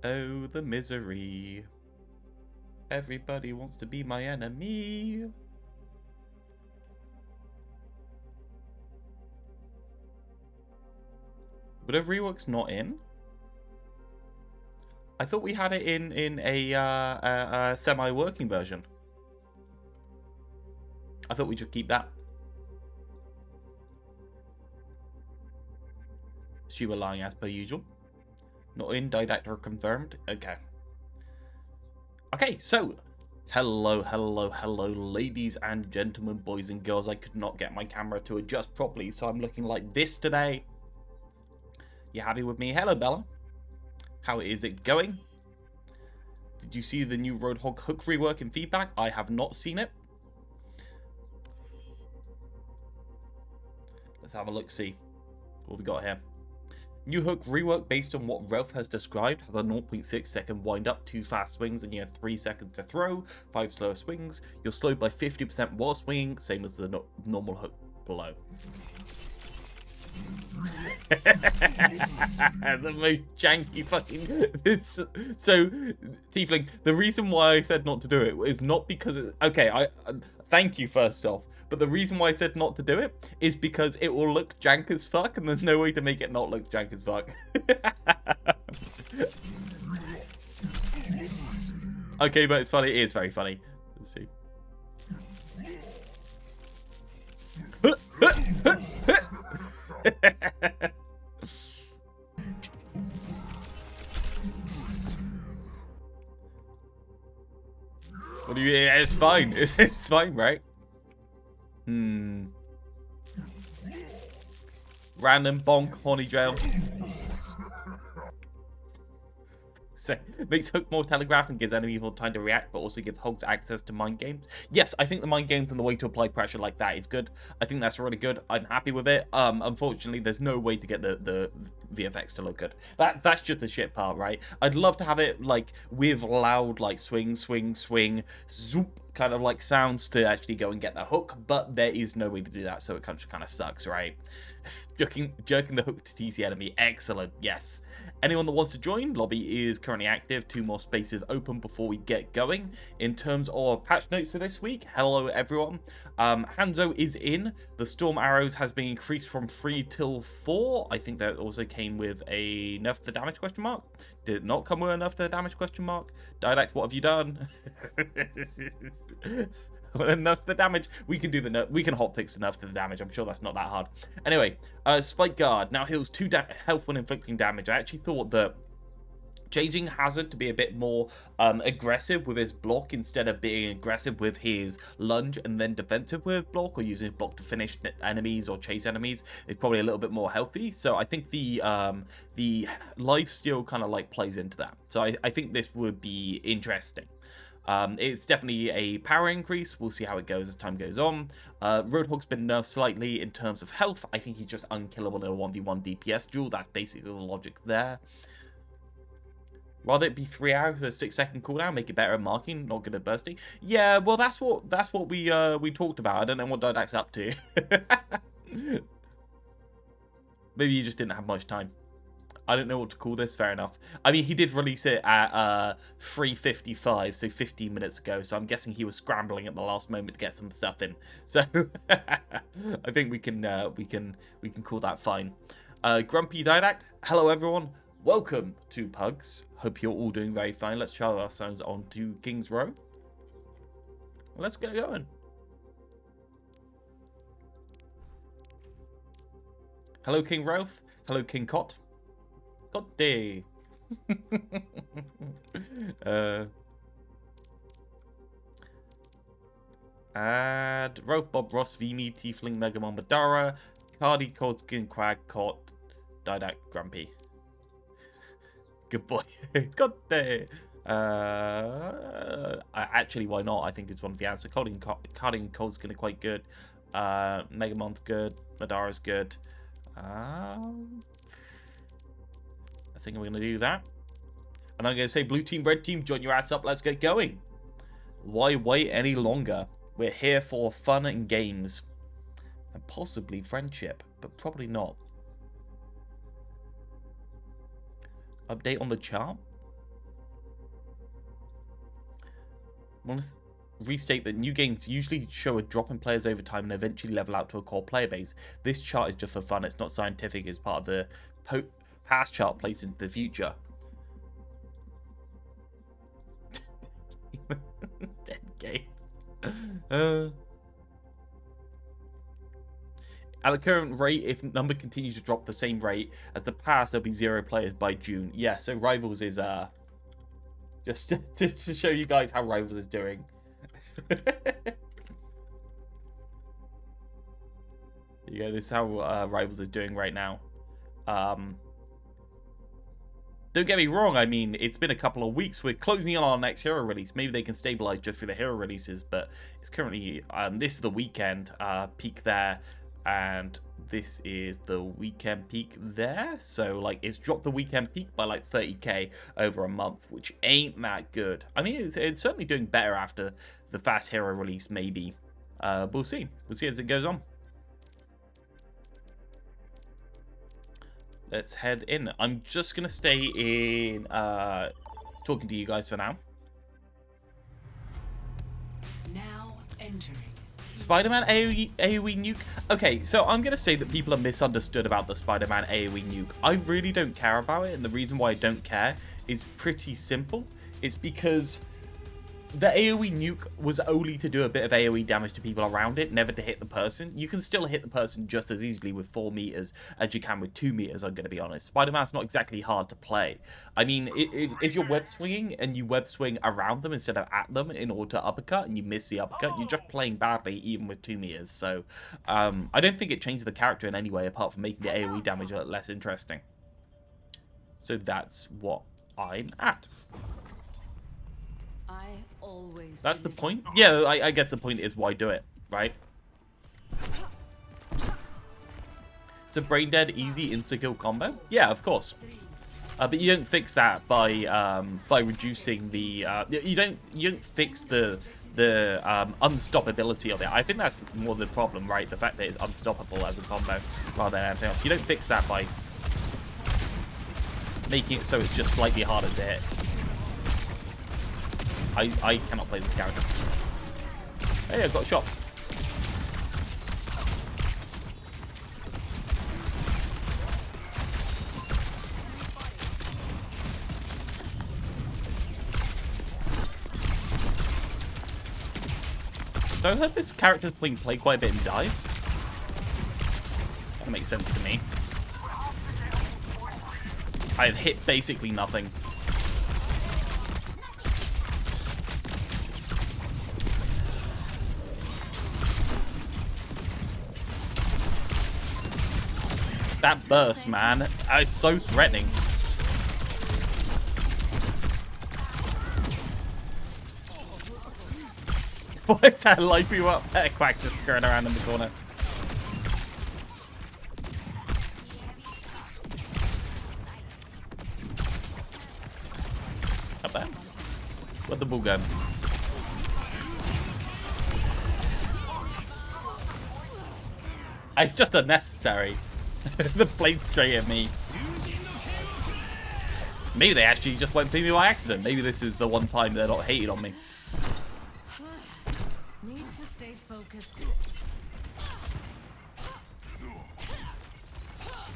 Oh, the misery. Everybody wants to be my enemy. But if Rework's not in, I thought we had it in a semi-working version. I thought we'd just keep that. Stu lying as per usual. Not in, didactor confirmed. Okay. Okay, so hello, ladies and gentlemen, boys and girls. I could not get my camera to adjust properly, so I'm looking like this today. You happy with me? Hello, Bella. How is it going? Did you see the new Roadhog hook rework and feedback? I have not seen it. Let's have a look-see. What have we got here? New hook rework based on what Realth has described has a 0.6 second wind up, 2 fast swings, and you have 3 seconds to throw, 5 slower swings. You're slowed by 50% while swinging, same as the normal hook below. The most janky fucking. So, Tiefling, the reason why I said not to do it is not because okay, I thank you first off, but the reason why I said not to do it is because it will look jank as fuck, and there's no way to make it not look jank as fuck. Okay, but it's funny. It is very funny. Let's see. What do you? It's fine. It's fine, right? Random bonk, horny jail. So, makes Hook more telegraphed and gives enemies more time to react, but also gives Hogs access to mind games. Yes, I think the mind games and the way to apply pressure like that is good. I think that's really good. I'm happy with it. Unfortunately, there's no way to get the VFX to look good. That's just the shit part, right? I'd love to have it like with loud like swing, swing, swing, zoop kind of like sounds to actually go and get the hook, but there is no way to do that, so it kind of sucks, right? Jerking the hook to TC enemy. Excellent. Yes. Anyone that wants to join, lobby is currently active. 2 more spaces open before we get going. In terms of patch notes for this week, hello everyone. Hanzo is in. The Storm Arrows has been increased from 3 till 4. I think that also came with a nerf to the damage question mark. Did it not come with a nerf to the damage question mark? Didact, what have you done? Enough the damage. We can do the nerf. We can hotfix enough to the damage. I'm sure that's not that hard. Anyway, Spike Guard now heals 2 health when inflicting damage. I actually thought that changing Hazard to be a bit more aggressive with his block instead of being aggressive with his lunge and then defensive with block, or using his block to finish enemies or chase enemies, is probably a little bit more healthy. So I think the lifesteal kind of like plays into that. So I think this would be interesting. It's definitely a power increase. We'll see how it goes as time goes on. Roadhog's been nerfed slightly in terms of health. I think he's just unkillable in a 1v1 DPS duel. That's basically the logic there. Rather it be 3 hours with a 6-second cooldown, make it better at marking, not good at bursting. Yeah, well that's what we talked about. I don't know what Didact's up to. Maybe you just didn't have much time. I don't know what to call this. Fair enough. I mean, he did release it at 3:55, so 15 minutes ago. So I'm guessing he was scrambling at the last moment to get some stuff in. So I think we can call that fine. Grumpy Didact, hello everyone. Welcome to Pugs. Hope you're all doing very fine. Let's try ourselves on to King's Row. Let's get going. Hello, King Realth. Hello, King Cot. Day. Add Rolf, Bob, Ross, Vimy, Tiefling, Megamon, Madara, Cardi, Cold Skin, Quag, Cot, Didact, Grumpy. Good boy. God day. Actually, why not? I think it's one of the answers. Cardi and Cold Skin are quite good. Megamon's good. Madara's good. I think I'm going to do that. And I'm going to say, blue team, red team, join your ass up. Let's get going. Why wait any longer? We're here for fun and games. And possibly friendship, but probably not. Update on the chart? want to restate that new games usually show a drop in players over time and eventually level out to a core player base. This chart is just for fun. It's not scientific. It's part of the past chart placed into the future. Dead game. At the current rate, if number continues to drop the same rate as the past, there'll be 0 players by June. Yeah, so Rivals is just to show you guys how Rivals is doing. There you go. This is how Rivals is doing right now. Don't get me wrong, I mean, it's been a couple of weeks. We're closing in on our next hero release. Maybe they can stabilize just through the hero releases, but it's currently, this is the weekend peak there, and this is the weekend peak there. So, like, it's dropped the weekend peak by, like, 30k over a month, which ain't that good. I mean, it's certainly doing better after the fast hero release, maybe. We'll see. We'll see as it goes on. Let's head in. I'm just going to stay in talking to you guys for now. Now entering. Spider-Man AoE nuke. Okay, so I'm going to say that people are misunderstood about the Spider-Man AoE nuke. I really don't care about it, and the reason why I don't care is pretty simple. It's because the AoE nuke was only to do a bit of AoE damage to people around it, never to hit the person. You can still hit the person just as easily with 4 meters as you can with 2 meters, I'm going to be honest. Spider-Man's not exactly hard to play. I mean, if you're web swinging and you web swing around them instead of at them in order to uppercut and you miss the uppercut, you're just playing badly even with 2 meters. So I don't think it changes the character in any way apart from making the AoE damage a lot less interesting. So that's what I'm at. That's the point? Yeah, I guess the point is why do it, right? So brain dead, easy insta-kill combo? Yeah, of course. But you don't fix that by reducing the you don't fix the unstoppability of it. I think that's more the problem, right? The fact that it's unstoppable as a combo rather than anything else. You don't fix that by making it so it's just slightly harder to hit. I cannot play this character. Hey, I got shot. So I heard this character's being played quite a bit in dive. That makes sense to me. I've hit basically nothing. That burst, man, it's so threatening. What's that light you up there? Quack just skirting around in the corner. Up there? Where'd the ball go? It's just unnecessary. The blade straight at me. Maybe they actually just went through me by accident. Maybe this is the one time they're not hating on me. Need to stay focused.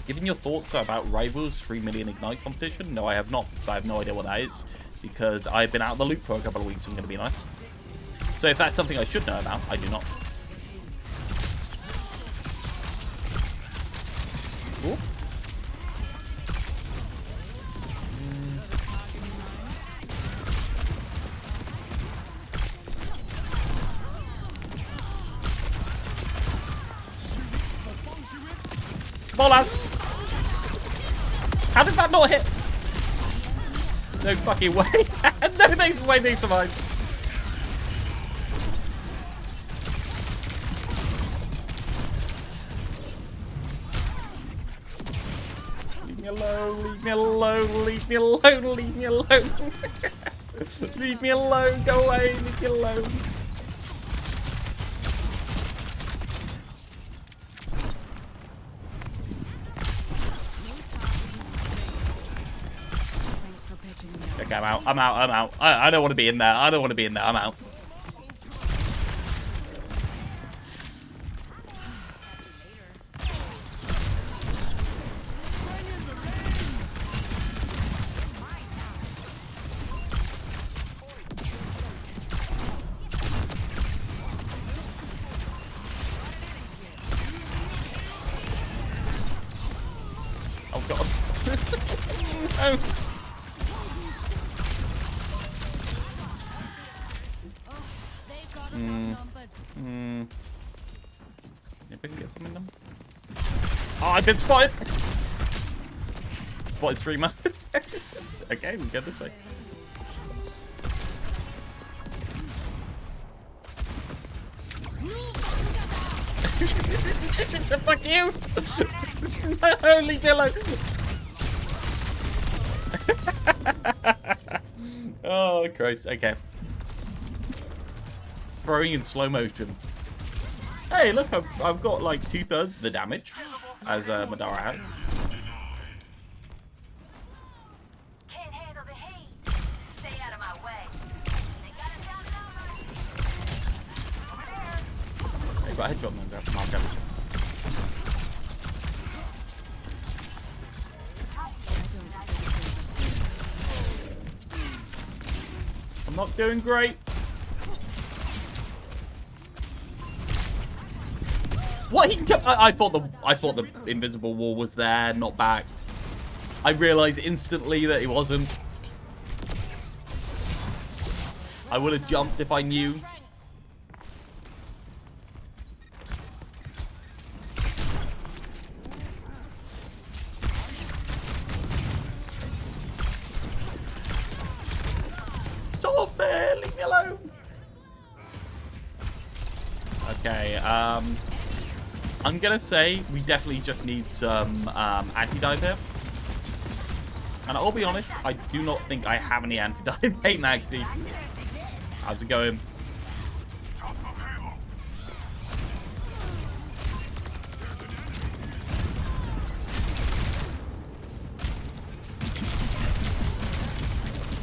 Given your thoughts about Rivals 3 million Ignite competition? No, I have not, because I have no idea what that is. Because I've been out of the loop for a couple of weeks, so I'm going to be nice. So if that's something I should know about, I do not. Ooh. Come on, lads. How did that not hit? No fucking way. No way they survived. Leave me alone, leave me alone, leave me alone, leave me alone. Leave me alone, go away, leave me alone. Okay, I'm out. I don't want to be in there. I don't want to be in there. I'm out. Oh. They've got us outnumbered. Maybe I can get something done. Oh, I've been spotted! Spotted streamer. Okay, we go this way. Fuck you! Holy pillow! Oh, Christ. Okay. Throwing in slow motion. Hey, look, I've got like 2/3 of the damage, as Madara has. Can't handle the heat. Stay out of my way. They got us outnumbered. Hey, got a headshot, man. Mark damage. I'm not doing great. What he kept, I thought the invisible wall was there, not back. I realized instantly that it wasn't. I would have jumped if I knew. Stop there, leave me alone. Okay, I'm gonna say we definitely just need some anti-dive here. And I'll be honest, I do not think I have any anti-dive. Hey, Maxi. How's it going?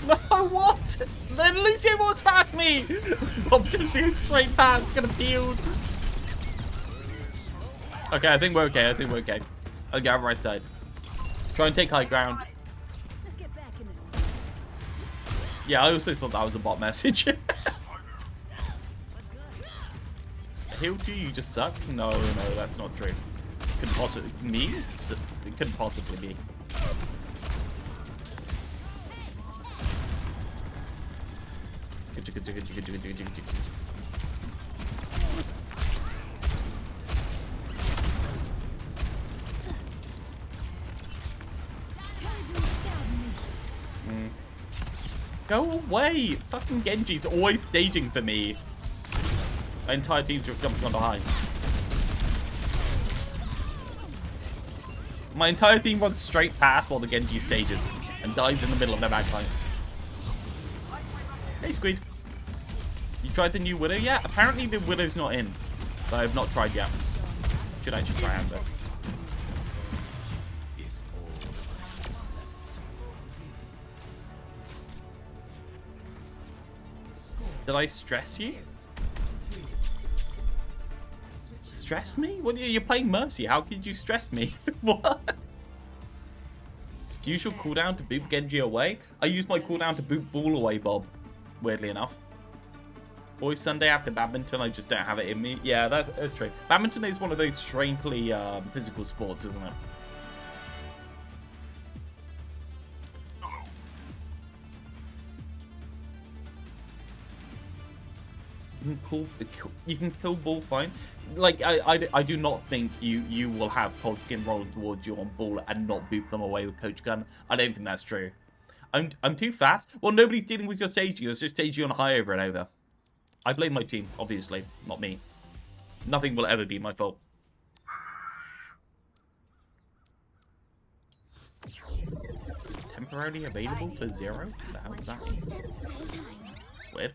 No, what? Then Lucio walks past me! Bob just goes straight past, gonna field. Okay, I think we're okay. I'll go right side. Try and take high ground. Let's get back in this. Yeah, I also thought that was a bot message. I healed you, you just suck? No, that's not true. Couldn't possibly me? It couldn't possibly be. Go away! Fucking Genji's always staging for me. My entire team's just jumping on behind. My entire team runs straight past while the Genji stages and dies in the middle of their backline. Hey, Squid. You tried the new Widow yet? Apparently the Widow's not in, but I've not tried yet. Should actually try Hanzo. Did I stress you? Stress me? What? You're playing Mercy. How could you stress me? What? Use your cooldown to boot Genji away? I use my cooldown to boot Ball away, Bob. Weirdly enough. Always Sunday after badminton, I just don't have it in me. Yeah, that's true. Badminton is one of those strangely physical sports, isn't it? You can kill Ball fine. Like I do not think you will have cold skin rolling towards you on Ball and not boot them away with Coach Gun. I don't think that's true. I'm too fast. Well, nobody's dealing with your staging. It's just staging on high over and over. I blame my team, obviously, not me. Nothing will ever be my fault. Temporarily available for 0? What the hell is that? It's weird.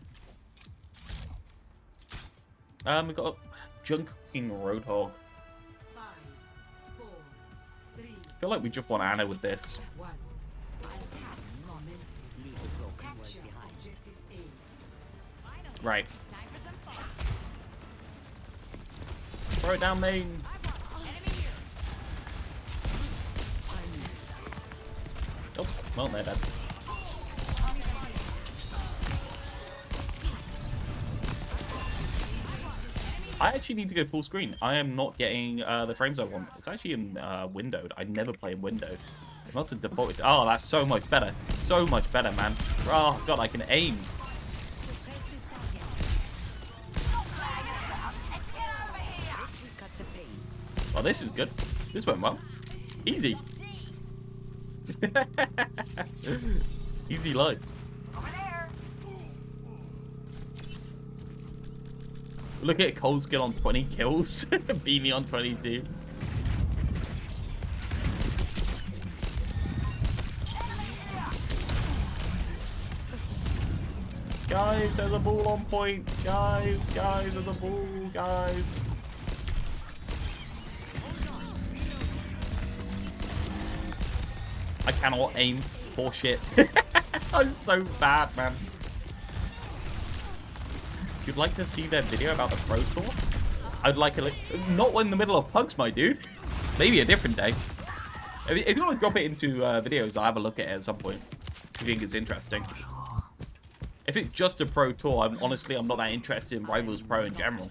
We got a Junk King Roadhog. 5, 4, 3, I feel like we just want Anna with this. 1. Attack commence. Capture objective A. Right. Throw it down main. Oh, well, they're dead. I actually need to go full screen. I am not getting the frames I want. It's actually in windowed. I never play in windowed. Not a default. Oh, that's so much better. So much better, man. Oh, God, I can aim. Oh, this is good. This went well. Easy. Easy life. Look at Cole's skill on 20 kills. Beanie on 22. Guys, there's a ball on point. Guys, there's a ball, guys. I cannot aim for shit. I'm so bad, man. If you'd like to see their video about the Pro Tour, I'd like a not in the middle of Pugs, my dude. Maybe a different day. If you want to drop it into videos, I'll have a look at it at some point. If you think it's interesting. If it's just a Pro Tour, honestly, I'm not that interested in Rivals Pro in general.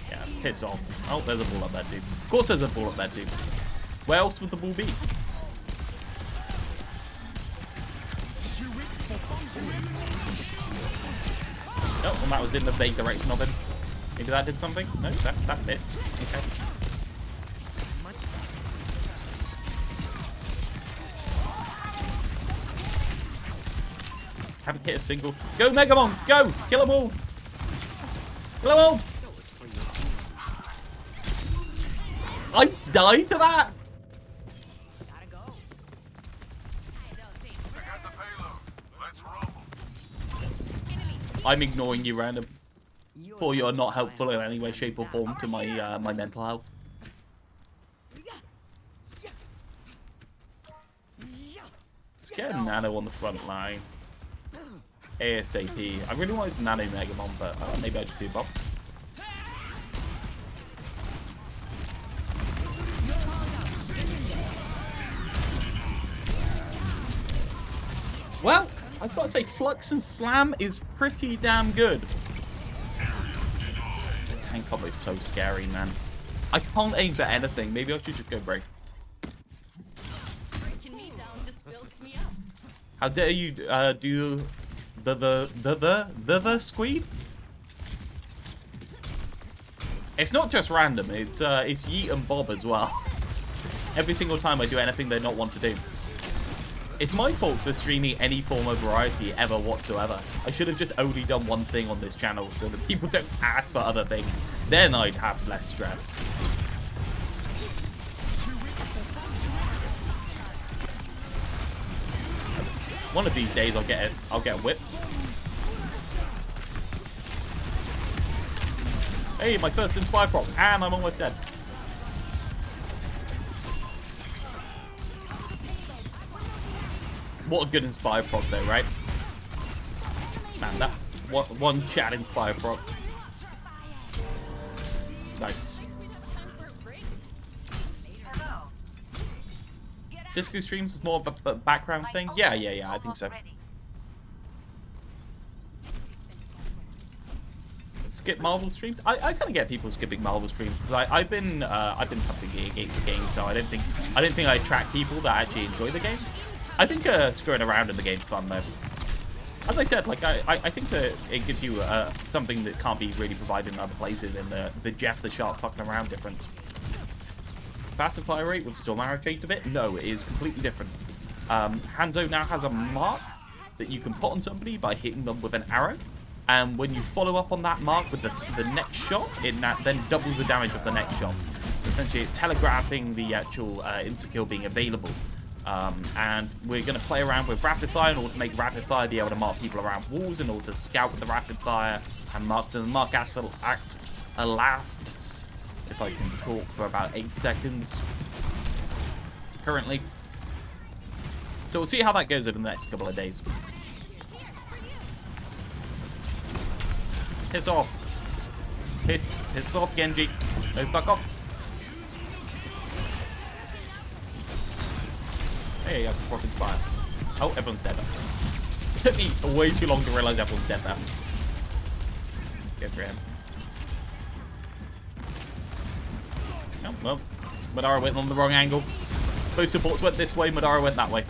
Yeah, piss off. Oh, there's a ball up there, dude. Of course there's a ball up there, dude. Where else would the ball be? Oh, well, that was in the vague direction of him. Maybe that did something? No, that missed. Okay. Haven't hit a single. Go, Megamon! Go! Kill them all! Kill them all! I died to that! I'm ignoring you, random. For you are not helpful in any way, shape, or form to my my mental health. Let's get a Nano on the front line. ASAP. I really wanted Nano Megamon, but maybe I just do Bob. Well, I've got to say, Flux and Slam is pretty damn good. Tank combo is so scary, man. I can't aim for anything. Maybe I should just go break. How dare you do the squeed? It's not just random. It's Yeet and Bob as well. Every single time I do anything they not want to do. It's my fault for streaming any form of variety ever whatsoever. I should have just only done one thing on this channel so that people don't ask for other things. Then I'd have less stress. One of these days I'll get a whip. Hey, my first Inspire prop, and I'm almost dead. What a good Inspire prop though, right? Man, that one chat Inspire prop. Nice. Disco streams is more of a background thing? Yeah, I think so. Skip Marvel streams? I kind of get people skipping Marvel streams because I've been pumping the game, so I don't think I attract people that actually enjoy the game. I think screwing around in the game's fun though. As I said, like I think that it gives you something that can't be really provided in other places in the Jeff the Shark fucking around difference. Faster fire rate with Storm Arrow changed a bit? No, it is completely different. Hanzo now has a mark that you can put on somebody by hitting them with an arrow. And when you follow up on that mark with the next shot, it then doubles the damage of the next shot. So essentially it's telegraphing the actual insta-kill being available. And we're going to play around with rapid fire in order to make rapid fire be able to mark people around walls, in order to scout with the rapid fire and mark actual lasts. If I can talk for about 8 seconds currently. So we'll see how that goes over the next couple of days. Piss off. Piss off, Genji. No, fuck off. Hey, I can fucking fire. Oh, everyone's dead. It took me way too long to realize everyone's dead now. Go for him. Oh, well, Madara went on the wrong angle. Both supports went this way, Madara went that way.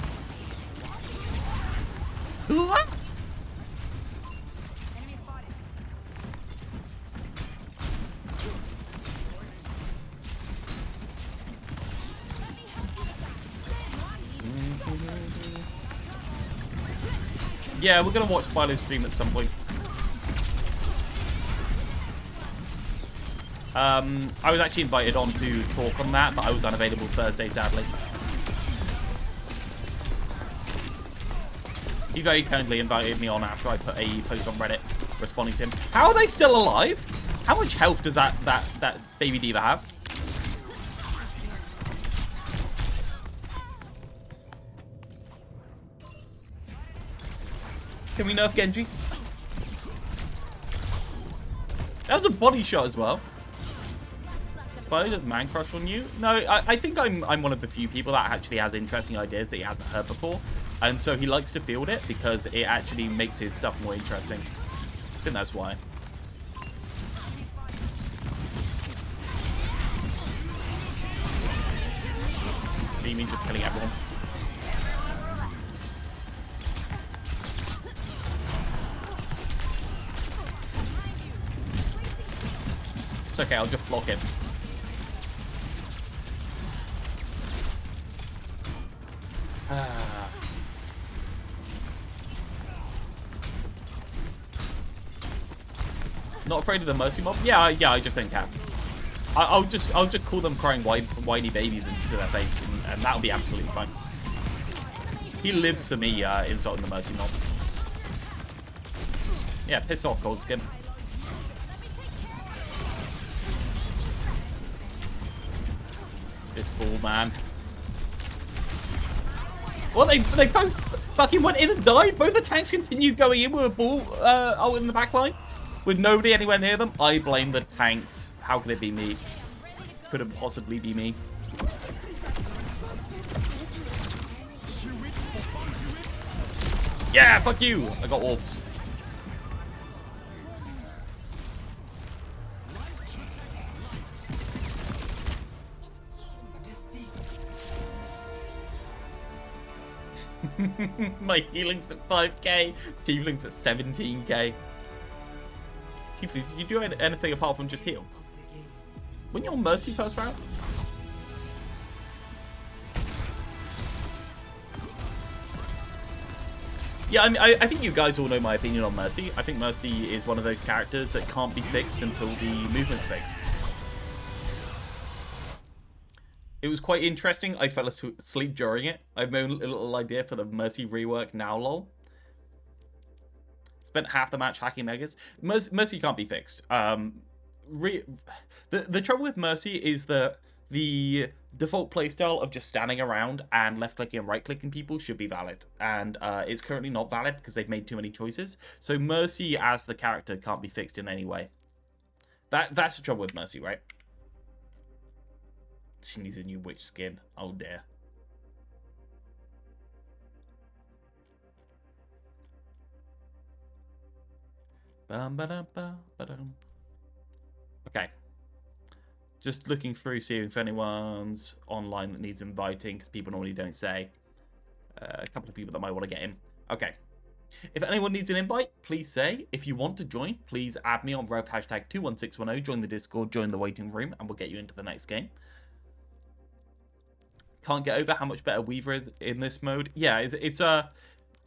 Yeah, we're gonna watch Spider's stream at some point. I was actually invited on to talk on that, but I was unavailable Thursday, sadly. He very kindly invited me on after I put a post on Reddit responding to him. How are they still alive? How much health does that baby diva have? Can we nerf Genji? That was a body shot as well. Spider does man crush on you? No, I think I'm one of the few people that actually has interesting ideas that he hasn't heard before. And so he likes to field it because it actually makes his stuff more interesting. I think that's why. You mean just killing everyone? It's okay, I'll just block it. Not afraid of the mercy mob? Yeah, I just don't care. I'll just call them crying whiny babies into their face, and that'll be absolutely fine. He lives for me insulting the mercy mob. Yeah, piss off, Cold Skin. This ball, man. Well, they both fucking went in and died. Both the tanks continued going in with a ball out in the back line with nobody anywhere near them. I blame the tanks. How could it be me? Couldn't possibly be me. Yeah, fuck you. I got orbs. My healing's at 5k. Tiefling's at 17k. Tiefling, did you do anything apart from just heal? When you're on Mercy first round? Yeah, I mean, I think you guys all know my opinion on Mercy. I think Mercy is one of those characters that can't be fixed until the movement's fixed. It was quite interesting. I fell asleep during it. I have my own little idea for the Mercy rework now, lol. Spent half the match hacking megas. Mercy can't be fixed. The trouble with Mercy is that the default playstyle of just standing around and left-clicking and right-clicking people should be valid. And it's currently not valid because they've made too many choices. So Mercy as the character can't be fixed in any way. That's the trouble with Mercy, right? She needs a new witch skin. Oh dear. Okay. Just looking through, seeing if anyone's online that needs inviting, because people normally don't say. A couple of people that might want to get in. Okay. If anyone needs an invite, please say. If you want to join, please add me on Realth hashtag 21610. Join the Discord, join the waiting room, and we'll get you into the next game. Can't get over how much better Weaver is in this mode. Yeah, it's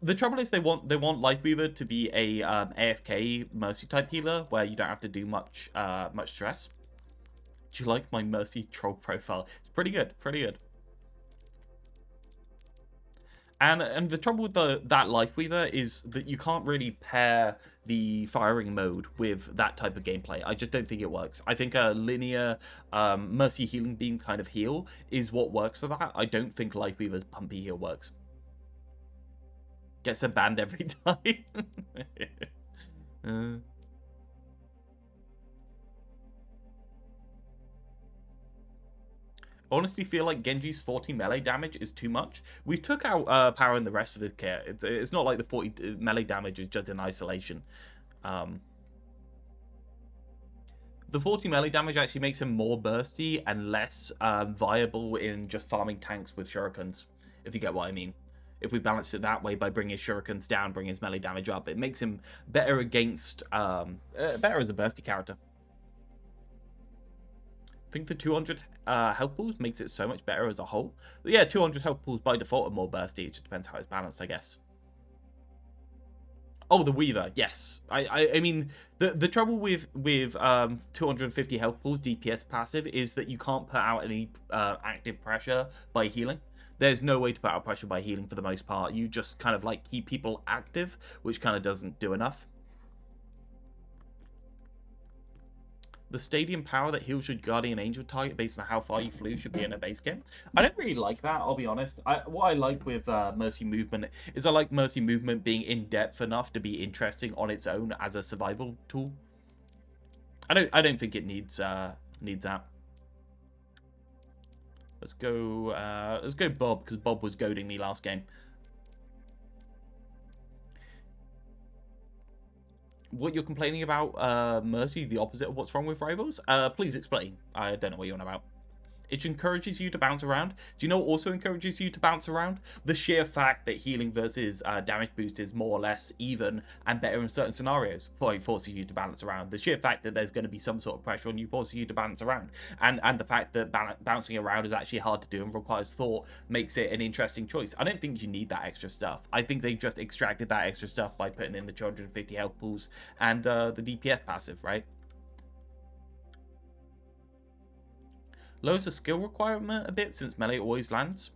the trouble is they want Lifeweaver to be a AFK Mercy type healer where you don't have to do much stress. Do you like my Mercy troll profile? It's pretty good, pretty good. And the trouble with that Lifeweaver is that you can't really pair the firing mode with that type of gameplay. I just don't think it works. I think a linear Mercy healing beam kind of heal is what works for that. I don't think Lifeweaver's pumpy heal works. Gets a banned every time. Honestly feel like Genji's 40 melee damage is too much. We took out power in the rest of the kit. It's not like the 40 melee damage is just in isolation. The 40 melee damage actually makes him more bursty and less viable in just farming tanks with shurikens, if you get what I mean. If we balance it that way by bringing his shurikens down, bringing his melee damage up, it makes him better against, better as a bursty character. I think the 200 health pools makes it so much better as a whole. But yeah, 200 health pools by default are more bursty. It just depends how it's balanced, I guess. Oh, the Weaver, yes. I mean, the trouble with 250 health pools DPS passive is that you can't put out any active pressure by healing. There's no way to put out pressure by healing for the most part. You just kind of like keep people active, which kind of doesn't do enough. The stadium power that heals your guardian angel target based on how far you flew should be in a base game. I don't really like that, I'll be honest. What I like with Mercy Movement is I like Mercy Movement being in-depth enough to be interesting on its own as a survival tool. I don't think it needs that. Let's go Bob, because Bob was goading me last game. What you're complaining about, Mercy, the opposite of what's wrong with Rivals? Please explain. I don't know what you're on about. It encourages you to bounce around. Do you know what also encourages you to bounce around? The sheer fact that healing versus damage boost is more or less even and better in certain scenarios, forcing you to balance around. The sheer fact that there's going to be some sort of pressure on you forcing you to balance around. And the fact that bouncing around is actually hard to do and requires thought makes it an interesting choice. I don't think you need that extra stuff. I think they just extracted that extra stuff by putting in the 250 health pools and the DPS passive, right? Lowers the skill requirement a bit since melee always lands.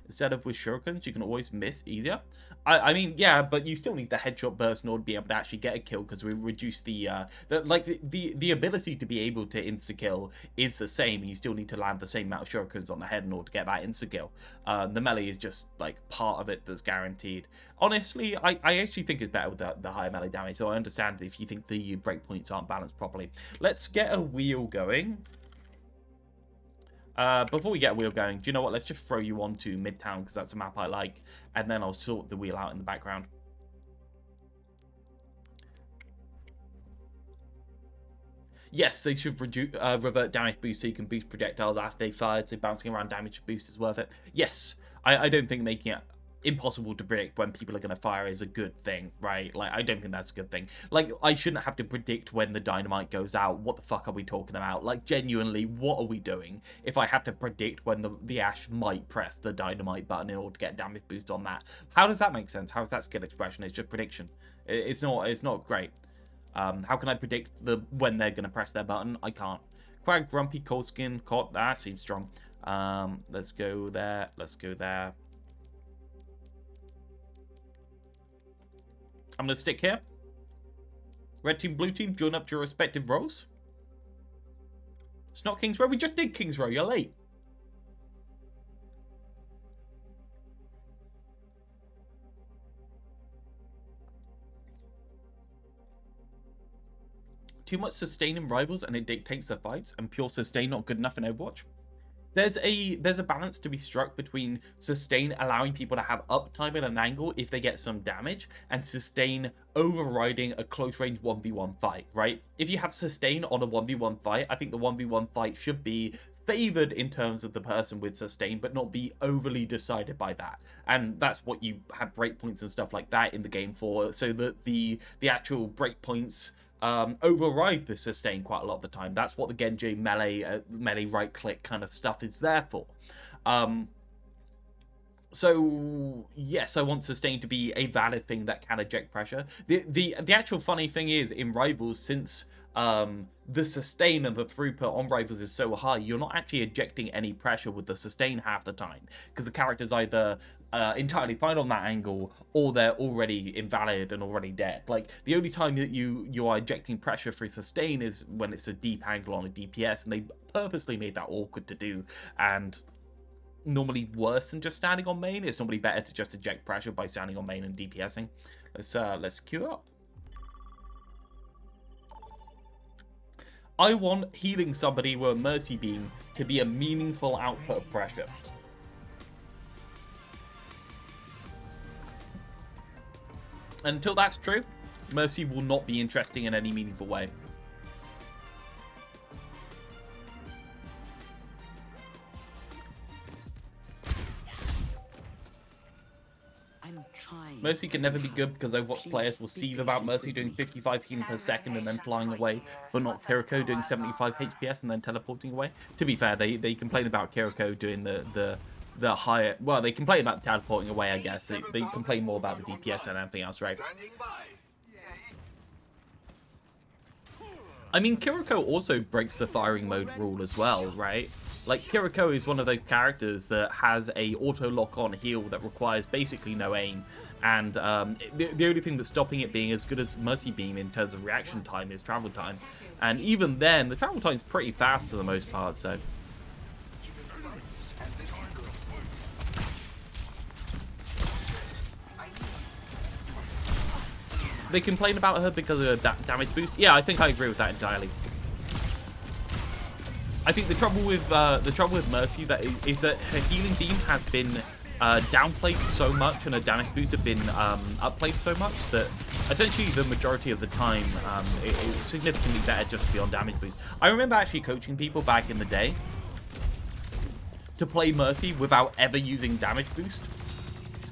Instead of with shurikens, you can always miss easier. I mean, yeah, but you still need the headshot burst in order to be able to actually get a kill, because we reduce the ability to be able to insta kill is the same, and you still need to land the same amount of shurikens on the head in order to get that insta kill. The melee is just like part of it that's guaranteed. Honestly, I actually think it's better with the higher melee damage, so I understand if you think the breakpoints aren't balanced properly. Let's get a wheel going. Before we get a wheel going, do you know what? Let's just throw you onto Midtown, because that's a map I like, and then I'll sort the wheel out in the background. Yes, they should revert damage boost so you can boost projectiles after they fired, so bouncing around damage boost is worth it. Yes, I don't think making it impossible to predict when people are going to fire is a good thing, right? Like, I don't think that's a good thing. Like, I shouldn't have to predict when the dynamite goes out. What the fuck are we talking about? Like, genuinely, what are we doing if I have to predict when the Ashe might press the dynamite button in order to get damage boost on that? How does that make sense? How is that skill expression? It's just prediction. It's not great. How can I predict when they're going to press their button? I can't. Quag, Grumpy, Coalskin, Cot, that seems strong. Let's go there. Let's go there. I'm going to stick here. Red team, blue team, join up to your respective roles. It's not King's Row. We just did King's Row. You're late. Too much sustain in Rivals and it dictates the fights, and pure sustain not good enough in Overwatch. There's a balance to be struck between sustain allowing people to have uptime at an angle if they get some damage, and sustain overriding a close range 1v1 fight, right? If you have sustain on a 1v1 fight, I think the 1v1 fight should be favored in terms of the person with sustain, but not be overly decided by that. And that's what you have breakpoints and stuff like that in the game for, so that the actual breakpoints override the sustain quite a lot of the time. That's what the Genji melee right click kind of stuff is there for. So yes, I want sustain to be a valid thing that can eject pressure. The actual funny thing is, in Rivals, since the sustain and the throughput on Rivals is so high, you're not actually ejecting any pressure with the sustain half the time, because the character's either entirely fine on that angle, or they're already invalid and already dead. Like, the only time that you are ejecting pressure through sustain is when it's a deep angle on a DPS, and they purposely made that awkward to do, and normally worse than just standing on main. It's normally better to just eject pressure by standing on main and DPSing. Let's queue up. I want healing somebody with a Mercy Beam to be a meaningful output of pressure. Until that's true, Mercy will not be interesting in any meaningful way. I'm trying. Mercy can never be good because Overwatch players will seethe about Mercy doing 55 healing per second and then flying away, but not Kiriko doing 75 HPS and then teleporting away. To be fair, they complain about Kiriko doing the higher... Well, they complain about teleporting away, I guess. They complain more about the DPS and anything else, right? I mean, Kiriko also breaks the firing mode rule as well, right? Like, Kiriko is one of those characters that has a auto lock-on heal that requires basically no aim, and the only thing that's stopping it being as good as Mercy Beam in terms of reaction time is travel time, and even then, the travel time is pretty fast for the most part, so... They complain about her because of her damage boost. Yeah, I think I agree with that entirely. I think the trouble with Mercy is that her healing beam has been downplayed so much and her damage boost have been upplayed so much that essentially the majority of the time it's significantly better just to be on damage boost. I remember actually coaching people back in the day to play Mercy without ever using damage boost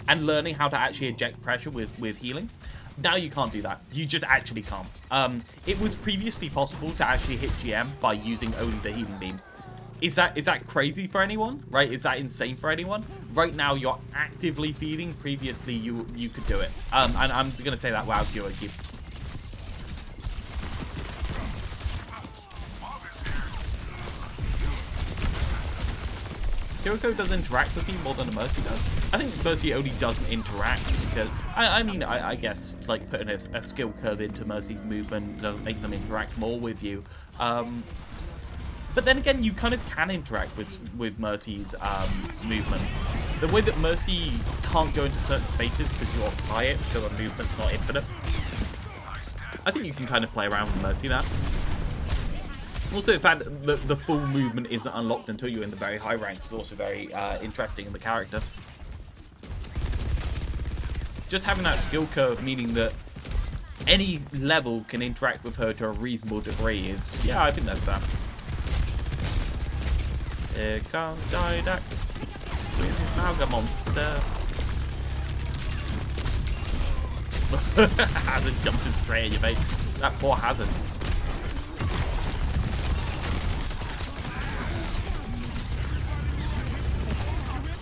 and learning how to actually eject pressure with healing. Now you can't do that. You just actually can't. It was previously possible to actually hit GM by using only the healing beam. Is that crazy for anyone? Right? Is that insane for anyone? Right now you're actively feeding. Previously you could do it. And I'm gonna say that wow, Kyoki. Kiriko does interact with you more than a Mercy does. I think Mercy only doesn't interact because, I mean, I guess, like, putting a skill curve into Mercy's movement doesn't make them interact more with you. But then again, you kind of can interact with Mercy's movement. The way that Mercy can't go into certain spaces because you occupy it, because the movement's not infinite. I think you can kind of play around with Mercy that. Also, the fact that the full movement isn't unlocked until you're in the very high ranks is also very interesting in the character. Just having that skill curve, meaning that any level can interact with her to a reasonable degree is, yeah, I think that's fair. Here comes Didac with his Mauga monster. Hazard jumping straight at your face. That poor Hazard.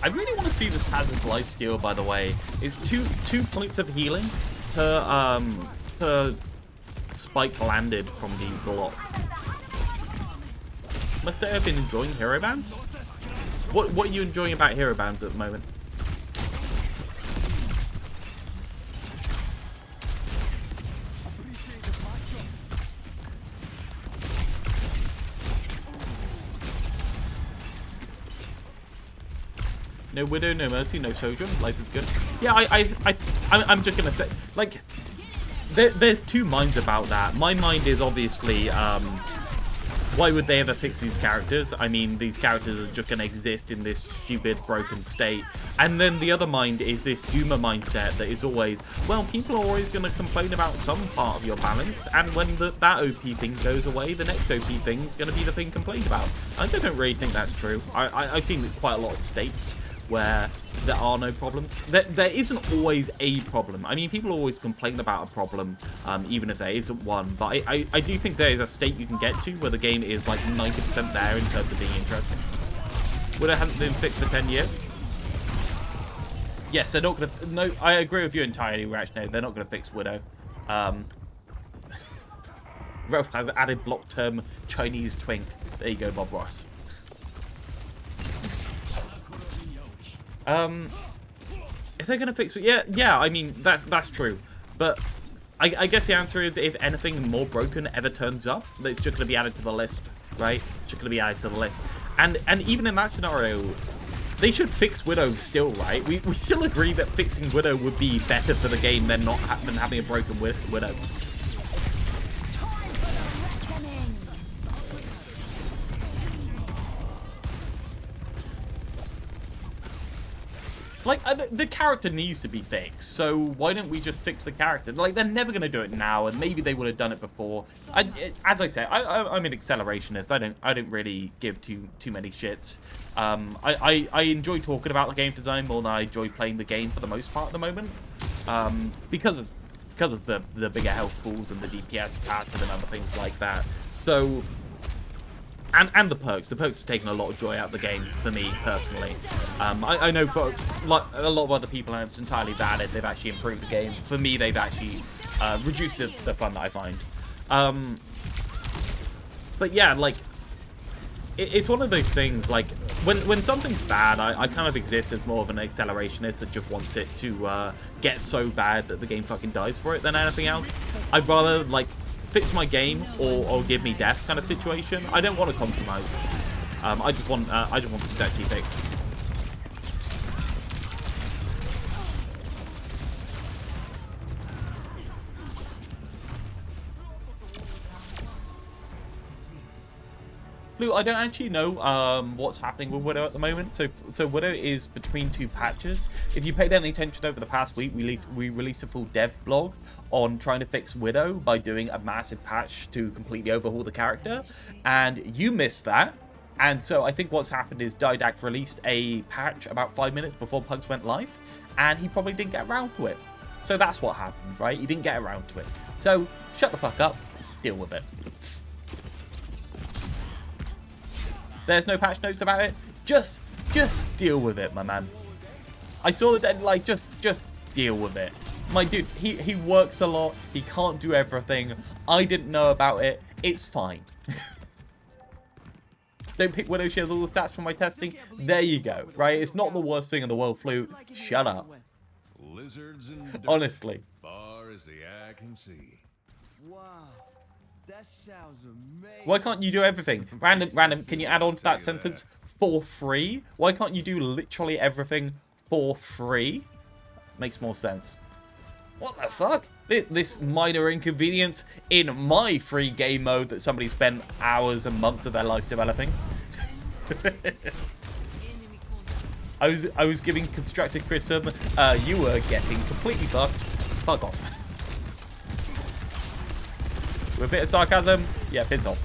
I really want to see this Hazard lifesteal, by the way. It's two points of healing per spike landed from the block. Must say I've been enjoying hero bands? What are you enjoying about hero bands at the moment? No Widow, no Mercy, no Sojourn. Life is good. Yeah, I'm just gonna say, like, there's two minds about that. My mind is obviously, why would they ever fix these characters? I mean, these characters are just gonna exist in this stupid, broken state. And then the other mind is this doomer mindset that is always, well, people are always gonna complain about some part of your balance, and when that OP thing goes away, the next OP thing is gonna be the thing complained about. I don't really think that's true. I've seen quite a lot of states where there are no problems. There isn't always a problem. I mean, people always complain about a problem, even if there isn't one. But I do think there is a state you can get to where the game is like 90% there in terms of being interesting. Widow hasn't been fixed for 10 years. Yes, they're not going to... No, I agree with you entirely, Ratch. No, they're not going to fix Widow. Realth has added block term Chinese twink. There you go, Bob Ross. If they're gonna fix it, yeah, I mean that's true, but I guess the answer is if anything more broken ever turns up, it's just gonna be added to the list, right? It's just gonna be added to the list, and even in that scenario, they should fix Widow still, right? We still agree that fixing Widow would be better for the game than having a broken Widow. Like, the character needs to be fixed, so why don't we just fix the character? Like, they're never going to do it now, and maybe they would have done it before. As I say, I'm an accelerationist. I don't really give too many shits. I enjoy talking about the game design more than I enjoy playing the game for the most part at the moment. Because of the bigger health pools and the DPS passive and other things like that. So... And the perks. The perks have taken a lot of joy out of the game for me personally. I know for like a lot of other people, and it's entirely valid, they've actually improved the game. For me, they've actually reduced the fun that I find. But yeah, like it's one of those things. Like when something's bad, I kind of exist as more of an accelerationist that just wants it to get so bad that the game fucking dies for it than anything else. I'd rather like fix my game or give me death kind of situation. I don't want to compromise. I just want things to actually fix. Blue, I don't actually know what's happening with Widow at the moment. So Widow is between two patches. If you paid any attention over the past week, we released a full dev blog on trying to fix Widow by doing a massive patch to completely overhaul the character. And you missed that. And so I think what's happened is Didact released a patch about 5 minutes before Pugs went live. And he probably didn't get around to it. So that's what happened, right? He didn't get around to it. So shut the fuck up. Deal with it. There's no patch notes about it. Just deal with it, my man. I saw the dead, like, just deal with it. My dude, he works a lot. He can't do everything. I didn't know about it. It's fine. Don't pick Widow shares all the stats from my testing. There you go, right? It's not the worst thing in the world, Flute. Shut up. Honestly. Far as the eye can see. Wow. That sounds amazing. Why can't you do everything? Random, can you add on to that sentence? For free? Why can't you do literally everything for free? Makes more sense. What the fuck? This minor inconvenience in my free game mode that somebody spent hours and months of their life developing. I was giving constructive criticism. You were getting completely fucked. Fuck off. With a bit of sarcasm, yeah, piss off.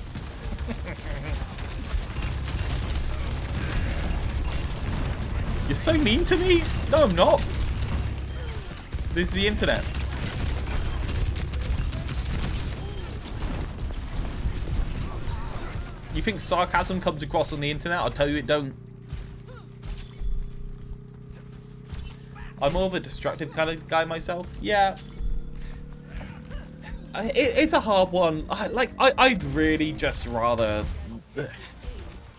You're so mean to me? No, I'm not. This is the internet. You think sarcasm comes across on the internet? I'll tell you it don't. I'm more of a destructive kind of guy myself. Yeah. It's a hard one. I'd really just rather...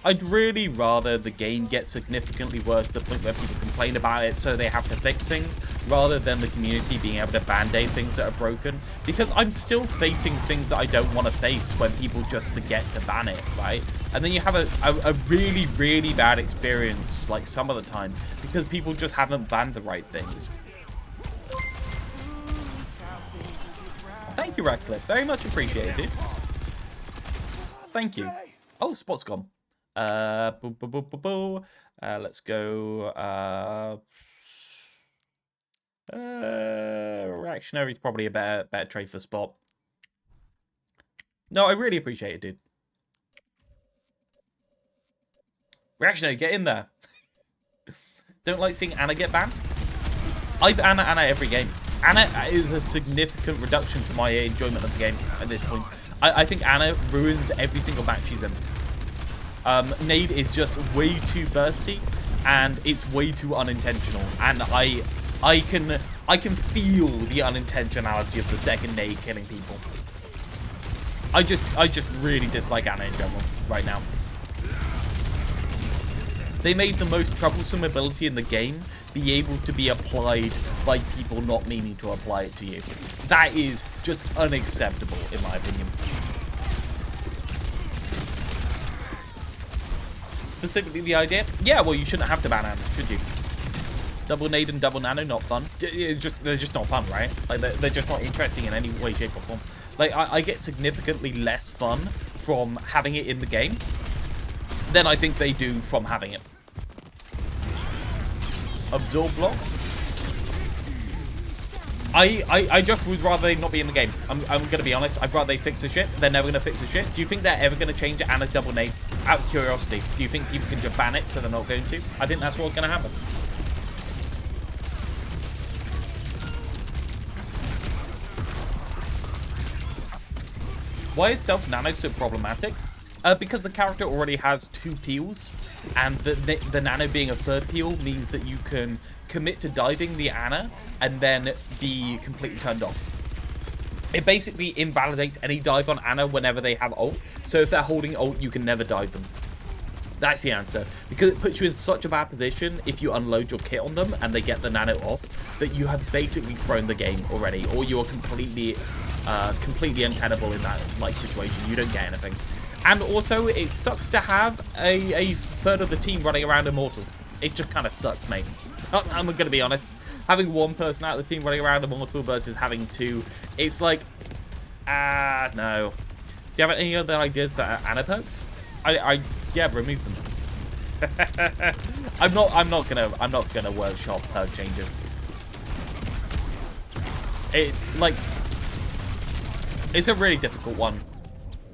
I'd really rather the game get significantly worse to the point where people complain about it so they have to fix things, rather than the community being able to band-aid things that are broken. Because I'm still facing things that I don't want to face when people just forget to ban it, right? And then you have a really, really bad experience, like some of the time, because people just haven't banned the right things. Thank you, Radcliffe. Very much appreciated. Thank you. Oh, spot's gone. Let's go. Reactionary is probably a better trade for spot. No, I really appreciate it, dude. Reactionary, get in there. Don't like seeing Anna get banned? I ban Anna every game. Anna is a significant reduction to my enjoyment of the game at this point. I think Anna ruins every single match she's in. Nade is just way too bursty, and it's way too unintentional. And I can feel the unintentionality of the second nade killing people. I just really dislike Anna in general right now. They made the most troublesome ability in the game be able to be applied by people not meaning to apply it to you. That is just unacceptable, in my opinion. Specifically the idea, yeah, well, you shouldn't have to ban Anna, should you? Double nade and double nano, not fun. They're just not fun, right? Like they're just not interesting in any way, shape, or form. Like I get significantly less fun from having it in the game than I think they do from having it. Absorb block. I just would rather they not be in the game. I'm gonna be honest. I'd rather they fix the shit. They're never gonna fix the shit. Do you think they're ever gonna change it and a double nade? Out of curiosity, do you think people can just ban it so they're not going to? I think that's what's gonna happen. Why is self nano so problematic? Because the character already has 2 peels, and the nano being a 3rd peel means that you can commit to diving the Ana and then be completely turned off. It basically invalidates any dive on Ana whenever they have ult, so if they're holding ult, you can never dive them. That's the answer, because it puts you in such a bad position if you unload your kit on them and they get the nano off, that you have basically thrown the game already, or you are completely untenable in that like situation. You don't get anything. And also, it sucks to have a third of the team running around Immortal. It just kind of sucks, mate. I'm going to be honest. Having 1 person out of the team running around Immortal versus having 2, it's like, no. Do you have any other ideas for Ana perks? Yeah, remove them. I'm not gonna workshop perk changes. It's a really difficult one.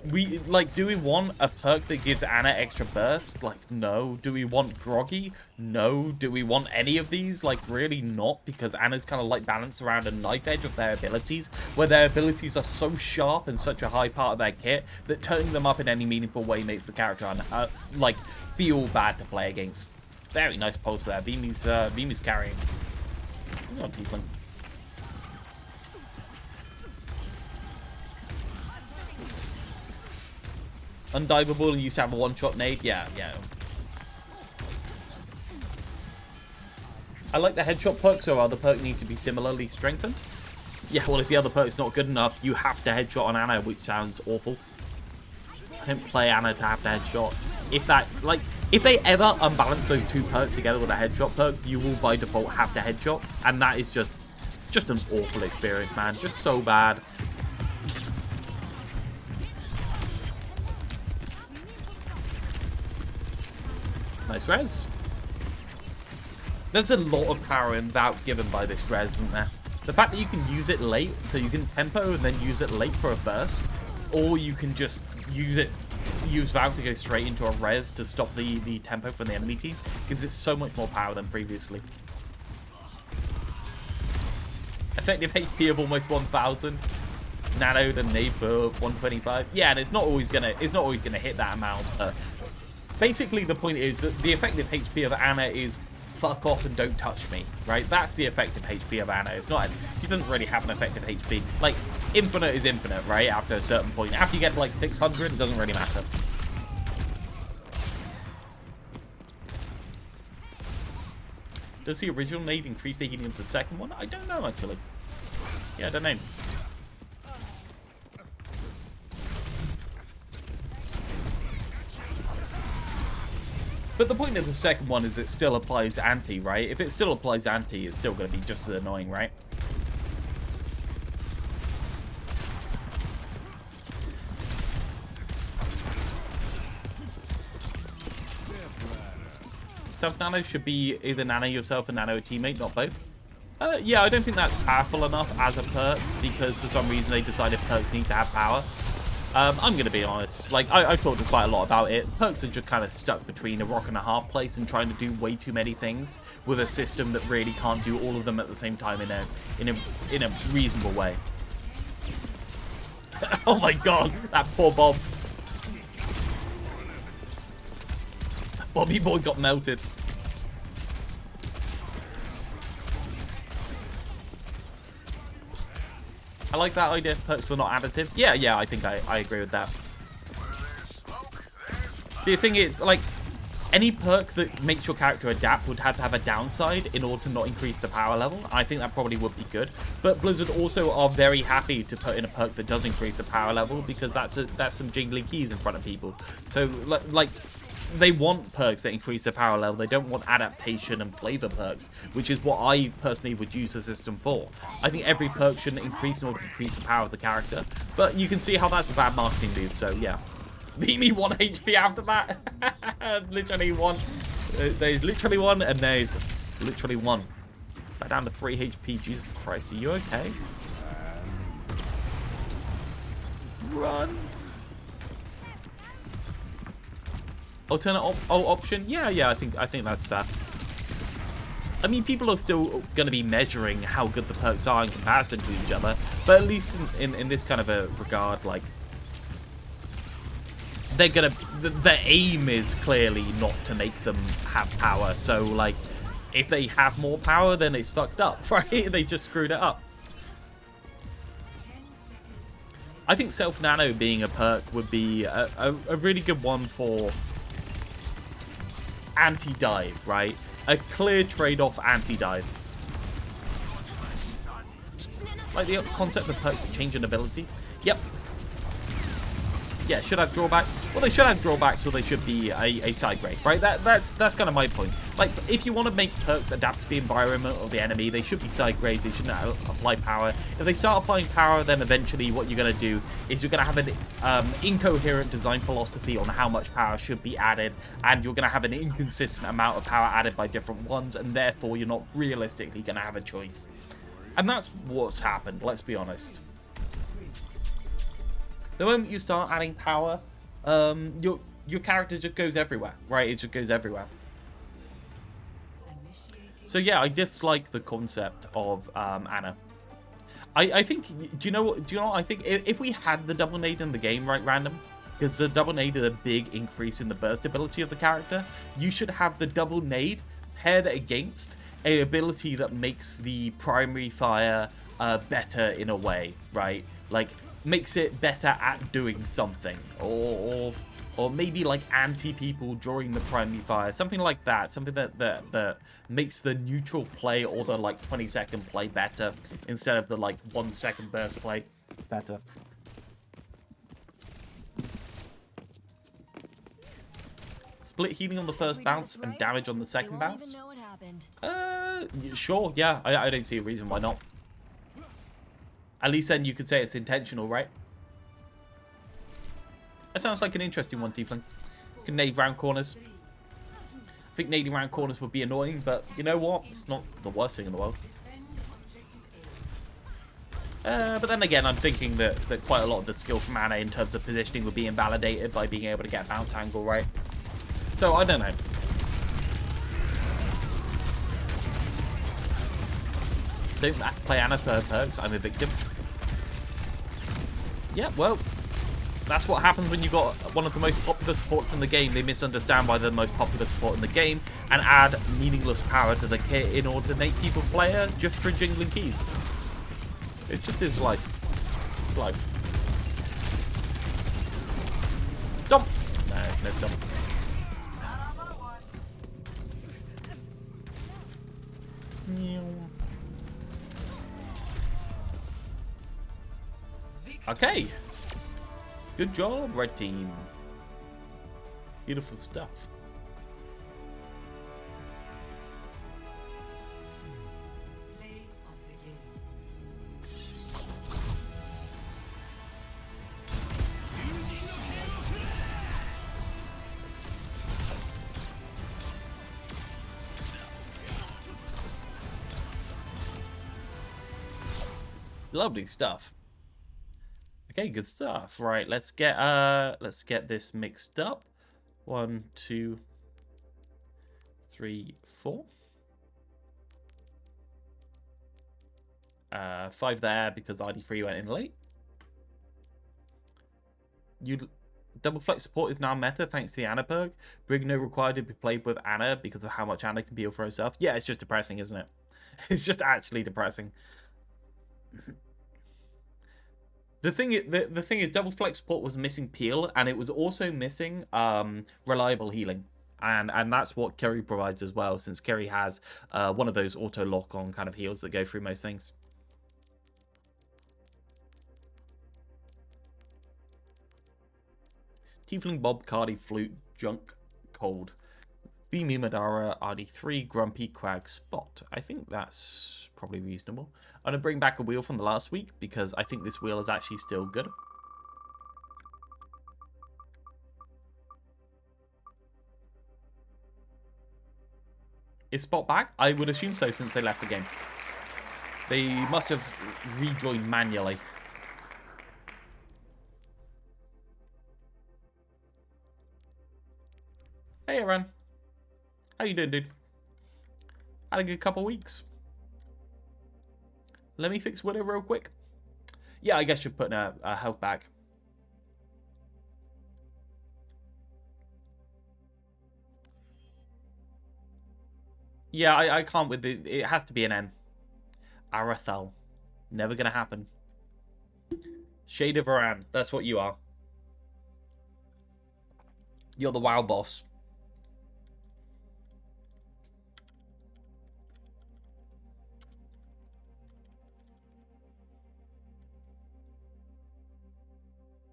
Do we want a perk that gives Ana extra burst? Like, no. Do we want Groggy? No. Do we want any of these? Like, really not, because Ana's kind of like balanced around a knife edge of their abilities, where their abilities are so sharp and such a high part of their kit that turning them up in any meaningful way makes the character feel bad to play against. Very nice pulse there. Vimi's carrying. Come on, Tiefling. Undiveable used to have a 1-shot nade. Yeah. I like the headshot perk, so other perk needs to be similarly strengthened. Yeah, well, if the other perk's not good enough, you have to headshot on Ana, which sounds awful. I don't play Ana to have to headshot. If they ever unbalance those 2 perks together with a headshot perk, you will by default have to headshot, and that is just an awful experience, man. Just so bad. Nice res. There's a lot of power in Valk given by this res, isn't there? The fact that you can use it late, so you can tempo and then use it late for a burst, or you can just use Valk to go straight into a res to stop the tempo from the enemy team, gives it so much more power than previously. Effective HP of almost 1,000. Nanoed and nade for 125. Yeah, and it's not always gonna hit that amount. Basically, the point is that the effective HP of Ana is fuck off and don't touch me, right? That's the effective HP of Ana. It's not. She doesn't really have an effective HP. Like, infinite is infinite, right? After a certain point. After you get to like 600, it doesn't really matter. Does the original nade increase the healing of the second one? I don't know, actually. Yeah, I don't know. But the point of the second one is it still applies anti, right? If it still applies anti, it's still going to be just as annoying, right? Self-nano should be either nano yourself or nano a teammate, not both. Yeah, I don't think that's powerful enough as a perk, because for some reason they decided perks need to have power. I'm going to be honest, like, I've thought quite a lot about it. Perks are just kind of stuck between a rock and a hard place and trying to do way too many things with a system that really can't do all of them at the same time in a reasonable way. Oh my god, that poor Bob. Bobby boy got melted. I like that idea. Perks were not additive. Yeah, I think I agree with that. See, the thing is, like, any perk that makes your character adapt would have to have a downside in order to not increase the power level. I think that probably would be good. But Blizzard also are very happy to put in a perk that does increase the power level, because that's some jingly keys in front of people. So, like, they want perks that increase the power level. They don't want adaptation and flavor perks, which is what I personally would use the system for. I think every perk shouldn't increase nor decrease the power of the character, but you can see how that's a bad marketing move, so yeah. Vimy 1 HP after that. Literally 1. There's literally 1, and there's Literally 1. Back down to 3 HP. Jesus Christ, are you okay? Run. Alternate option? Yeah, I think that's fair. I mean, people are still going to be measuring how good the perks are in comparison to each other, but at least in this kind of a regard, like, they're gonna, the aim is clearly not to make them have power. So, like, if they have more power, then it's fucked up, right? They just screwed it up. I think self-nano being a perk would be a really good one for anti-dive, right? A clear trade-off anti-dive. Like the concept of perks that change an ability. Yep. Yeah, should have drawbacks. Well, they should have drawbacks, or they should be a side grade, right? That's kind of my point. Like, if you want to make perks adapt to the environment or the enemy, they should be side grades. They shouldn't apply power. If they start applying power, then eventually what you're going to do is you're going to have an incoherent design philosophy on how much power should be added, and you're going to have an inconsistent amount of power added by different ones, and therefore you're not realistically going to have a choice. And that's what's happened, let's be honest. The moment you start adding power, your character just goes everywhere, right? It just goes everywhere. So yeah, I dislike the concept of Ana. I think, do you know what? I think if we had the double nade in the game, right, random, because the double nade is a big increase in the burst ability of the character, you should have the double nade paired against a ability that makes the primary fire better in a way, right? Like, makes it better at doing something, or maybe like anti-people during the primary fire, something like that, something that makes the neutral play or the like 20-second play better instead of the like 1-second burst play better. Split healing on the first bounce and damage on the second bounce. Sure, yeah, I don't see a reason why not. At least then you could say it's intentional, right? That sounds like an interesting one, Tiefling. You can nade round corners. I think nading round corners would be annoying, but you know what? It's not the worst thing in the world. But then again, I'm thinking that quite a lot of the skill from Ana in terms of positioning would be invalidated by being able to get a bounce angle, right? So, I don't know. Don't play Ana for perks, I'm a victim. Yeah, well, that's what happens when you've got one of the most popular supports in the game. They misunderstand why they're the most popular support in the game and add meaningless power to the kit in order to make people play her just for jingling keys. It just is life. It's life. Stomp! No stomp. Okay. Good job, red team. Beautiful stuff. Play of the game. Lovely stuff. Okay, good stuff. Right, let's get this mixed up. 1, 2, 3, 4. 5 there because ID3 went in late. Double flex support is now meta thanks to the Ana perk. Brigno required to be played with Ana because of how much Ana can heal for herself. Yeah, it's just depressing, isn't it? It's just actually depressing. The thing is, double flex support was missing peel, and it was also missing reliable healing, and that's what Kerry provides as well, since Kerry has one of those auto lock on kind of heals that go through most things. Tiefling, Bob, Cardi, Flute, Junk, Cold, Beamy, Madara, RD3, Grumpy, Quag, Spot. I think that's probably reasonable. I'm going to bring back a wheel from the last week because I think this wheel is actually still good. Is Spot back? I would assume so since they left the game. They must have rejoined manually. Hey, Aaron. How you doing, dude? Had a good couple weeks. Let me fix Widow real quick. Yeah, I guess you're putting a health back. Yeah, I can't with it. It has to be an N. Arathel. Never gonna happen. Shade of Iran. That's what you are. You're the WoW boss.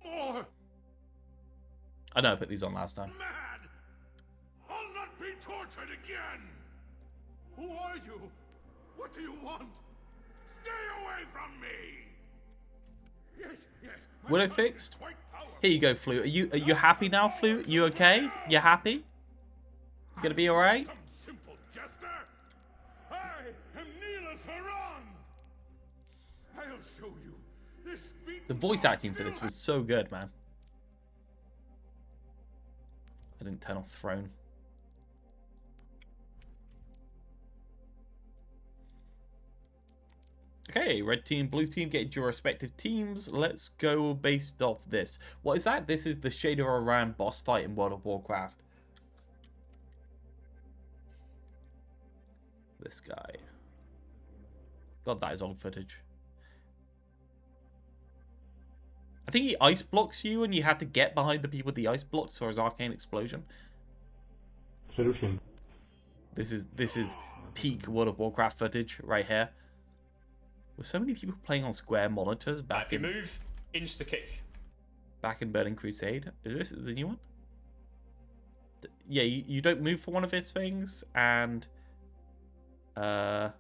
More I know I put these on last time. mad! I'll not be tortured again! Who are you? What do you want? Stay away from me! Yes, yes. my Widow mind is fixed? quite powerful. Here you go, Flute. Are you happy now, Flute? You okay? You happy? You gonna be alright? Some simple jester. I am Neela Saran. I'll show you. This The voice acting for this was so good, man. I didn't turn off Throne. Okay, red team, blue team, get your respective teams. Let's go based off this. What is that? This is the Shade of Iran boss fight in World of Warcraft. This guy. God, that is old footage. I think he ice blocks you and you have to get behind the people with the ice blocks for his arcane explosion. Solution. This is peak World of Warcraft footage right here. With so many people playing on square monitors back If you in move, insta kick. Burning Crusade. Is this the new one? Yeah, you don't move for one of his things, and they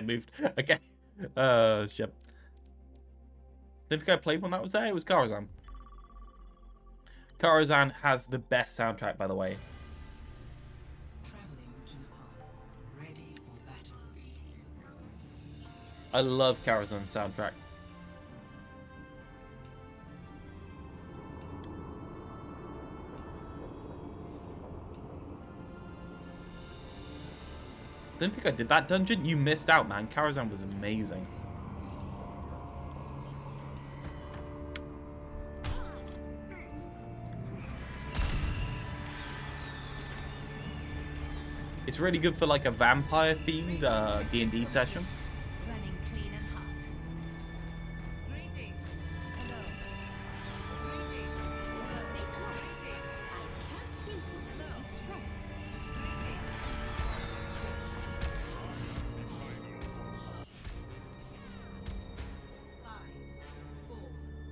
moved. Okay. Shit. Didn't think I played one that was there. It was Karazhan. Karazhan has the best soundtrack, by the way. Traveling to Nepal. Ready for battle. I love Karazhan's soundtrack. Didn't think I did that dungeon. You missed out, man. Karazhan was amazing. It's really good for like a vampire themed D&D session. Running clean and hot. Greetings. Hello. Greetings. Stay close. I can't hear you. Hello. Strong.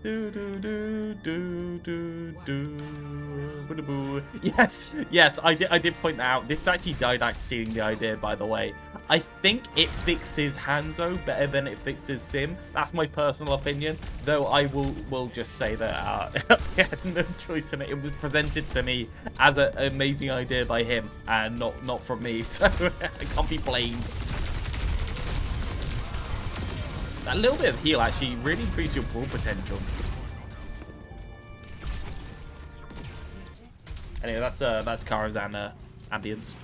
Do do do do do do. Boo. Yes, yes, I did point that out. This is actually Didac stealing the idea, by the way. I think it fixes Hanzo better than it fixes Sim. That's my personal opinion, though I will just say that I had no choice in it. It was presented to me as an amazing idea by him and not from me, so I can't be blamed. That little bit of heal actually really increased your brawl potential. Anyway, that's Karazhan ambience.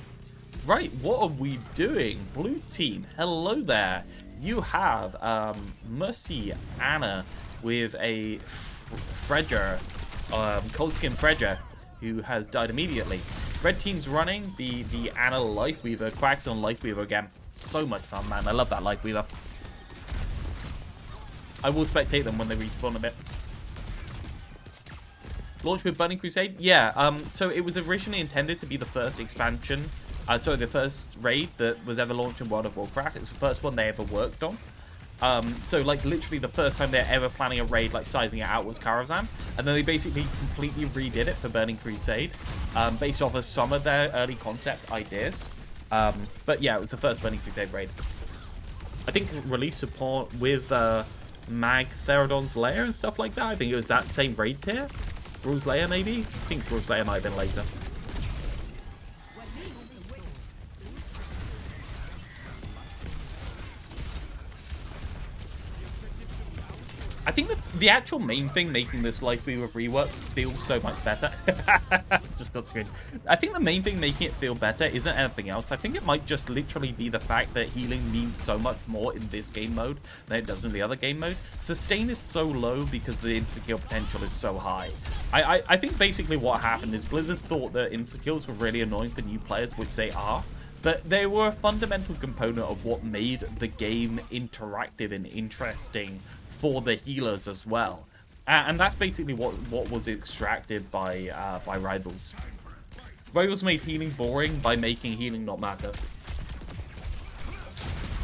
Right, what are we doing? Blue team, hello there. You have Mercy Anna with a Fredger, Cold-Skin Fredger, who has died immediately. Red team's running the Anna Lifeweaver, Quacks on Lifeweaver again. So much fun, man. I love that Lifeweaver. I will spectate them when they respawn a bit. Launch with Burning Crusade? Yeah, so it was originally intended to be the first expansion, sorry, the first raid that was ever launched in World of Warcraft. It's the first one they ever worked on. So, like, literally the first time they're ever planning a raid, like, sizing it out was Karazhan. And then they basically completely redid it for Burning Crusade, based off of some of their early concept ideas. But yeah, it was the first Burning Crusade raid. I think release support with, Mag Therodon's Lair and stuff like that. I think it was that same raid tier. Bruce Lair, maybe? I think Bruce Lair might have been later. I think that the actual main thing making this Life Weaver rework feel so much better. Just got screwed. I think the main thing making it feel better isn't anything else. I think it might just literally be the fact that healing means so much more in this game mode than it does in the other game mode. Sustain is so low because the insta-kill potential is so high. I think basically what happened is Blizzard thought that insta-kills were really annoying for new players, which they are. But they were a fundamental component of what made the game interactive and interesting for the healers as well. And that's basically what was extracted by Rivals. Rivals made healing boring by making healing not matter.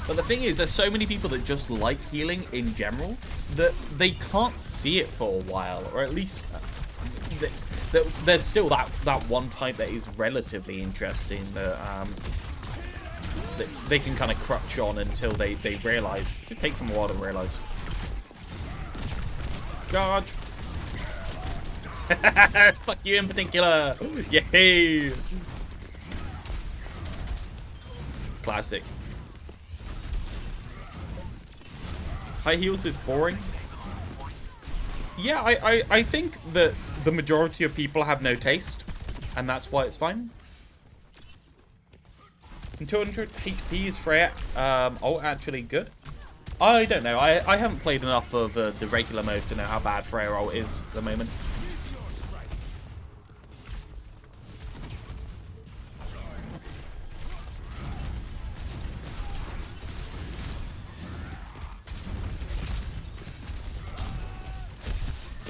But the thing is, there's so many people that just like healing in general that they can't see it for a while, or at least there's still that one type that is relatively interesting that they can kind of crutch on until they realize. It takes them a while to realize. Charge! Fuck you in particular! Yay! Classic. High heals is boring. Yeah, I think that the majority of people have no taste, and that's why it's fine. And 200 HP is Freya. Oh, actually good. I don't know. I haven't played enough of the regular mode to know how bad Freya ult is at the moment.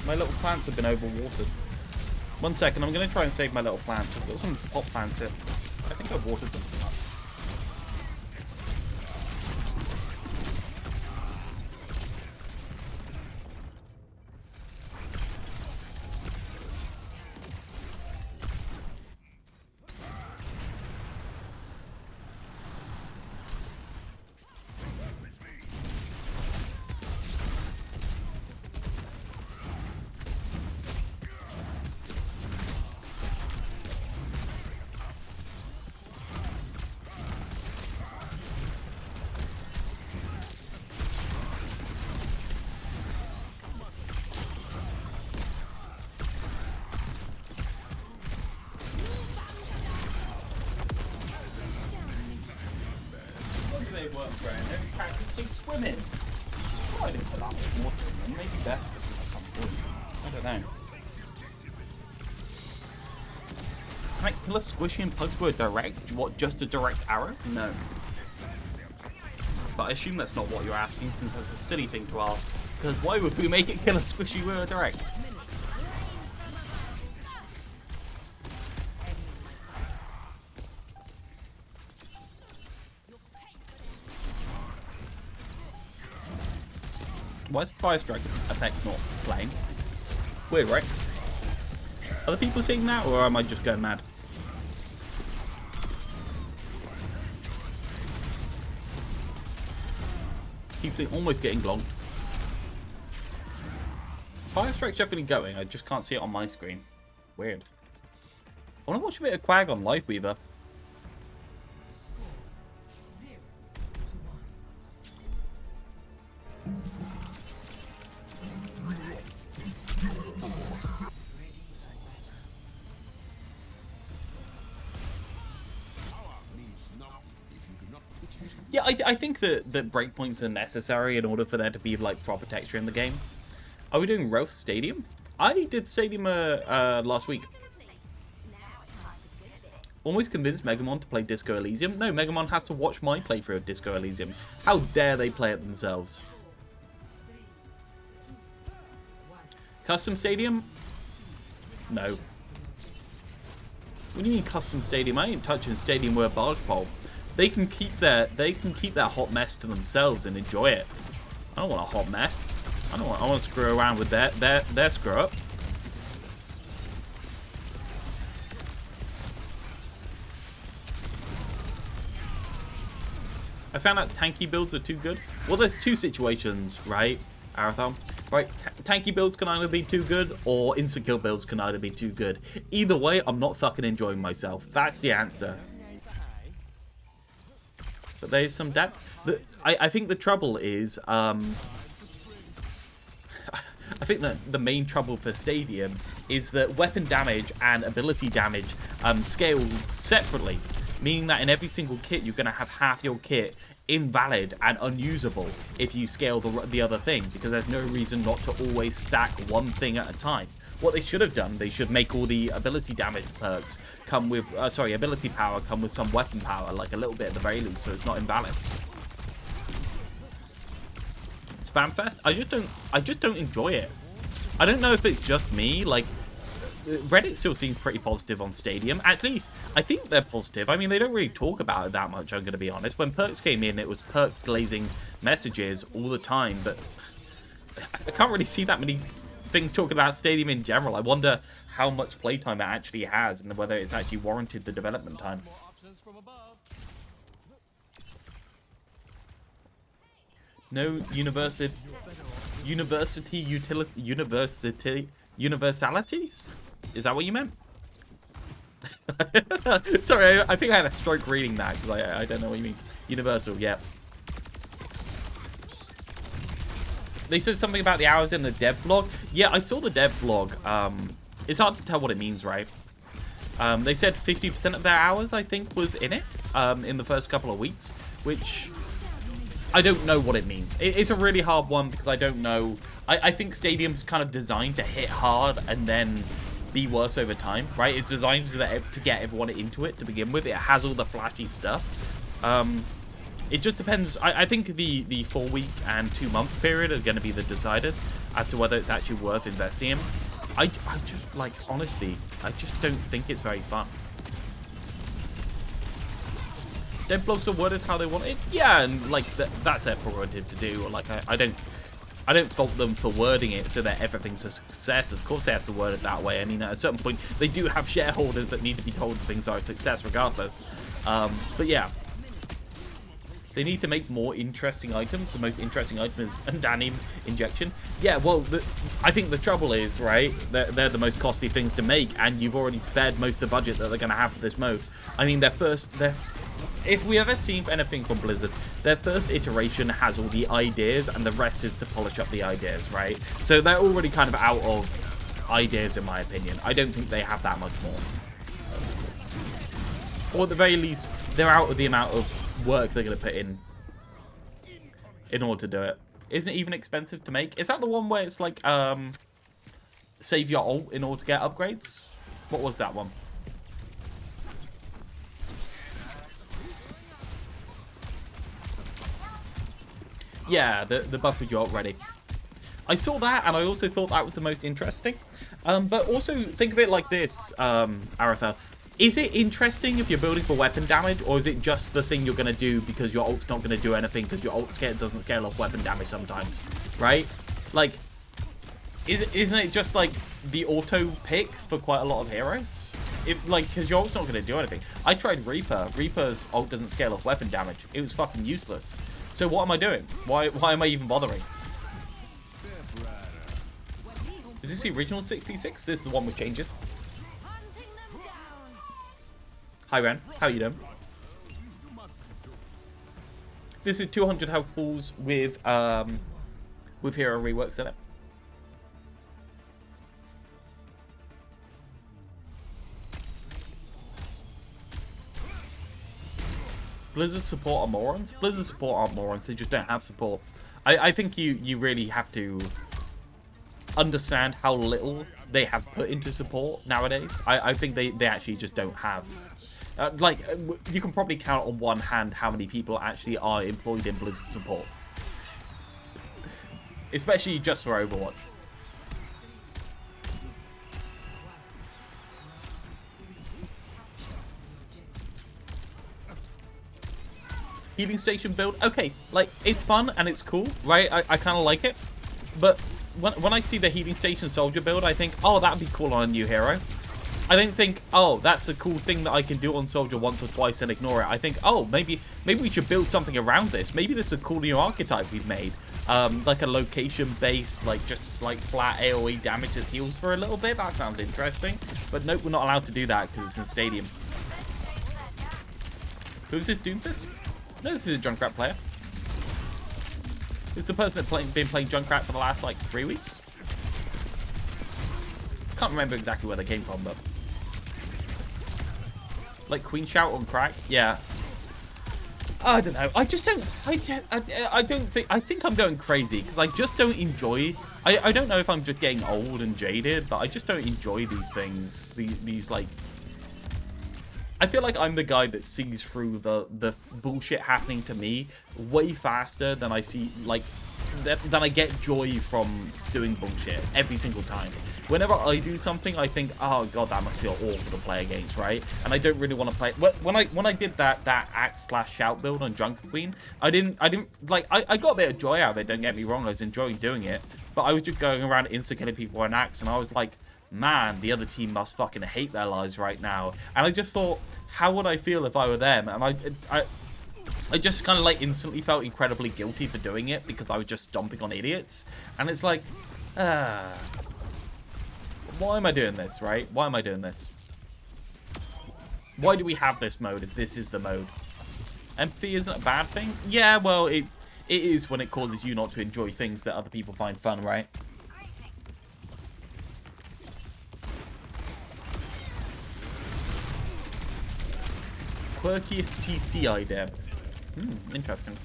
My little plants have been overwatered. 1 second, I'm going to try and save my little plants. I've got some pot plants here. I think I've watered them too much. They weren't growing, they're practically swimming. Oh, I didn't put that much water in them. Maybe better at some point. I don't know. Can I kill a squishy and Pugs with a direct? What, just a direct arrow? No. But I assume that's not what you're asking, since that's a silly thing to ask. Because why would we make it kill a squishy with a direct? Why is the fire strike effect not playing? Weird, right? Are the people seeing that, or am I just going mad? Keeps almost getting long. Fire strike's definitely going, I just can't see it on my screen. Weird. I want to watch a bit of Quag on Life Weaver. Yeah, I think that breakpoints are necessary in order for there to be like proper texture in the game. Are we doing Realth Stadium? I did Stadium last week. Almost convinced Megamon to play Disco Elysium. No, Megamon has to watch my playthrough of Disco Elysium. How dare they play it themselves? Custom Stadium? No. What do you mean custom stadium? I ain't touching stadium with a barge pole. They can keep their hot mess to themselves and enjoy it. I don't want a hot mess. I want to screw around with their screw up. I found out tanky builds are too good. Well, there's two situations, right, Arathon? Right, tanky builds can either be too good, or insta-kill builds can either be too good. Either way, I'm not fucking enjoying myself. That's the answer. But there's some depth. I think the trouble is, think that the main trouble for Stadium is that weapon damage and ability damage scale separately, meaning that in every single kit you're going to have half your kit invalid and unusable if you scale the other thing, because there's no reason not to always stack one thing at a time. What they should have done, they should make all the ability damage perks come with, ability power come with some weapon power, like a little bit at the very least, so it's not invalid. Spamfest, I just don't enjoy it. I don't know if it's just me. Like, Reddit still seems pretty positive on Stadium. At least I think they're positive. I mean, they don't really talk about it that much, I'm gonna be honest. When perks came in, it was perk glazing messages all the time, but I can't really see that many things talking about Stadium in general. I wonder how much playtime it actually has and whether it's actually warranted the development time. No universalities? Is that what you meant? Sorry, I think I had a stroke reading that because I don't know what you mean. Universal, yeah. They said something about the hours in the dev blog. Yeah, I saw the dev blog. It's hard to tell what it means, right? They said 50% of their hours, I think, was in it in the first couple of weeks, which I don't know what it means. It's a really hard one because I don't know. I think Stadium's kind of designed to hit hard and then be worse over time, right? It's designed to get everyone into it to begin with. It has all the flashy stuff. It just depends. I think the 4-week and 2-month period are going to be the deciders as to whether it's actually worth investing in. I just, like, honestly, I just don't think it's very fun. Dev blogs are worded how they want it. Yeah, and like that's their prerogative to do. Like I don't fault them for wording it so that everything's a success. Of course they have to word it that way. I mean, at a certain point, they do have shareholders that need to be told things are a success regardless. But yeah. They need to make more interesting items. The most interesting item is Undying Injection. Yeah, well, I think the trouble is, right, they're the most costly things to make, and you've already spared most of the budget that they're going to have for this mode. I mean, if we ever seen anything from Blizzard, their first iteration has all the ideas, and the rest is to polish up the ideas, right? So they're already kind of out of ideas, in my opinion. I don't think they have that much more. Or at the very least, they're out of the amount of work they're going to put in order to do it. Isn't it even expensive to make? Is that the one where it's like save your ult in order to get upgrades? What was that one? Yeah, the buff with your ult ready. I saw that and I also thought that was the most interesting. But also think of it like this, Aratha. Is it interesting if you're building for weapon damage, or is it just the thing you're going to do because your ult's not going to do anything because your ult doesn't scale off weapon damage sometimes, right? Like, isn't it just like the auto pick for quite a lot of heroes? Because your ult's not going to do anything. I tried Reaper. Reaper's ult doesn't scale off weapon damage. It was fucking useless. So what am I doing? Why am I even bothering? Is this the original 6v6? This is the one with changes. Hi Ren, how are you doing? This is 200 health pools with hero reworks in it. Blizzard support are morons. Blizzard support aren't morons, they just don't have support. I think you really have to understand how little they have put into support nowadays. I think they actually just don't have. You can probably count on one hand how many people actually are employed in Blizzard support. Especially just for Overwatch. Healing station build, okay, like, it's fun and it's cool, right? I kind of like it. But when I see the healing station soldier build, I think, oh, that'd be cool on a new hero. I don't think, oh, that's a cool thing that I can do on Soldier once or twice and ignore it. I think, oh, maybe we should build something around this. Maybe this is a cool new archetype we've made. Like a location-based, like, just, like, flat AoE damage that heals for a little bit. That sounds interesting. But nope, we're not allowed to do that because it's in Stadium. Who's this, Doomfist? No, this is a Junkrat player. This is the person that's been playing Junkrat for the last, like, 3 weeks. can't remember exactly where they came from, but like Queen Shout on crack. Yeah. I don't know. I just don't. I don't think. I think I'm going crazy because I just don't enjoy. I don't know if I'm just getting old and jaded, but I just don't enjoy these things. These like. I feel like I'm the guy that sees through the bullshit happening to me way faster than I see than I get joy from doing bullshit every single time. Whenever I do something, I think, oh god, that must feel awful to play against, right? And I don't really want to play. When I did that axe/shout build on Junker Queen, I didn't like. I got a bit of joy out of it. Don't get me wrong, I was enjoying doing it, but I was just going around insta killing people on axe, and I was like, man, the other team must fucking hate their lives right now. And I just thought, how would I feel if I were them? And I just kind of like instantly felt incredibly guilty for doing it because I was just stomping on idiots. And it's like, why am I doing this, right? Why am I doing this? Why do we have this mode if this is the mode? Empathy isn't a bad thing? Yeah, well, it is when it causes you not to enjoy things that other people find fun, right? Quirkiest CC idea. Interesting.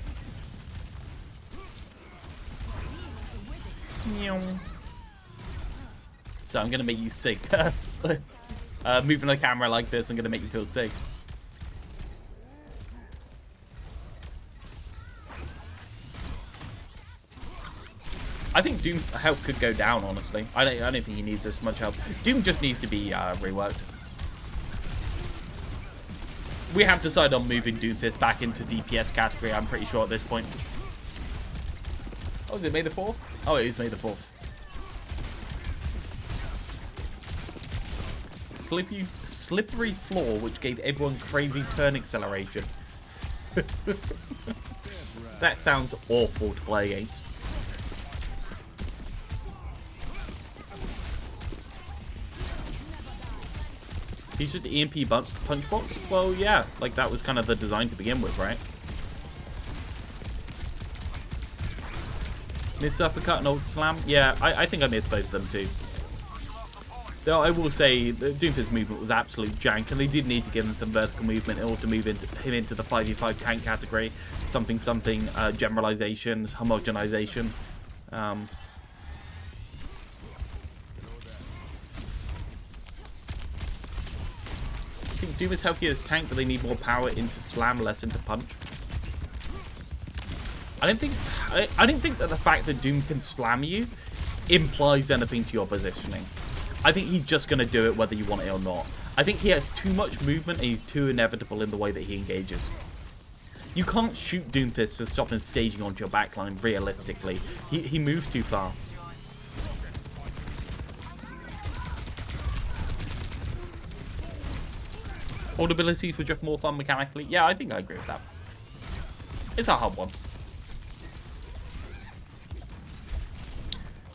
So I'm gonna make you sick. Moving the camera like this, I'm gonna make you feel sick. I think Doom health could go down, honestly. I don't think he needs this much help. Doom just needs to be reworked. We have decided on moving Doomfist back into DPS category, I'm pretty sure at this point. Oh, is it May the 4th? Oh, it is May the 4th. Slippery floor, which gave everyone crazy turn acceleration. That sounds awful to play against. He's just EMP punch box? Well, yeah, like that was kind of the design to begin with, right? Miss uppercut and old slam? Yeah, I think I missed both of them too. Though I will say the Doomfist movement was absolute jank, and they did need to give him some vertical movement in order to move him into the 5v5 tank category. Something, generalizations, homogenization. I think Doom is healthier as tank, but they need more power into slam, less into punch. I don't think that the fact that Doom can slam you implies anything to your positioning. I think he's just going to do it whether you want it or not. I think he has too much movement and he's too inevitable in the way that he engages. You can't shoot Doomfist to stop him staging onto your backline realistically. He moves too far. Old abilities were just more fun mechanically. Yeah, I think I agree with that. It's a hard one.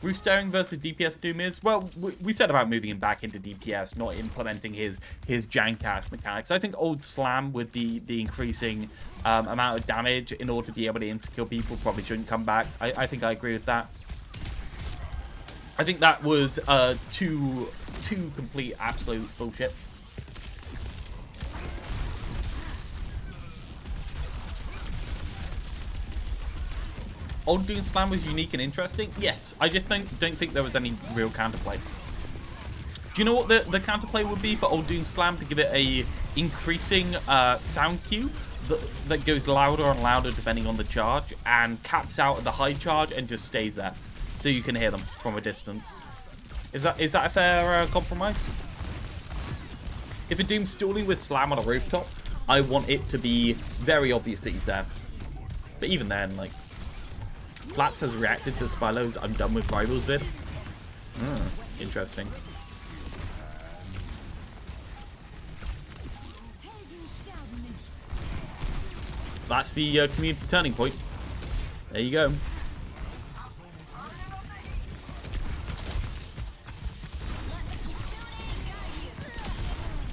Roof staring versus DPS Doom is, well, we said about moving him back into DPS, not implementing his jank-ass mechanics. I think old slam with the increasing amount of damage in order to be able to insta-kill people probably shouldn't come back. I think I agree with that. I think that was too complete absolute bullshit. Old Doom Slam was unique and interesting. Yes, I just don't think there was any real counterplay. Do you know what the counterplay would be for Old Doom Slam to give it a increasing sound cue that goes louder and louder depending on the charge and caps out at the high charge and just stays there so you can hear them from a distance. Is that a fair compromise? If a Doom's stalling with Slam on a rooftop, I want it to be very obvious that he's there. But even then, like, Flats has reacted to Spylo's I'm done with rivals vid. Interesting. That's the community turning point. There you go.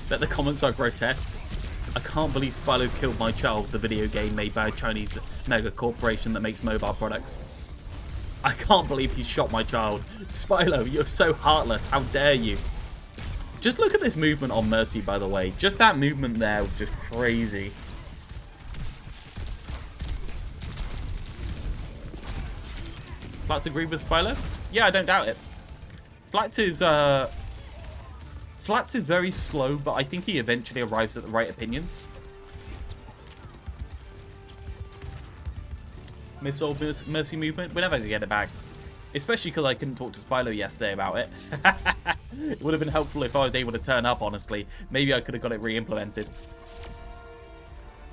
Bet the comments are grotesque. I can't believe Spylo killed my child, the video game made by a Chinese mega corporation that makes mobile products. I can't believe he shot my child. Spylo, you're so heartless. How dare you? Just look at this movement on Mercy, by the way. Just that movement there was just crazy. Flats agree with Spilo? Yeah, I don't doubt it. Flats is very slow, but I think he eventually arrives at the right opinions. Miss old Mercy movement. We're never going to get it back. Especially because I couldn't talk to Spilo yesterday about it. It would have been helpful if I was able to turn up, honestly. Maybe I could have got it re-implemented.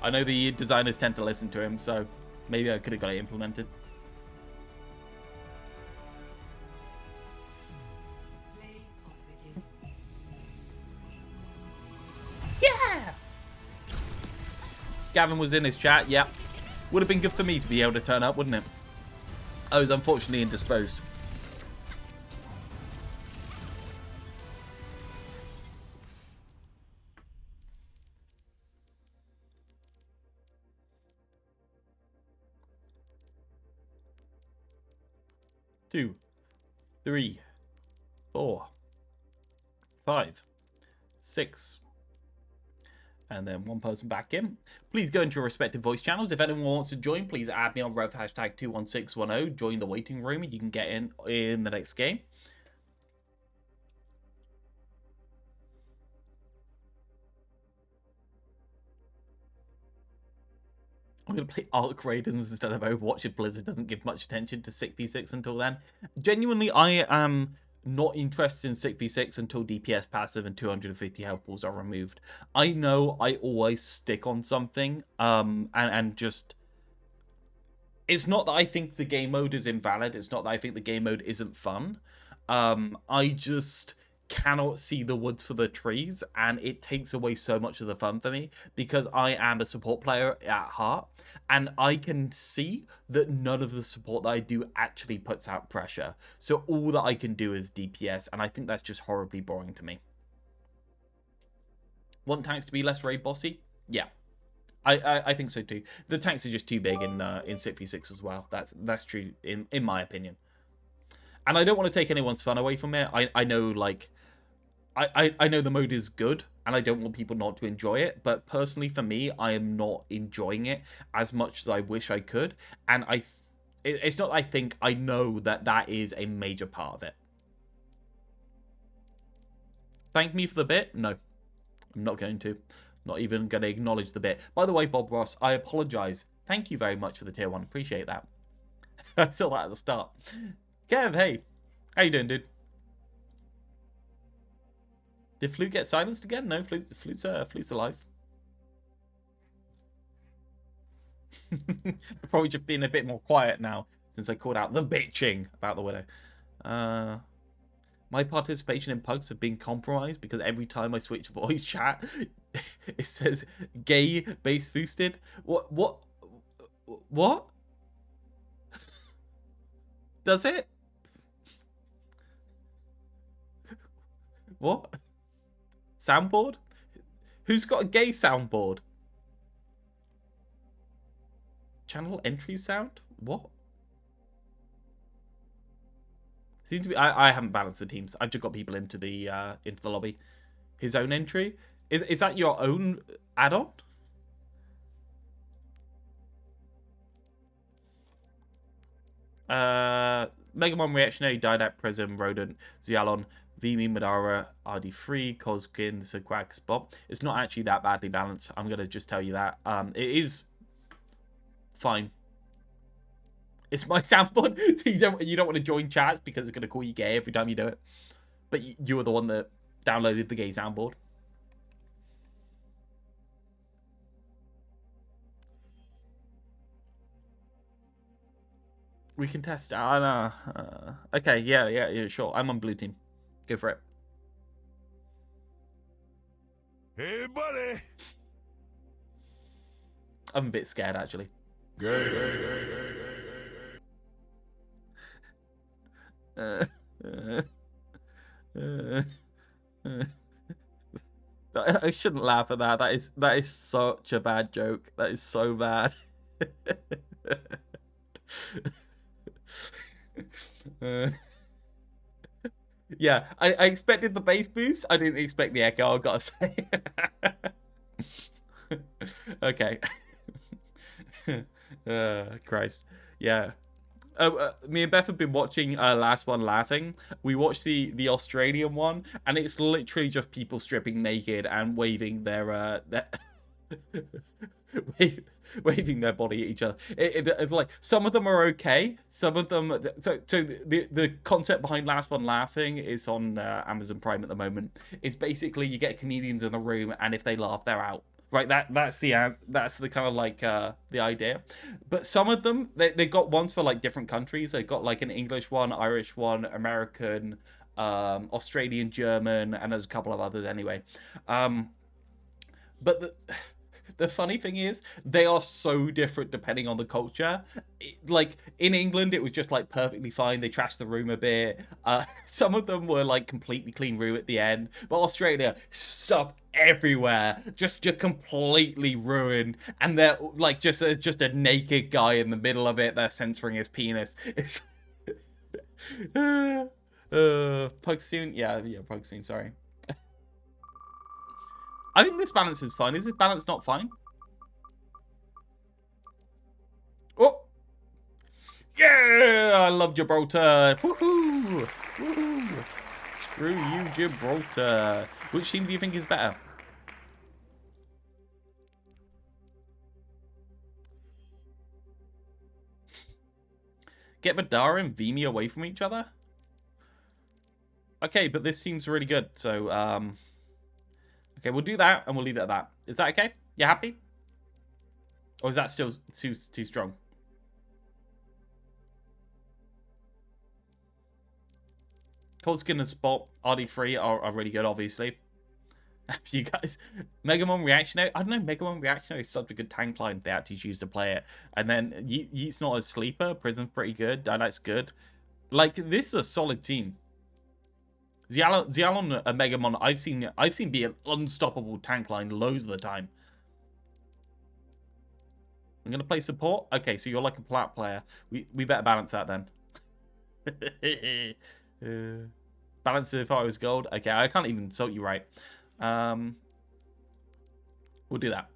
I know the designers tend to listen to him, so maybe I could have got it implemented. Play of the game. Yeah! Gavin was in his chat, yep. Would have been good for me to be able to turn up, wouldn't it? I was unfortunately indisposed. Two, 3, 4, 5, 6. And then one person back in. Please go into your respective voice channels. If anyone wants to join, please add me on Rev hashtag 21610. Join the waiting room and you can get in the next game. I'm going to play Arc Raiders instead of Overwatch if Blizzard doesn't give much attention to 6v6 until then. Genuinely, I am not interested in 6v6 until DPS passive and 250 health pools are removed. I know I always stick on something, and just... It's not that I think the game mode is invalid. It's not that I think the game mode isn't fun. I just cannot see the woods for the trees, and it takes away so much of the fun for me because I am a support player at heart, and I can see that none of the support that I do actually puts out pressure. So all that I can do is DPS, and I think that's just horribly boring to me. Want tanks to be less raid bossy? Yeah. I think so too. The tanks are just too big in 6v6 as well. That's true in my opinion. And I don't want to take anyone's fun away from it. I know, like, I know the mode is good, and I don't want people not to enjoy it. But personally, for me, I am not enjoying it as much as I wish I could. And it's not. I think I know that is a major part of it. Thank me for the bit? No, I'm not going to. Not even going to acknowledge the bit. By the way, Bob Ross, I apologize. Thank you very much for the tier 1. Appreciate that. I saw that at the start. Kev, hey. How you doing, dude? Did Flute get silenced again? No, Flute's alive. Probably just being a bit more quiet now since I called out the bitching about the Widow. My participation in Pugs have been compromised because every time I switch voice chat, it says gay base boosted. What? Does it? What? Soundboard? Who's got a gay soundboard? Channel entry sound? What? Seems to be. I haven't balanced the teams. I've just got people into the lobby. His own entry. Is that your own add-on? Megamon Reactionary, Didact, Prism, Rodent, Xialon, Vimi, Madara, RD3, Kozkin, Segwax, Bob. It's not actually that badly balanced. I'm gonna just tell you that. It is fine. It's my soundboard. You don't want to join chats because it's gonna call you gay every time you do it. But you were the one that downloaded the gay soundboard. We can test it. Okay, yeah, sure. I'm on blue team. Go for it. Hey, buddy. I'm a bit scared, actually. I shouldn't laugh at that. That is such a bad joke. That is so bad. Yeah, I expected the bass boost. I didn't expect the echo, I've got to say. Okay. Christ. Yeah. Me and Beth have been watching Last One Laughing. We watched the Australian one, and it's literally just people stripping naked and waving their waving their body at each other. It's like some of them are okay, some of them. So the concept behind Last One Laughing is on Amazon Prime at the moment. It's basically you get comedians in the room, and if they laugh, they're out. Right, that's the kind of like the idea. But some of them they got ones for like different countries. They got like an English one, Irish one, American, Australian, German, and there's a couple of others anyway. But the funny thing is, they are so different depending on the culture. Like, in England, it was just, like, perfectly fine. They trashed the room a bit. Some of them were, like, completely clean room at the end. But Australia, stuff everywhere. Just completely ruined. And they're, like, just a naked guy in the middle of it. They're censoring his penis. It's... Pugsoon? Yeah, Pugsoon, sorry. I think this balance is fine. Is this balance not fine? Oh! Yeah! I love Gibraltar. Woohoo! Woohoo! Screw you, Gibraltar. Which team do you think is better? Get Madara and Vimy away from each other? Okay, but this team's really good, so, okay, we'll do that, and we'll leave it at that. Is that okay? You happy? Or is that still too strong? Cold Skin and Spot, RD3 are really good, obviously. You guys, Megamon Reactionary. I don't know, Megamon Reactionary is such a good tank line if they actually choose to play it. And then Yeet's not a sleeper. Prism's pretty good. Dynamite's good. Like, this is a solid team. Xialon and Megamon, I've seen be an unstoppable tank line loads of the time. I'm gonna play support. Okay, so you're like a plat player. We better balance that then. Balance it if I was gold. Okay, I can't even insult you right. We'll do that.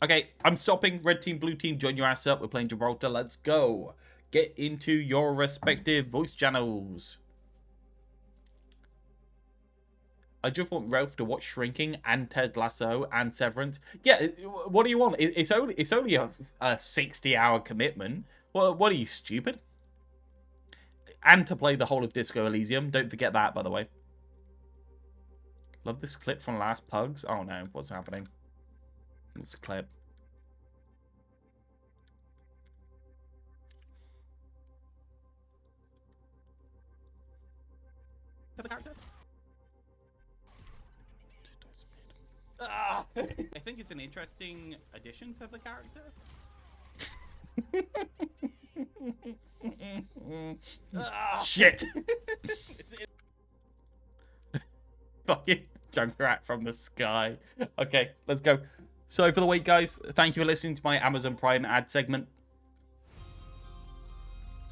Okay, I'm stopping. Red team, blue team, join your ass up. We're playing Gibraltar. Let's go. Get into your respective voice channels. I just want Realth to watch Shrinking and Ted Lasso and Severance. Yeah, what do you want? It's only a 60-hour commitment. What are you, stupid? And to play the whole of Disco Elysium. Don't forget that, by the way. Love this clip from Last Pugs. Oh no, what's happening? What's the clip? The character? I think it's an interesting addition to the character. Shit! Fucking Junkrat from the sky. Okay, let's go. Sorry for the wait, guys. Thank you for listening to my Amazon Prime ad segment.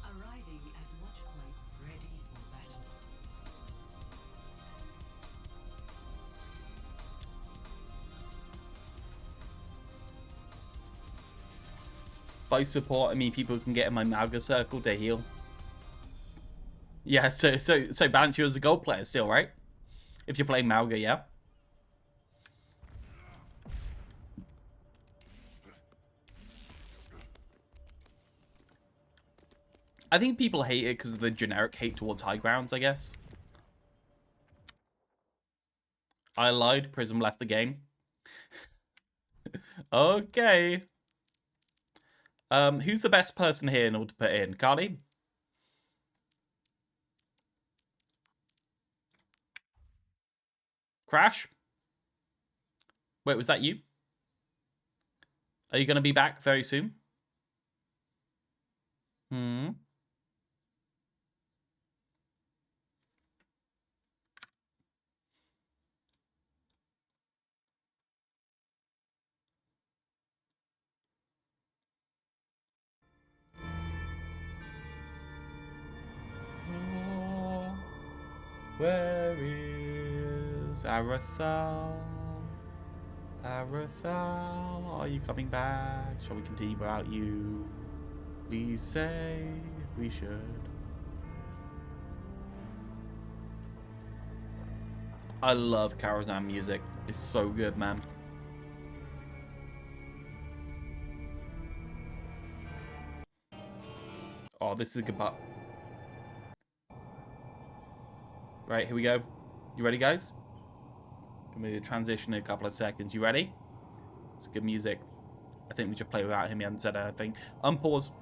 Arriving at watch point, ready for battle. By support, I mean people can get in my Malga circle to heal. Yeah, so balance you as a gold player still, right? If you're playing Malga, yeah. I think people hate it because of the generic hate towards high grounds, I guess. I lied. Prism left the game. Okay. Who's the best person here in order to put in? Cardi? Crash? Wait, was that you? Are you going to be back very soon? Hmm. Where is Arathal? Arathal, are you coming back? Shall we continue without you? Please say if we should. I love Karazhan music. It's so good, man. Oh, this is a good part. Right, here we go. You ready, guys? Gonna be transition in a couple of seconds. You ready? It's good music. I think we should play without him. He hasn't said anything. Unpause.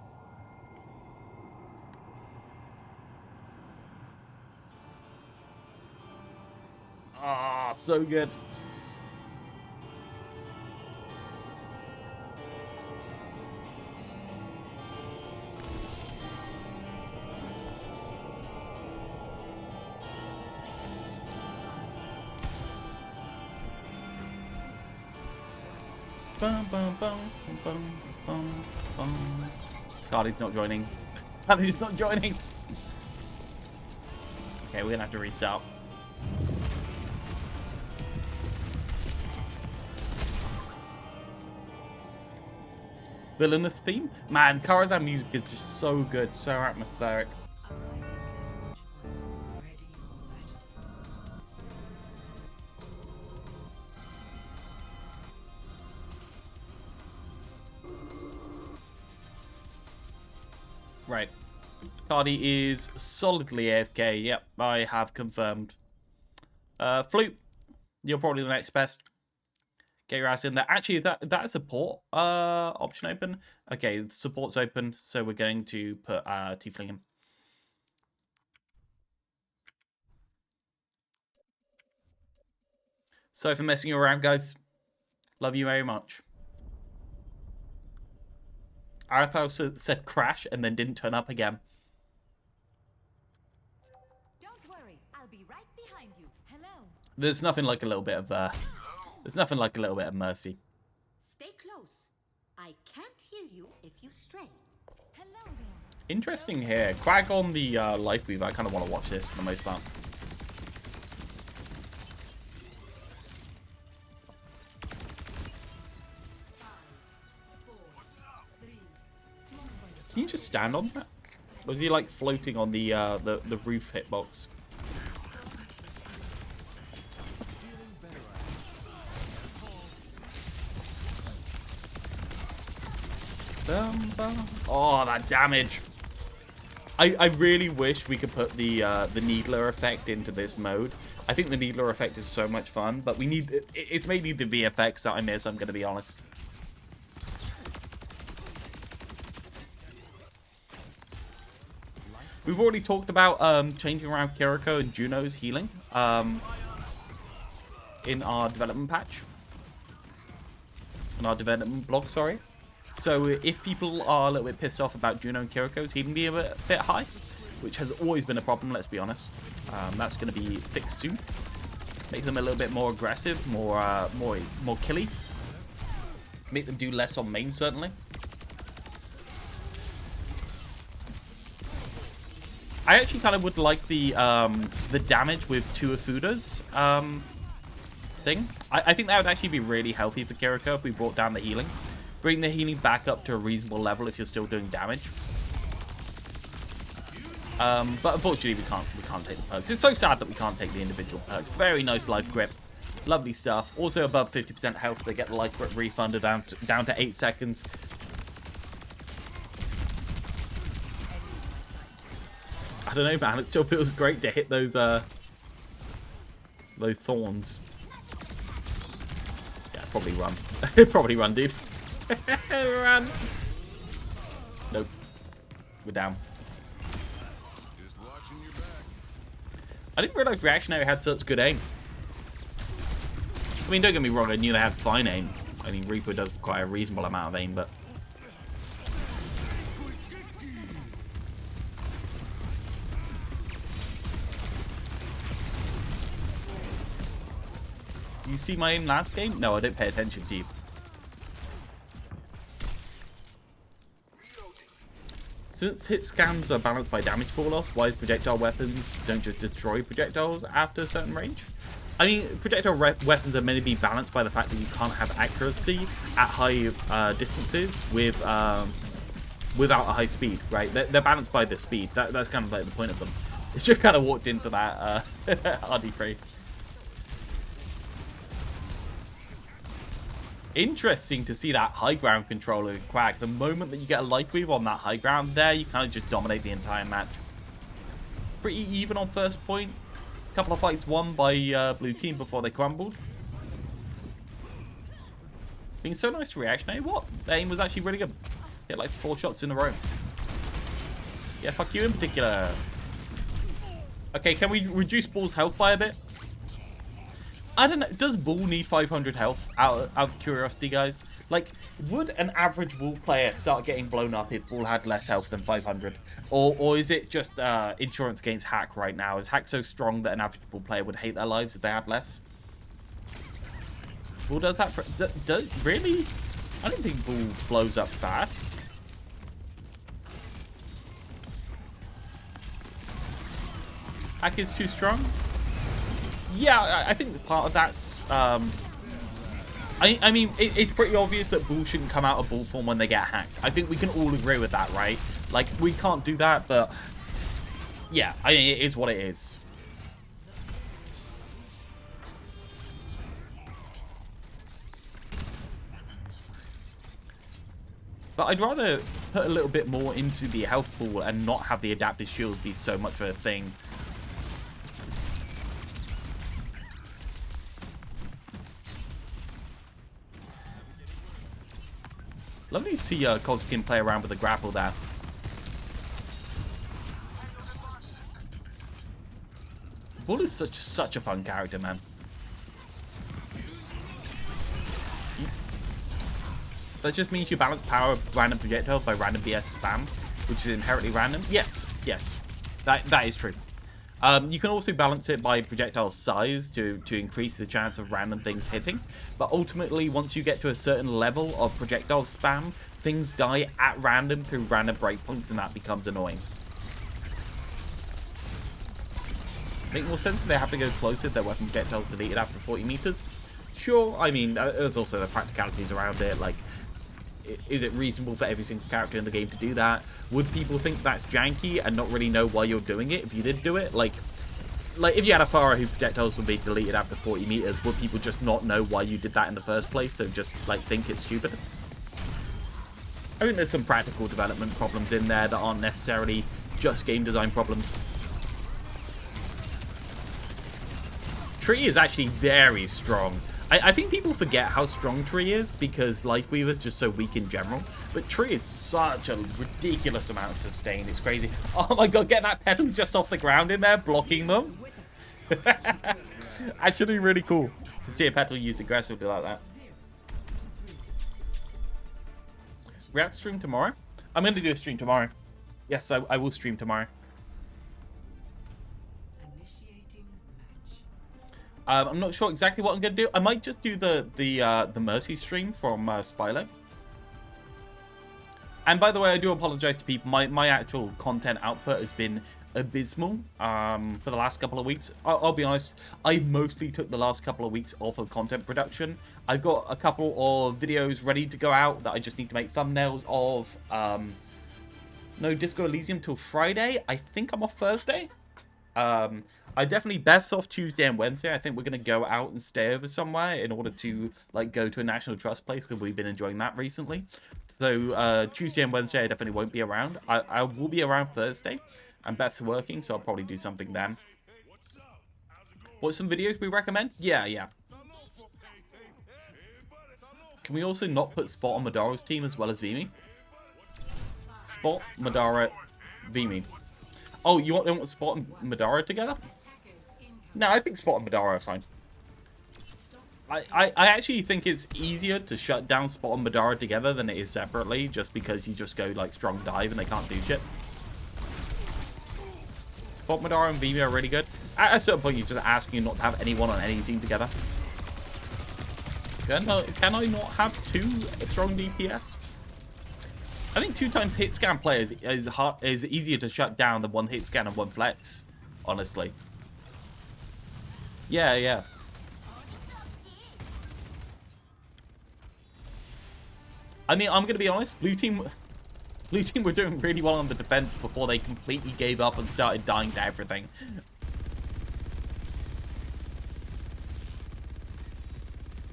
Ah, so good. Bum, bum, bum, bum, bum, bum. Cardi's not joining. Cardi's not joining. Okay, we're gonna have to restart. Villainous theme? Man, Karazhan music is just so good, so atmospheric. Arriving at watch point. Ready for battle. Right. Cardi is solidly AFK. Yep, I have confirmed. Flute, you're probably the next best. Get your ass in there. Actually, is that a support option open? Okay, the support's open, so we're going to put Tiefling in. Sorry for messing you around, guys. Love you very much. Arathal said crash and then didn't turn up again. Don't worry, I'll be right behind you. Hello. There's nothing like a little bit of there's nothing like a little bit of mercy. Stay close. I can't hear you if you stray. Hello there. Interesting here. Quag on the life weave. I kind of want to watch this for the most part. Can you just stand on that? Or is he like floating on the roof hitbox? Oh, that damage! I really wish we could put the Needler effect into this mode. I think the Needler effect is so much fun, but we need it's mainly the VFX that I miss. I'm gonna be honest. We've already talked about changing around Kiriko and Juno's healing in our development patch. In our development blog, sorry. So if people are a little bit pissed off about Juno and Kiriko's healing being a bit high, which has always been a problem, let's be honest, that's going to be fixed soon. Make them a little bit more aggressive, more killy. Make them do less on main, certainly. I actually kind of would like the damage with Tuafuda's thing. I think that would actually be really healthy for Kiriko if we brought down the healing. Bring the healing back up to a reasonable level if you're still doing damage. But unfortunately we can't take the perks. It's so sad that we can't take the individual perks. Very nice life grip. Lovely stuff. Also above 50% health, they get the life grip refunded down to 8 seconds. I don't know, man. It still feels great to hit those thorns. Yeah, probably run. Probably run, dude. Run. Nope. We're down. I didn't realize Reactionary had such good aim. I mean, don't get me wrong. I knew they had fine aim. I mean, Reaper does quite a reasonable amount of aim, but. You see my aim last game? No, I didn't pay attention to you. Since hit scans are balanced by damage fall loss, why projectile weapons don't just destroy projectiles after a certain range? I mean, projectile weapons are meant to be balanced by the fact that you can't have accuracy at high distances with without a high speed, right? They're balanced by the speed. That's kind of like the point of them. It's just kind of walked into that RD3. Interesting to see that high ground controller Quack. The moment that you get a life weave on that high ground there, you kind of just dominate the entire match. Pretty even on first point. A couple of fights won by blue team before they crumbled. Being so nice to reactionate. What? The aim was actually really good. Hit like 4 shots in a row. Yeah, fuck you in particular. Okay, can we reduce Bull's health by a bit? I don't know. Does Bull need 500 health out of curiosity, guys? Like, would an average Bull player start getting blown up if Bull had less health than 500? Or is it just insurance against hack right now? Is hack so strong that an average Bull player would hate their lives if they had less? Bull does that for... really? I don't think Bull blows up fast. Hack is too strong? Yeah, I think part of that's... I mean, it's pretty obvious that Bull shouldn't come out of Bull form when they get hacked. I think we can all agree with that, right? Like, we can't do that, but... yeah, I mean, it is what it is. But I'd rather put a little bit more into the health pool and not have the adaptive shields be so much of a thing. Lovely to see Cold Skin play around with the grapple there. Bull is such a fun character, man. That just means you balance power of random projectiles by random BS spam, which is inherently random. Yes, that is true. You can also balance it by projectile size to increase the chance of random things hitting. But ultimately, once you get to a certain level of projectile spam, things die at random through random breakpoints, and that becomes annoying. Make more sense if they have to go closer if their weapon projectiles deleted after 40 meters? Sure, I mean, there's also the practicalities around it, like... is it reasonable for every single character in the game to do that? Would people think that's janky and not really know why you're doing it if you did do it? Like if you had a Pharah whose projectiles would be deleted after 40 meters, would people just not know why you did that in the first place, so just like think it's stupid? I think there's some practical development problems in there that aren't necessarily just game design problems. Tree is actually very strong. I think people forget how strong Tree is because Lifeweaver is just so weak in general. But Tree is such a ridiculous amount of sustain. It's crazy. Oh my god, get that petal just off the ground in there, blocking them. Actually really cool to see a petal used aggressively like that. Realth stream tomorrow? I'm going to do a stream tomorrow. Yes, I will stream tomorrow. I'm not sure exactly what I'm going to do. I might just do the Mercy stream from Spilo. And by the way, I do apologize to people. My actual content output has been abysmal for the last couple of weeks. I'll be honest, I mostly took the last couple of weeks off of content production. I've got a couple of videos ready to go out that I just need to make thumbnails of. No Disco Elysium till Friday. I think I'm off Thursday. I definitely, Beth's off Tuesday and Wednesday. I think we're going to go out and stay over somewhere in order to like go to a National Trust place because we've been enjoying that recently. So Tuesday and Wednesday I definitely won't be around. I will be around Thursday and Beth's working, so I'll probably do something then. What some videos we recommend? Yeah. Can we also not put Spot on Madara's team as well as Vimy? Spot, Madara, Vimy. Oh, you want Spot and Madara together? No, I think Spot and Madara are fine. I actually think it's easier to shut down Spot and Madara together than it is separately, just because you just go like strong dive and they can't do shit. Spot, Madara, and Vimy are really good. At a certain point, you're just asking not to have anyone on any team together. Can I not have two strong DPS? I think 2 times hit scan players is easier to shut down than 1 hit scan and 1 flex, honestly. Yeah, yeah. I mean, I'm gonna be honest. Blue team were doing really well on the defense before they completely gave up and started dying to everything.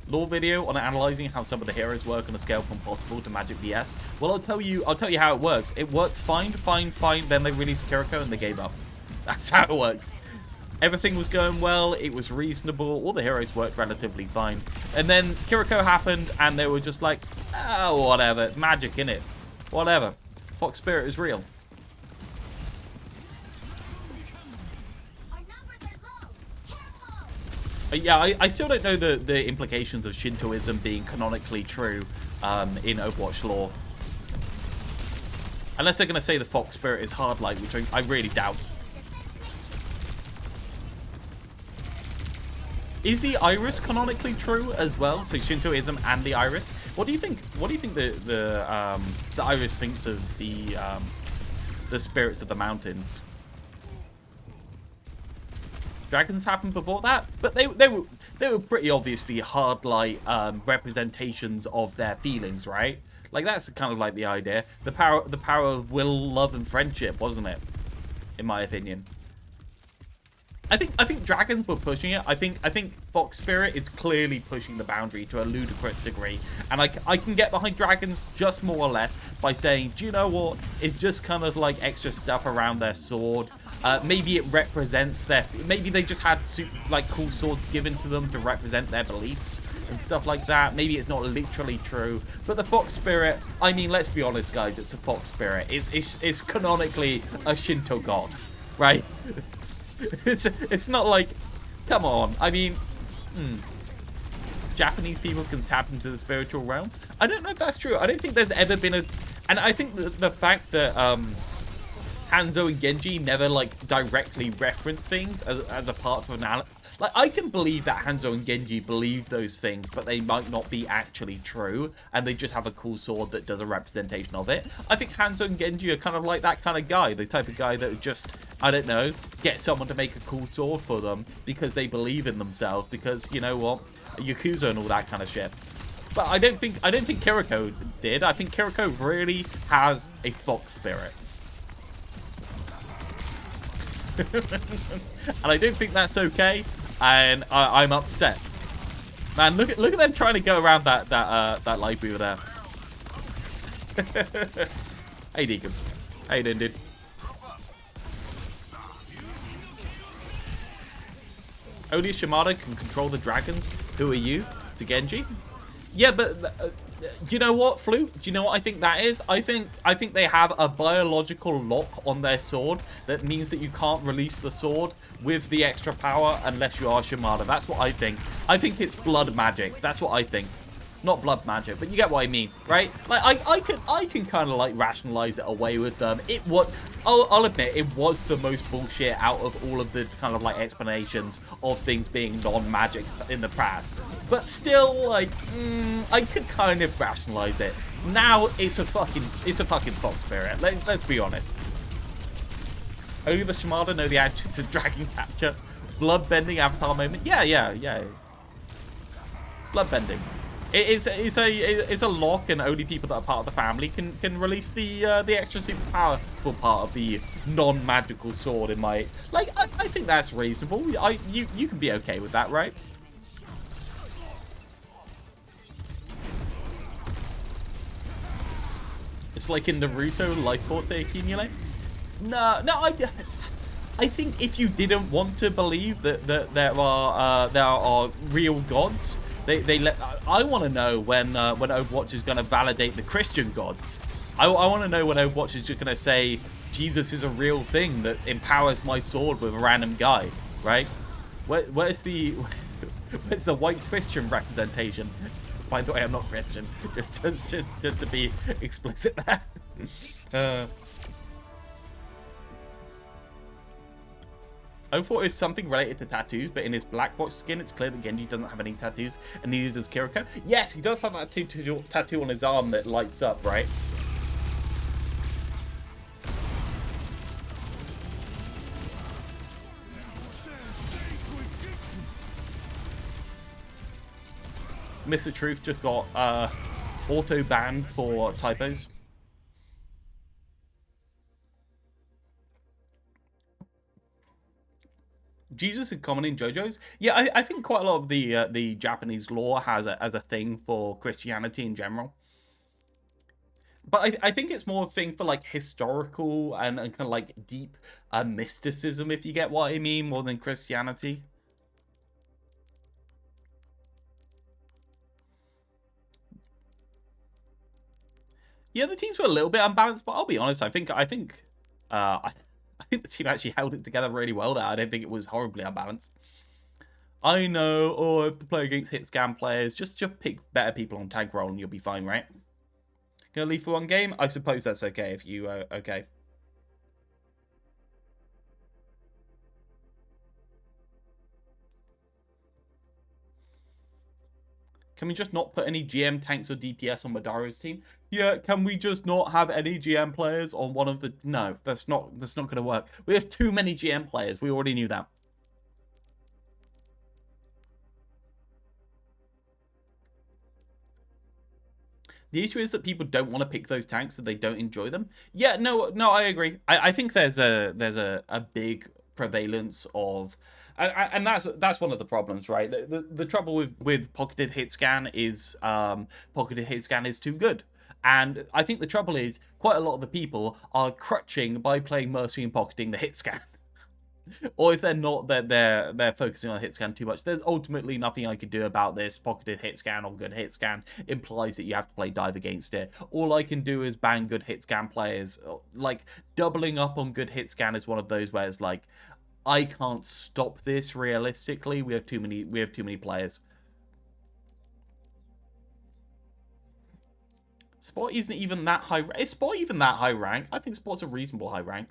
Lore video on analyzing how some of the heroes work on a scale from possible to Magic VS. Well, I'll tell you how it works. It works fine. Then they released Kiriko and they gave up. That's how it works. Everything was going well. It was reasonable. All the heroes worked relatively fine. And then Kiriko happened and they were just like, oh, whatever. Magic, innit? Whatever. Fox Spirit is real. Yeah, I still don't know the implications of Shintoism being canonically true in Overwatch lore. Unless they're going to say the Fox Spirit is hard light, which I really doubt. Is the Iris canonically true as well? So Shintoism and the Iris. What do you think? What do you think the Iris thinks of the spirits of the mountains? Dragons happened before that, but they were pretty obviously hard light representations of their feelings, right? Like that's kind of like the idea. The power of will, love, and friendship, wasn't it? In my opinion. I think dragons were pushing it. I think Fox Spirit is clearly pushing the boundary to a ludicrous degree, and I can get behind dragons just more or less by saying, do you know what? It's just kind of like extra stuff around their sword. Maybe it represents their. Maybe they just had like cool swords given to them to represent their beliefs and stuff like that. Maybe it's not literally true, but the Fox Spirit. I mean, let's be honest, guys. It's a Fox Spirit. It's canonically a Shinto god, right? It's not like, come on. I mean, Japanese people can tap into the spiritual realm. I don't know if that's true. I don't think there's ever been and I think the fact that Hanzo and Genji never like directly reference things as a part of an like I can believe that Hanzo and Genji believe those things, but they might not be actually true, and they just have a cool sword that does a representation of it. I think Hanzo and Genji are kind of like that kind of guy, the type of guy that would just, I don't know, get someone to make a cool sword for them because they believe in themselves, because you know what, Yakuza and all that kind of shit. But I don't think Kiriko did. I think Kiriko really has a Fox Spirit. And I don't think that's okay, and I'm upset. Man, look at them trying to go around that life we were there. Hey Deacon, how you doing, dude? Only Shimada can control the dragons. Who are you? To Genji? Yeah, but you know what, Flute? Do you know what I think that is? I think they have a biological lock on their sword that means that you can't release the sword with the extra power unless you are Shimada. That's what I think. I think it's blood magic. That's what I think. Not blood magic, but you get what I mean, right? Like I can kind of like rationalize it away with them. I'll admit it was the most bullshit out of all of the kind of like explanations of things being non-magic in the past. But still, like, I could kind of rationalize it. Now it's a fucking Fox Spirit. Let's be honest. Only the Shimada know the answer to dragon capture. Blood-bending avatar moment. Yeah. Blood-bending. It's a lock, and only people that are part of the family can release the extra super powerful part of the non-magical sword. In my I think that's reasonable. You can be okay with that, right? It's like in Naruto, life force they accumulate. No, I think if you didn't want to believe that there are real gods. I want to know when Overwatch is going to validate the Christian gods. I want to know when Overwatch is just going to say Jesus is a real thing that empowers my sword with a random guy, right? Where's the white Christian representation? By the way, I'm not Christian. Just to be explicit there. O4 is something related to tattoos, but in his black box skin, it's clear that Genji doesn't have any tattoos, and neither does Kiriko. Yes, he does have that tattoo on his arm that lights up, right? Mr. Truth just got auto banned for typos. Jesus is common in JoJo's. Yeah, I think quite a lot of the Japanese lore has a thing for Christianity in general. But I think it's more a thing for like historical and kind of like deep mysticism, if you get what I mean, more than Christianity. Yeah, the teams were a little bit unbalanced, but I'll be honest, I think I think the team actually held it together really well there. I don't think it was horribly unbalanced. I know, or if to play against hit scan players, just pick better people on tag roll and you'll be fine, right? Gonna leave for one game? I suppose that's okay if you okay. Can we just not put any GM tanks or DPS on Madaro's team? Yeah, can we just not have any GM players on one of the... No, that's not going to work. We have too many GM players. We already knew that. The issue is that people don't want to pick those tanks, that they don't enjoy them. Yeah, no, I agree. I think there's a big prevalence of... And that's one of the problems, right? The trouble with pocketed hit scan is pocketed hit scan is too good. And I think the trouble is quite a lot of the people are crutching by playing Mercy and pocketing the hit scan. Or if they're not, they're focusing on hit scan too much. There's ultimately nothing I could do about this. Pocketed hit scan or good hit scan implies that you have to play dive against it. All I can do is ban good hit scan players. Like, doubling up on good hit scan is one of those where it's like, I can't stop this realistically. We have too many players. Spot isn't even that high. Is Spot even that high rank? I think Spot's a reasonable high rank.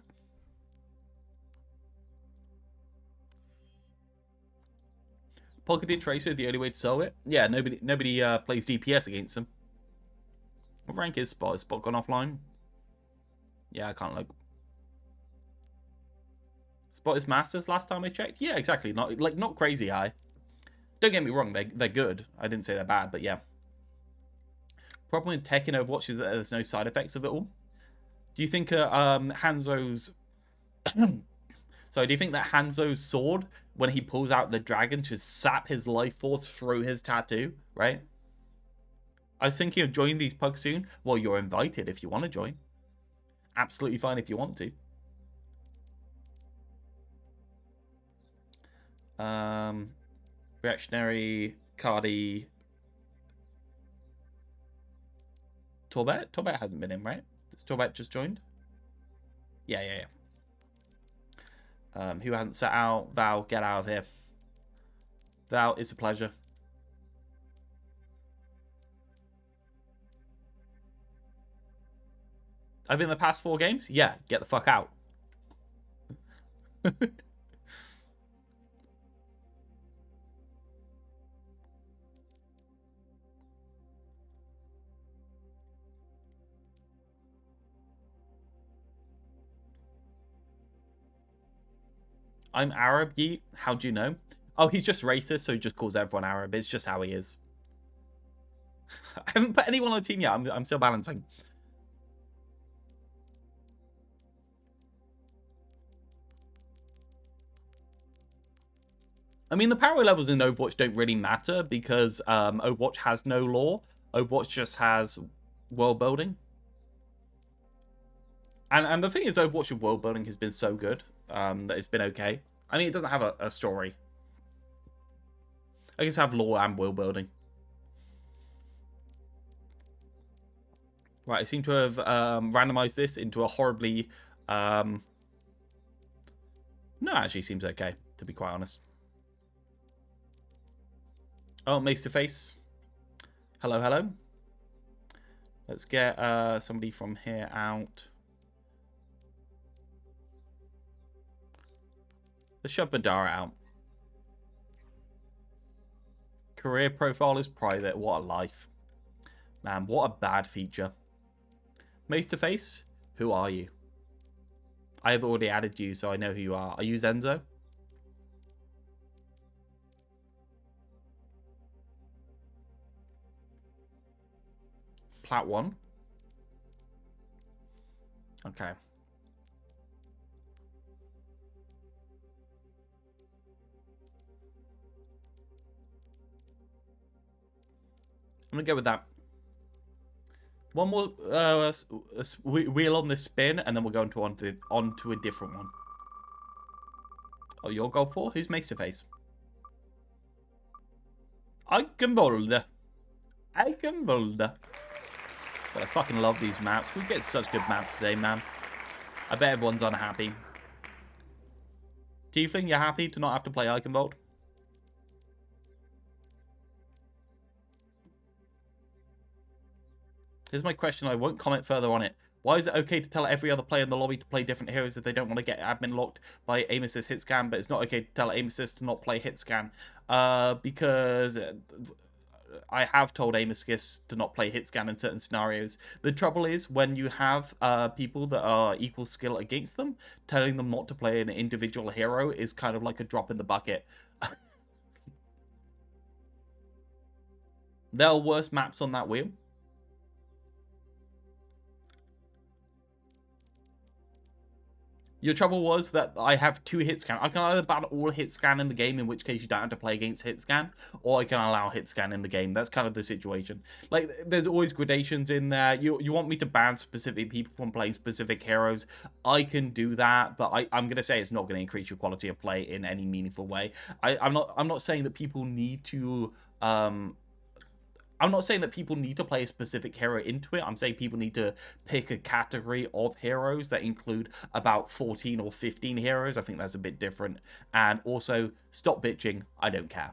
Pocketed Tracer, the only way to sell it? Yeah, nobody plays DPS against them. What rank is Spot? Is Spot gone offline? Yeah, I can't look. Spot is Masters last time I checked? Yeah, exactly. Not crazy high. Don't get me wrong, they're good. I didn't say they're bad, but yeah. Problem with tech in Overwatch is that there's no side effects of it all. Do you think Hanzo's... So do you think that Hanzo's sword, when he pulls out the dragon, should sap his life force through his tattoo, right? I was thinking of joining these pugs soon. Well, you're invited if you want to join. Absolutely fine if you want to. Reactionary, Cardi... Torbet? Torbet hasn't been in, right? Has Torbet just joined? Yeah. Who hasn't set out? Val, get out of here. Val, it's a pleasure. I've been in the past 4 games? Yeah, get the fuck out. I'm Arab, Yeet. How do you know? Oh, he's just racist, so he just calls everyone Arab. It's just how he is. I haven't put anyone on the team yet. I'm still balancing. I mean, the power levels in Overwatch don't really matter because Overwatch has no lore. Overwatch just has world building. And the thing is, Overwatch world building has been so good that it's been okay. I mean, it doesn't have a story. I guess have lore and world building. Right, I seem to have randomized this into a horribly... No, actually seems okay, to be quite honest. Oh, Mace to Face. Hello. Let's get somebody from here out. Let's shove Madara out. Career profile is private. What a life. Man, what a bad feature. Mace to Face, who are you? I have already added you, so I know who you are. Are you Zenzo? Plat 1. Okay. I'm gonna go with that. One more wheel on this spin, and then we'll go onto a different one. Oh, your goal 4? Who's Face? Eigenwolde. Eigenwolde. But I fucking love these maps. We get such good maps today, man. I bet everyone's unhappy. Tiefling, you happy to not have to play Eichenwald? Here's my question. I won't comment further on it. Why is it okay to tell every other player in the lobby to play different heroes if they don't want to get admin locked by aim assist hit scan, but it's not okay to tell aim assist to not play hit scan? Because I have told aim assist to not play hit scan in certain scenarios. The trouble is when you have people that are equal skill against them, telling them not to play an individual hero is kind of like a drop in the bucket. There are worse maps on that wheel. Your trouble was that I have 2 hit scan. I can either ban all hit scan in the game, in which case you don't have to play against hit scan, or I can allow hit scan in the game. That's kind of the situation. Like, there's always gradations in there. You want me to ban specific people from playing specific heroes? I can do that, but I'm going to say it's not going to increase your quality of play in any meaningful way. I'm not saying that people need to... I'm not saying that people need to play a specific hero into it. I'm saying people need to pick a category of heroes that include about 14 or 15 heroes. I think that's a bit different. And also, stop bitching. I don't care.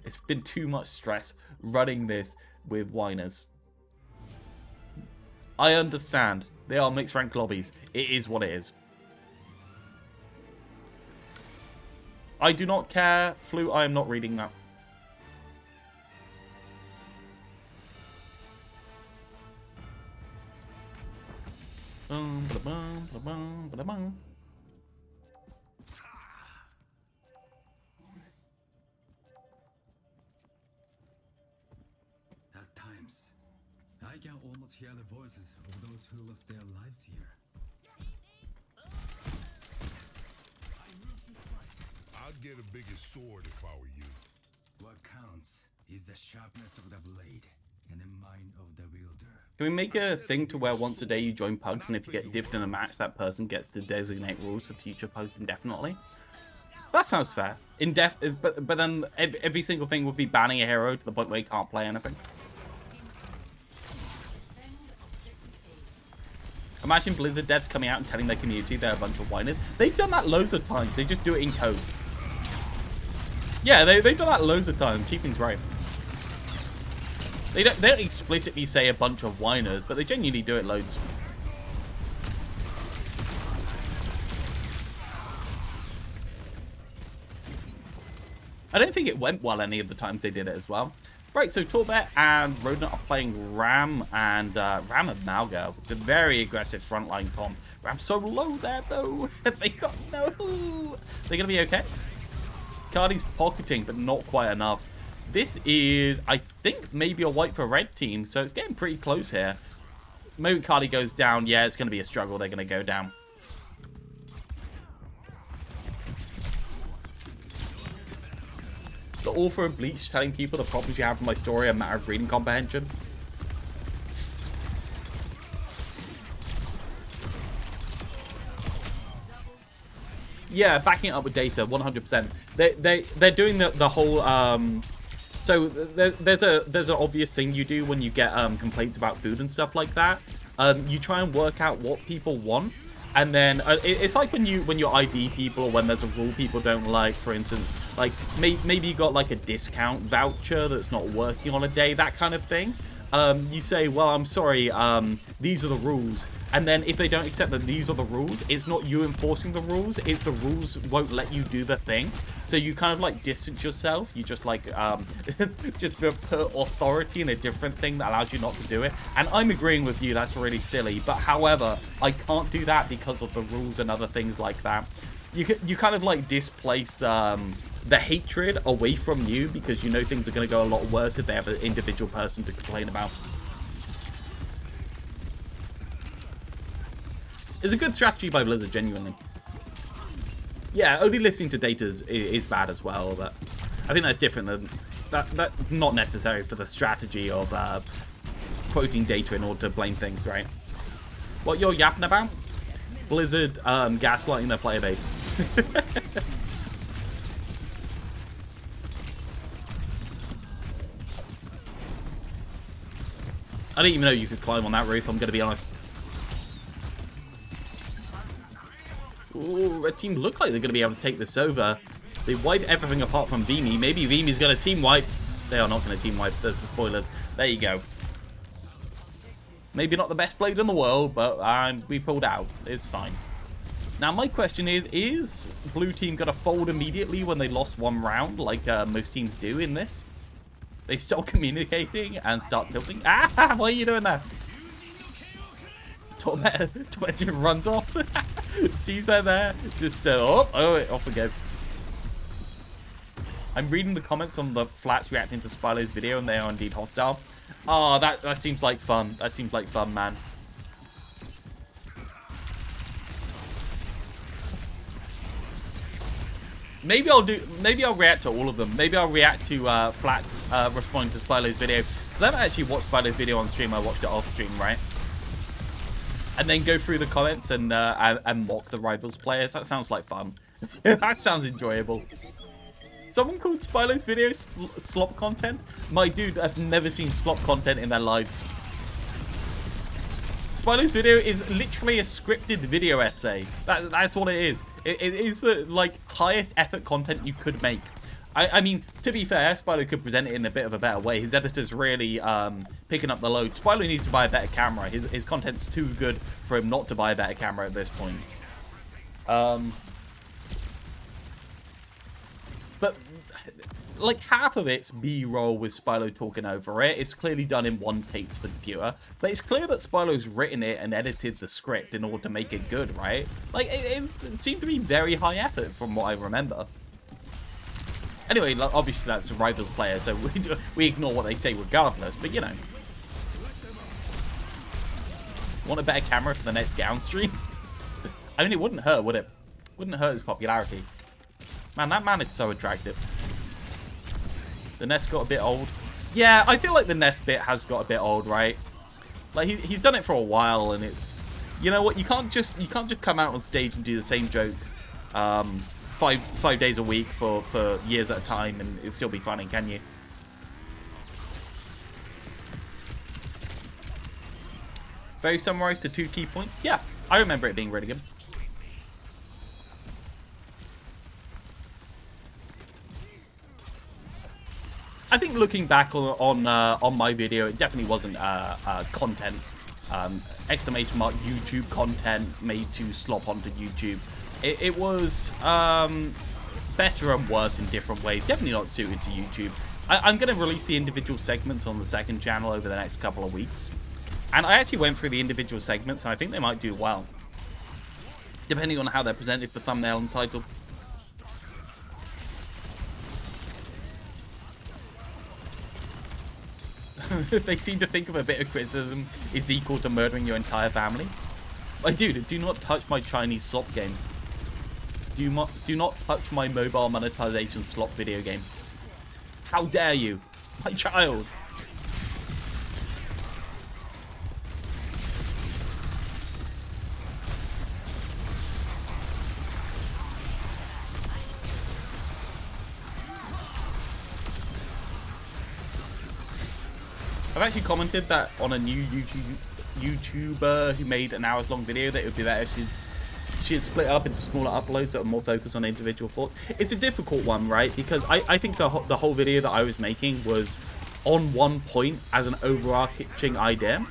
It's been too much stress running this with whiners. I understand. They are mixed rank lobbies. It is what it is. I do not care. Flu, I am not reading that. At times, I can almost hear the voices of those who lost their lives here. I'd get a bigger sword if I were you. What counts is the sharpness of the blade and the mind of the wielder. Can we make a thing to where once a day you join Pugs, and if you get diffed in a match, that person gets to designate rules for future Pugs indefinitely? That sounds fair. But then every single thing would be banning a hero to the point where you can't play anything. Imagine Blizzard devs coming out and telling their community they're a bunch of whiners. They've done that loads of times. They just do it in code. Yeah, they've done that loads of times. Cheaping's right. They don't explicitly say a bunch of whiners, but they genuinely do it loads. I don't think it went well any of the times they did it as well. Right, so Torbet and Rodent are playing Ram and Malga, which is a very aggressive frontline comp. Ram's so low there though. They got no. They're gonna be okay. Cardi's pocketing, but not quite enough. This is, I think, maybe a white for red team, so it's getting pretty close here. Maybe Cardi goes down. Yeah, it's going to be a struggle. They're going to go down. The author of Bleach telling people the problems you have with my story are a matter of reading comprehension. Yeah, backing it up with data, 100%. They're doing the whole so there's an obvious thing you do when you get complaints about food and stuff like that. You try and work out what people want, and then it's like when you ID people, or when there's a rule people don't like. For instance, like maybe you got like a discount voucher that's not working on a day, that kind of thing. You say, well, I'm sorry, these are the rules. And then if they don't accept that these are the rules, it's not you enforcing the rules, if the rules won't let you do the thing. So you kind of like distance yourself. You just like, just put authority in a different thing that allows you not to do it. And I'm agreeing with you, that's really silly. But however, I can't do that because of the rules and other things like that. You kind of like displace the hatred away from you because you know things are going to go a lot worse if they have an individual person to complain about. It's a good strategy by Blizzard, genuinely. Yeah, only listening to data is bad as well, but I think that's different than that's not necessary for the strategy of quoting data in order to blame things, right? What you're yapping about? Blizzard gaslighting their player base. I didn't even know you could climb on that roof, I'm going to be honest. Ooh, Red Team look like they're going to be able to take this over. They wiped everything apart from Vimy. Maybe Vimy's going to team wipe. They are not going to team wipe. There's the spoilers. There you go. Maybe not the best blade in the world, but we pulled out. It's fine. Now, my question is Blue Team going to fold immediately when they lost one round, like most teams do in this? They stop communicating and start tilting. Ah, why are you doing that? Torment runs off. Sees they're there. Just, oh, off we go. I'm reading the comments on the flats reacting to Spylo's video, and they are indeed hostile. Oh, that seems like fun. That seems like fun, man. Maybe I'll react to all of them. Maybe I'll react to flats responding to Spylo's video. Because I haven't actually watched Spylo's video on stream. I watched it off stream, right? And then go through the comments and mock the rivals players. That sounds like fun. That sounds enjoyable. Someone called Spylo's video slop content? My dude, I've never seen slop content in their lives. Spylo's video is literally a scripted video essay. That's what it is. It is the like highest effort content you could make. I mean, to be fair, Spylo could present it in a bit of a better way. His editor's really picking up the load. Spylo needs to buy a better camera. His content's too good for him not to buy a better camera at this point. But like half of it's B-roll with Spylo talking over it. It's clearly done in one take to the computer. But it's clear that Spylo's written it and edited the script in order to make it good, right? Like, it seemed to be very high effort from what I remember. Anyway, obviously that's a Rivals player, so we ignore what they say regardless, but you know. Want a better camera for the next gown stream? I mean, it wouldn't hurt, would it? Wouldn't hurt his popularity. Man, that man is so attractive. The nest got a bit old. Yeah, I feel like the nest bit has got a bit old, right? Like he's done it for a while, and it's, you know what? You can't just come out on stage and do the same joke, five days a week for years at a time, and it'll still be funny, can you? Very summarized the 2 key points. Yeah, I remember it being really good. I think looking back on my video, it definitely wasn't content, exclamation mark YouTube content made to slop onto YouTube. It was better and worse in different ways. Definitely not suited to YouTube. I'm going to release the individual segments on the second channel over the next couple of weeks. And I actually went through the individual segments, and I think they might do well. Depending on how they're presented for thumbnail and title. They seem to think of a bit of criticism is equal to murdering your entire family. Like, dude, do not touch my Chinese slop game. Do not touch my mobile monetization slop video game. How dare you? My child. I've actually commented that on a new YouTuber who made an hours-long video that it would be better if she had split up into smaller uploads that are more focused on individual thoughts. It's a difficult one, right? Because I think the whole video that I was making was on one point as an overarching idea.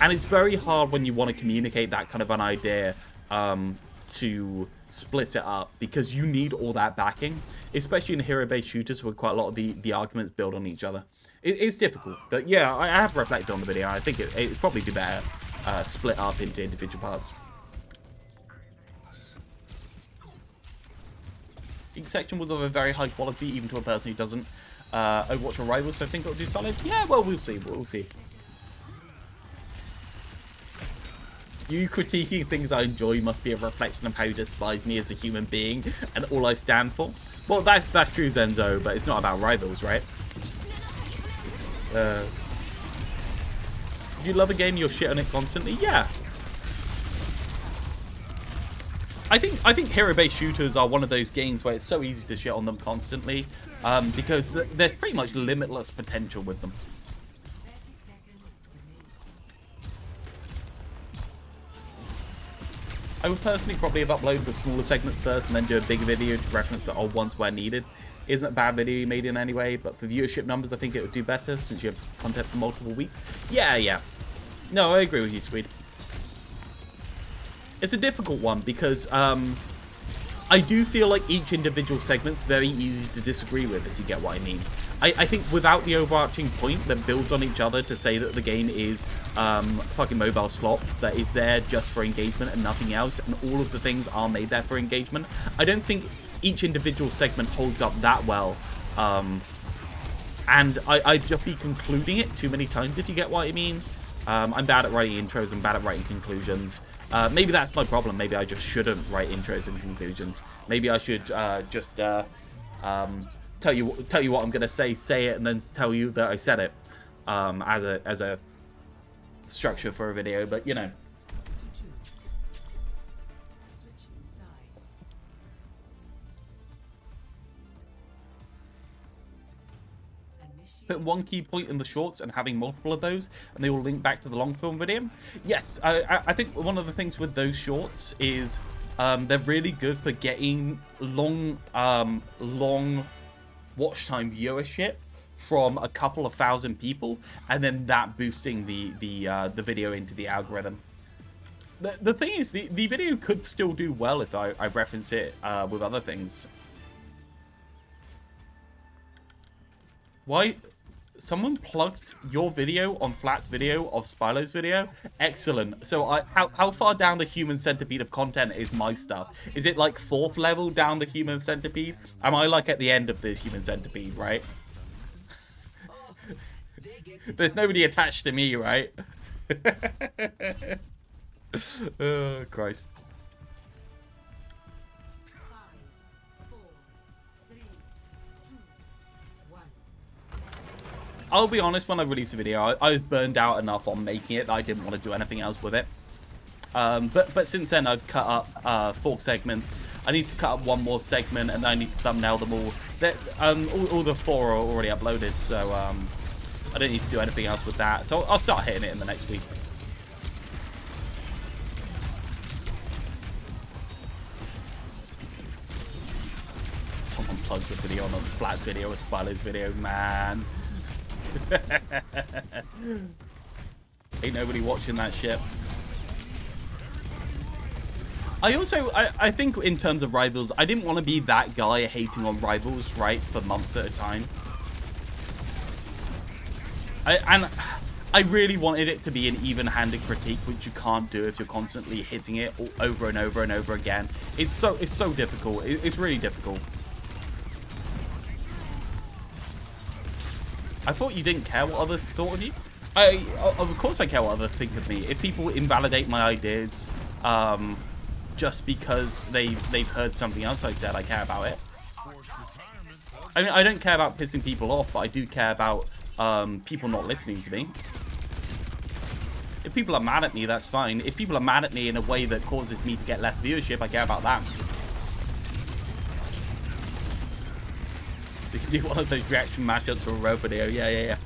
And it's very hard when you want to communicate that kind of an idea to split it up, because you need all that backing, especially in hero-based shooters where quite a lot of the arguments build on each other. It's difficult, but yeah, I have reflected on the video. I think it'd probably be better split up into individual parts. Each section was of a very high quality, even to a person who doesn't Overwatch or Rivals, so I think it'll do solid. Yeah, well, we'll see. We'll see. You critiquing things I enjoy must be a reflection of how you despise me as a human being and all I stand for. Well, that's true, Zenzo, but it's not about Rivals, right? You love a game, you'll shit on it constantly? Yeah. I think hero-based shooters are one of those games where it's so easy to shit on them constantly, because there's pretty much limitless potential with them. I would personally probably have uploaded the smaller segment first and then do a big video to reference the old ones where needed. Isn't a bad video you made in any way, but for viewership numbers I think it would do better since you have content for multiple weeks. Yeah. No, I agree with you, Swede. It's a difficult one because I do feel like each individual segment's very easy to disagree with, if you get what I mean. I think without the overarching point that builds on each other to say that the game is fucking mobile slop, that is there just for engagement and nothing else, and all of the things are made there for engagement, I don't think each individual segment holds up that well. And I'd just be concluding it too many times, if you get what I mean. I'm bad at writing intros, I'm bad at writing conclusions. Maybe that's my problem. Maybe I just shouldn't write intros and conclusions. Maybe I should just tell you what I'm gonna say it, and then tell you that I said it as a structure for a video. But you know. Put one key point in the shorts and having multiple of those, and they will link back to the long film video. Yes, I think one of the things with those shorts is they're really good for getting long watch time viewership from a couple of thousand people, and then that boosting the video into the algorithm. The thing is, the video could still do well if I reference it with other things. Why? Someone plugged your video on Flat's video of Spylo's video? Excellent. So how far down the human centipede of content is my stuff? Is it like 4th level down the human centipede? Am I like at the end of the human centipede, right? There's nobody attached to me, right? Oh, Christ. I'll be honest, when I released the video, I was burned out enough on making it that I didn't want to do anything else with it. But since then, I've cut up 4 segments. I need to cut up 1 more segment, and I need to thumbnail them all. All the 4 are already uploaded, so I don't need to do anything else with that. So I'll start hitting it in the next week. Someone plugged the video on Flat's video or Spylo's video, man. Ain't nobody watching that shit. I think in terms of Rivals, I didn't want to be that guy hating on Rivals, right, for months at a time. I really wanted it to be an even-handed critique, which you can't do if you're constantly hitting it over and over and over again. It's so difficult. It's really difficult. I thought you didn't care what others thought of you. Of course I care what others think of me. If people invalidate my ideas just because they've heard something else I said, I care about it. I mean, I don't care about pissing people off, but I do care about people not listening to me. If people are mad at me, that's fine. If people are mad at me in a way that causes me to get less viewership, I care about that. We can do one of those reaction mashups to a row video. Yeah.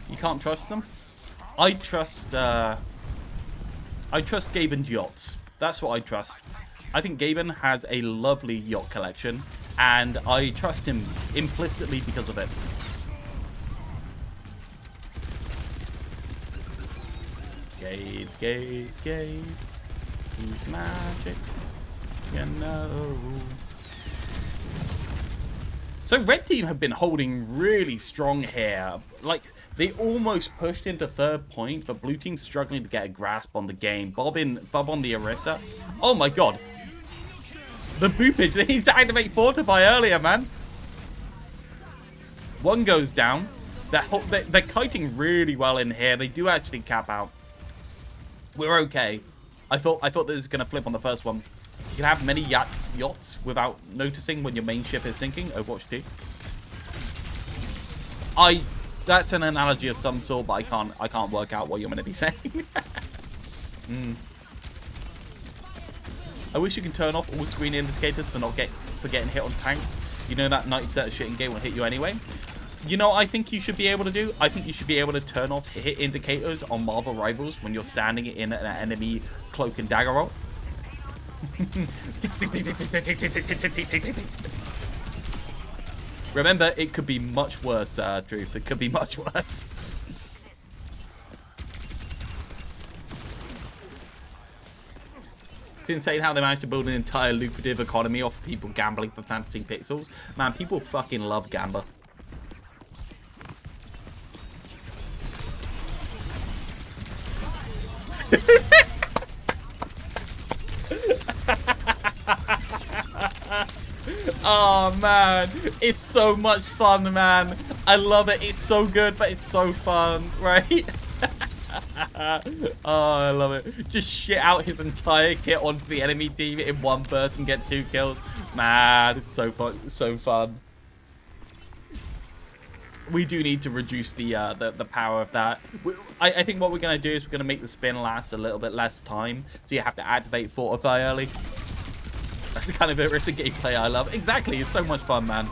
You can't trust them? I trust Gabe and yachts. That's what I trust. I think Gaben has a lovely yacht collection, and I trust him implicitly because of it. Gabe. He's magic, you know. So red team have been holding really strong here. Like, they almost pushed into third point, but blue team's struggling to get a grasp on the game. Bob on the Orisa. Oh my god. The boopage. They need to activate Fortify earlier, man. One goes down. They're kiting really well in here. They do actually cap out. We're okay. I thought this was going to flip on the first one. You can have many yachts without noticing when your main ship is sinking. Overwatch 2. That's an analogy of some sort, but I can't work out what you're going to be saying. I wish you can turn off all screen indicators for getting hit on tanks. You know that 90% of shit in game will hit you anyway. You know what I think you should be able to do? I think you should be able to turn off hit indicators on Marvel Rivals when you're standing in an enemy cloak and dagger roll. Remember, it could be much worse, Truth. It could be much worse. It's insane how they managed to build an entire lucrative economy off people gambling for fantasy pixels. Man, people fucking love gambler. Oh man, it's so much fun, man. I love it. It's so good, but it's so fun, right? Oh, I love it. Just shit out his entire kit onto the enemy team in one burst and get 2 kills. Man, it's so fun. It's so fun. We do need to reduce the power of that. I think what we're going to do is we're going to make the spin last a little bit less time. So you have to activate Fortify early. That's the kind of Orisa gameplay I love. Exactly. It's so much fun, man.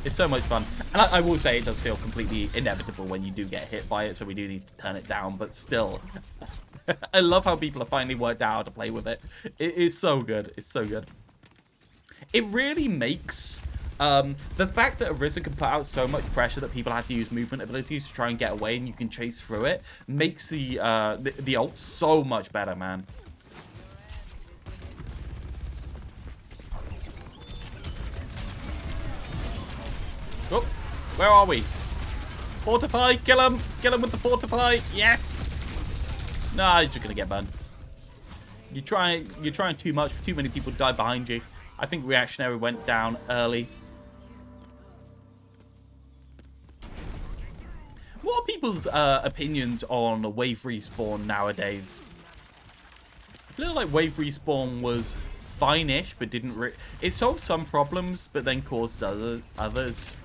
It's so much fun. And I will say it does feel completely inevitable when you do get hit by it. So we do need to turn it down. But still, I love how people have finally worked out how to play with it. It is so good. It's so good. It really makes... the fact that Orisa can put out so much pressure that people have to use movement abilities to try and get away and you can chase through it makes the ult so much better, man. Oh, where are we? Fortify, kill him! Kill him with the Fortify! Yes! Nah, he's just gonna get burned. You're trying too much. Too many people die behind you. I think Reactionary went down early. What are people's opinions on wave respawn nowadays? I feel like wave respawn was fine-ish, but didn't it solved some problems, but then caused others.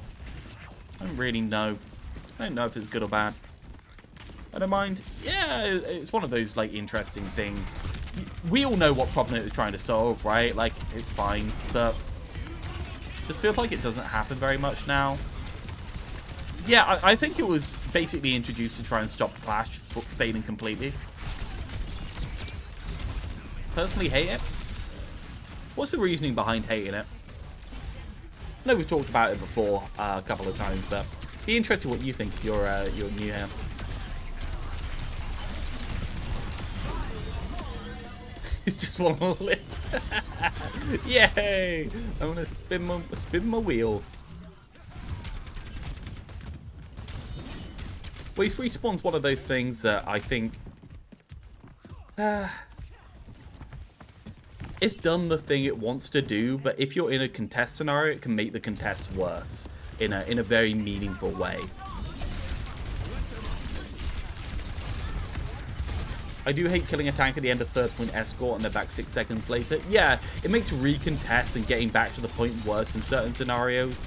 I don't really know. I don't know if it's good or bad. I don't mind. Yeah, it's one of those like interesting things. We all know what problem it was trying to solve, right? Like, it's fine, but just feels like it doesn't happen very much now. Yeah, I think it was basically introduced to try and stop Clash fading completely. Personally hate it. What's the reasoning behind hating it? I know we've talked about it before a couple of times, but be interested what you think if you're new here. It's just one more lip. Yay! I want to spin my wheel. Wave respawn's one of those things that I think it's done the thing it wants to do, but if you're in a contest scenario, it can make the contest worse in a very meaningful way. I do hate killing a tank at the end of third point escort and they're back 6 seconds later. Yeah, it makes recontest and getting back to the point worse in certain scenarios.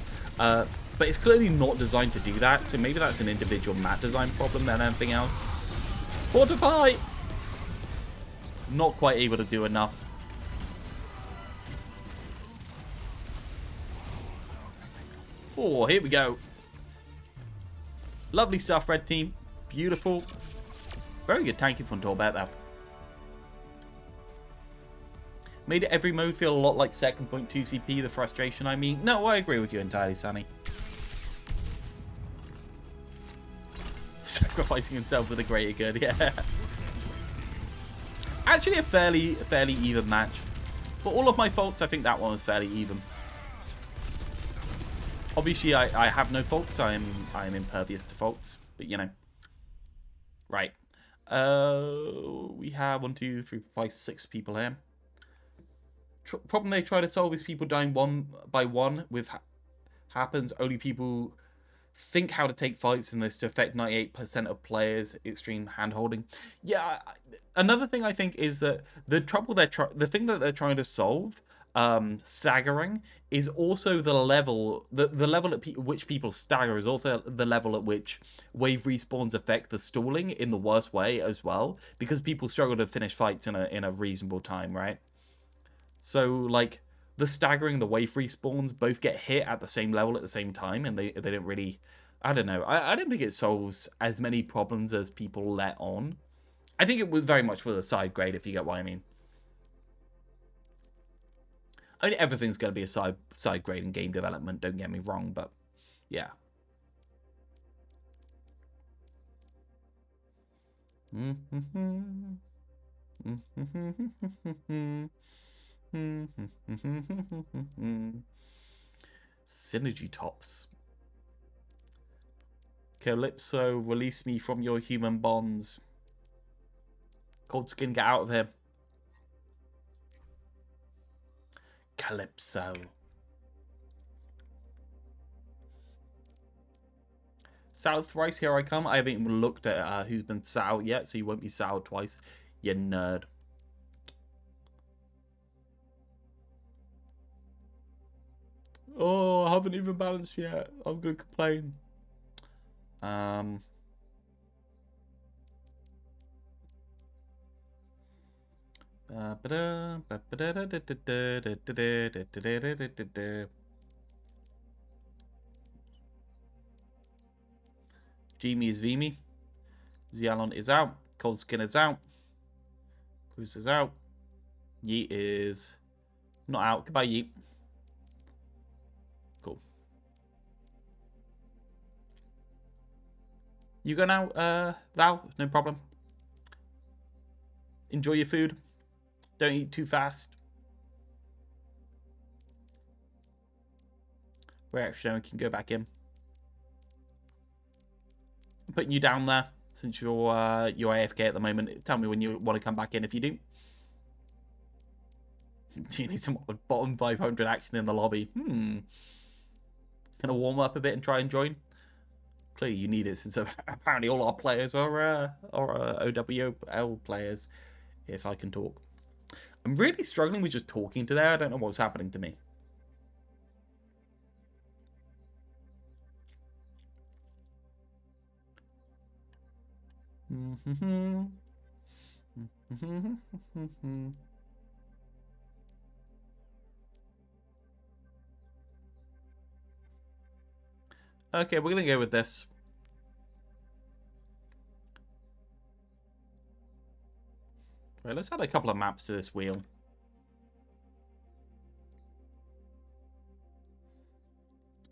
But it's clearly not designed to do that, so maybe that's an individual map design problem than anything else. Fortify! Not quite able to do enough. Oh, here we go. Lovely stuff, red team. Beautiful. Very good tanking from Torbet, though. Made every mode feel a lot like second point 2CP, the frustration, I mean. No, I agree with you entirely, Sunny. Sacrificing himself for the greater good, yeah. Actually, a fairly even match. For all of my faults, I think that one was fairly even. Obviously, I have no faults. I'm impervious to faults. But, you know. Right. We have 1, 2, 3, 4, 5, 6 people here. Problem they try to solve is people dying one by one with happens. Only people think how to take fights in this to affect 98% of players. Extreme handholding. Yeah, another thing I think is that the thing that they're trying to solve, staggering, is also the level at which people stagger is also the level at which wave respawns affect the stalling in the worst way as well, because people struggle to finish fights in a reasonable time, right? So like the staggering, the wave respawns both get hit at the same level at the same time, and they don't really, I don't know. I don't think it solves as many problems as people let on. I think it was very much with a side grade, if you get what I mean. I mean, everything's going to be a side grade in game development, don't get me wrong, but yeah. Synergy tops. Calypso, release me from your human bonds. Cold Skin, get out of here. Calypso. South thrice, here I come. I haven't even looked at who's been south yet, so you won't be south twice, you nerd. Oh, I haven't even balanced yet. I'm gonna complain. Jimmy is Vimy. Zialon is out. Cold Skin is out. Cruz is out. Yeet is not out. Goodbye, Yeet. Cool. You go now, Val. No problem. Enjoy your food. Don't eat too fast. Where actually we can go back in. I'm putting you down there since you're AFK at the moment. Tell me when you want to come back in if you do. Do you need some bottom 500 action in the lobby? Gonna warm up a bit and try and join. Clearly you need it since apparently all our players are OWL players. If I can talk. I'm really struggling with just talking today. I don't know what's happening to me. Okay, we're gonna go with this. Right, let's add a couple of maps to this wheel.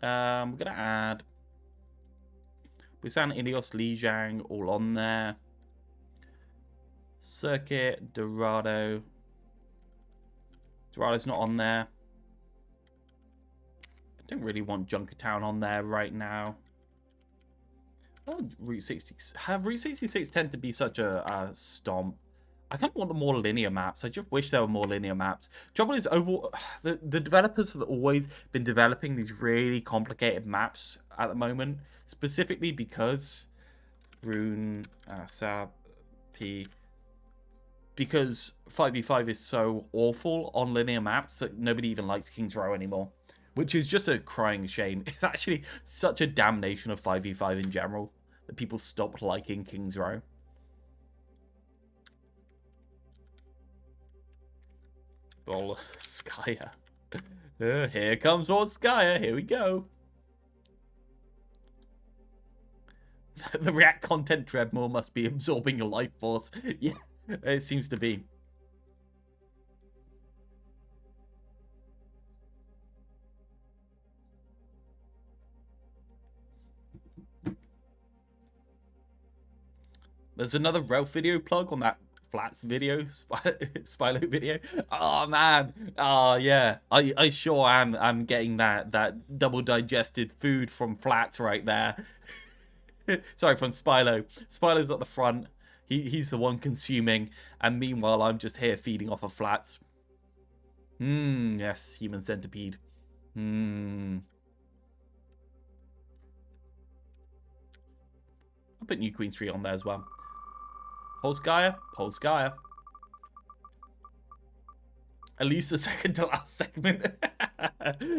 We're gonna add Busan, Ilios, Lijiang, all on there. Circuit, Dorado. Dorado's not on there. I don't really want Junkertown on there right now. Oh, Route 66. Have Route 66 tend to be such a stomp? I kind of want the more linear maps. I just wish there were more linear maps. Trouble is, overall, the developers have always been developing these really complicated maps at the moment, specifically because Rune, Sab, P. Because 5v5 is so awful on linear maps that nobody even likes King's Row anymore. Which is just a crying shame. It's actually such a damnation of 5v5 in general that people stopped liking King's Row. Oh, Skya. Here comes old Skya. Here we go. The React content treadmill must be absorbing your life force. Yeah, it seems to be. There's another Realth video plug on that flats video, Spilo video. Oh man, oh yeah, I sure am. I'm getting that double digested food from flats right there. Sorry, from Spilo. Spilo's at the front. He's the one consuming, and meanwhile I'm just here feeding off of flats. Yes, human centipede. I'll put New Queen Street on there as well. Polskaya. At least the second to last segment.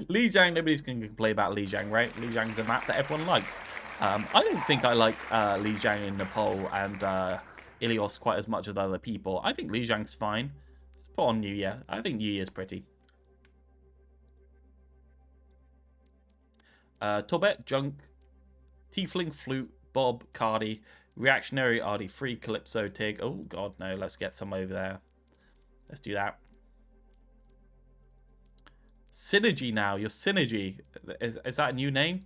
Lijiang, nobody's going to complain about Lijiang, right? Lijiang's a map that everyone likes. I don't think I like Lijiang in Nepal and Ilios quite as much as other people. I think Lijiang's fine. Put on New Year. I think New Year's pretty. Torbet, Junk, Tiefling, Flute, Bob, Cardi, Reactionary, RD3, Calypso, Tig. Oh, God, no. Let's get some over there. Let's do that. Synergy now. Your Synergy. Is that a new name?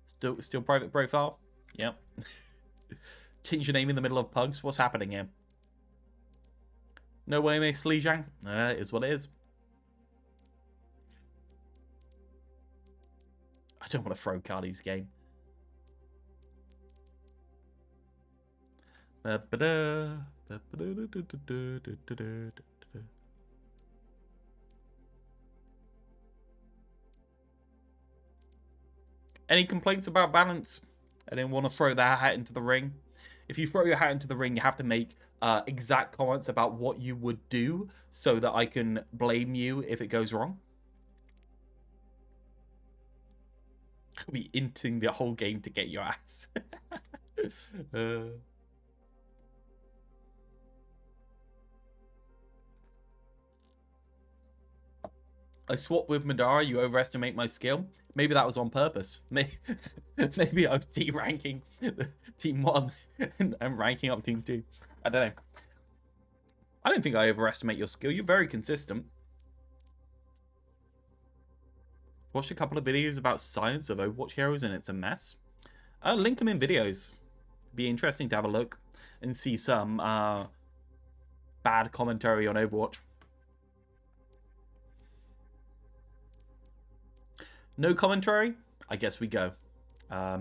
Still private profile? Yep. Change your name in the middle of Pugs. What's happening here? No way, Miss Lijiang. It is what it is. I don't want to throw Cardi's game. Any complaints about balance? I didn't want to throw that hat into the ring. If you throw your hat into the ring, you have to make exact comments about what you would do so that I can blame you if it goes wrong. I'll be inting the whole game to get your ass. I swapped with Madara, you overestimate my skill. Maybe that was on purpose. Maybe I was D-ranking Team 1 and ranking up Team 2. I don't know. I don't think I overestimate your skill. You're very consistent. Watched a couple of videos about science of Overwatch heroes and it's a mess. Link them in videos. Be interesting to have a look and see some bad commentary on Overwatch. No commentary? I guess we go. I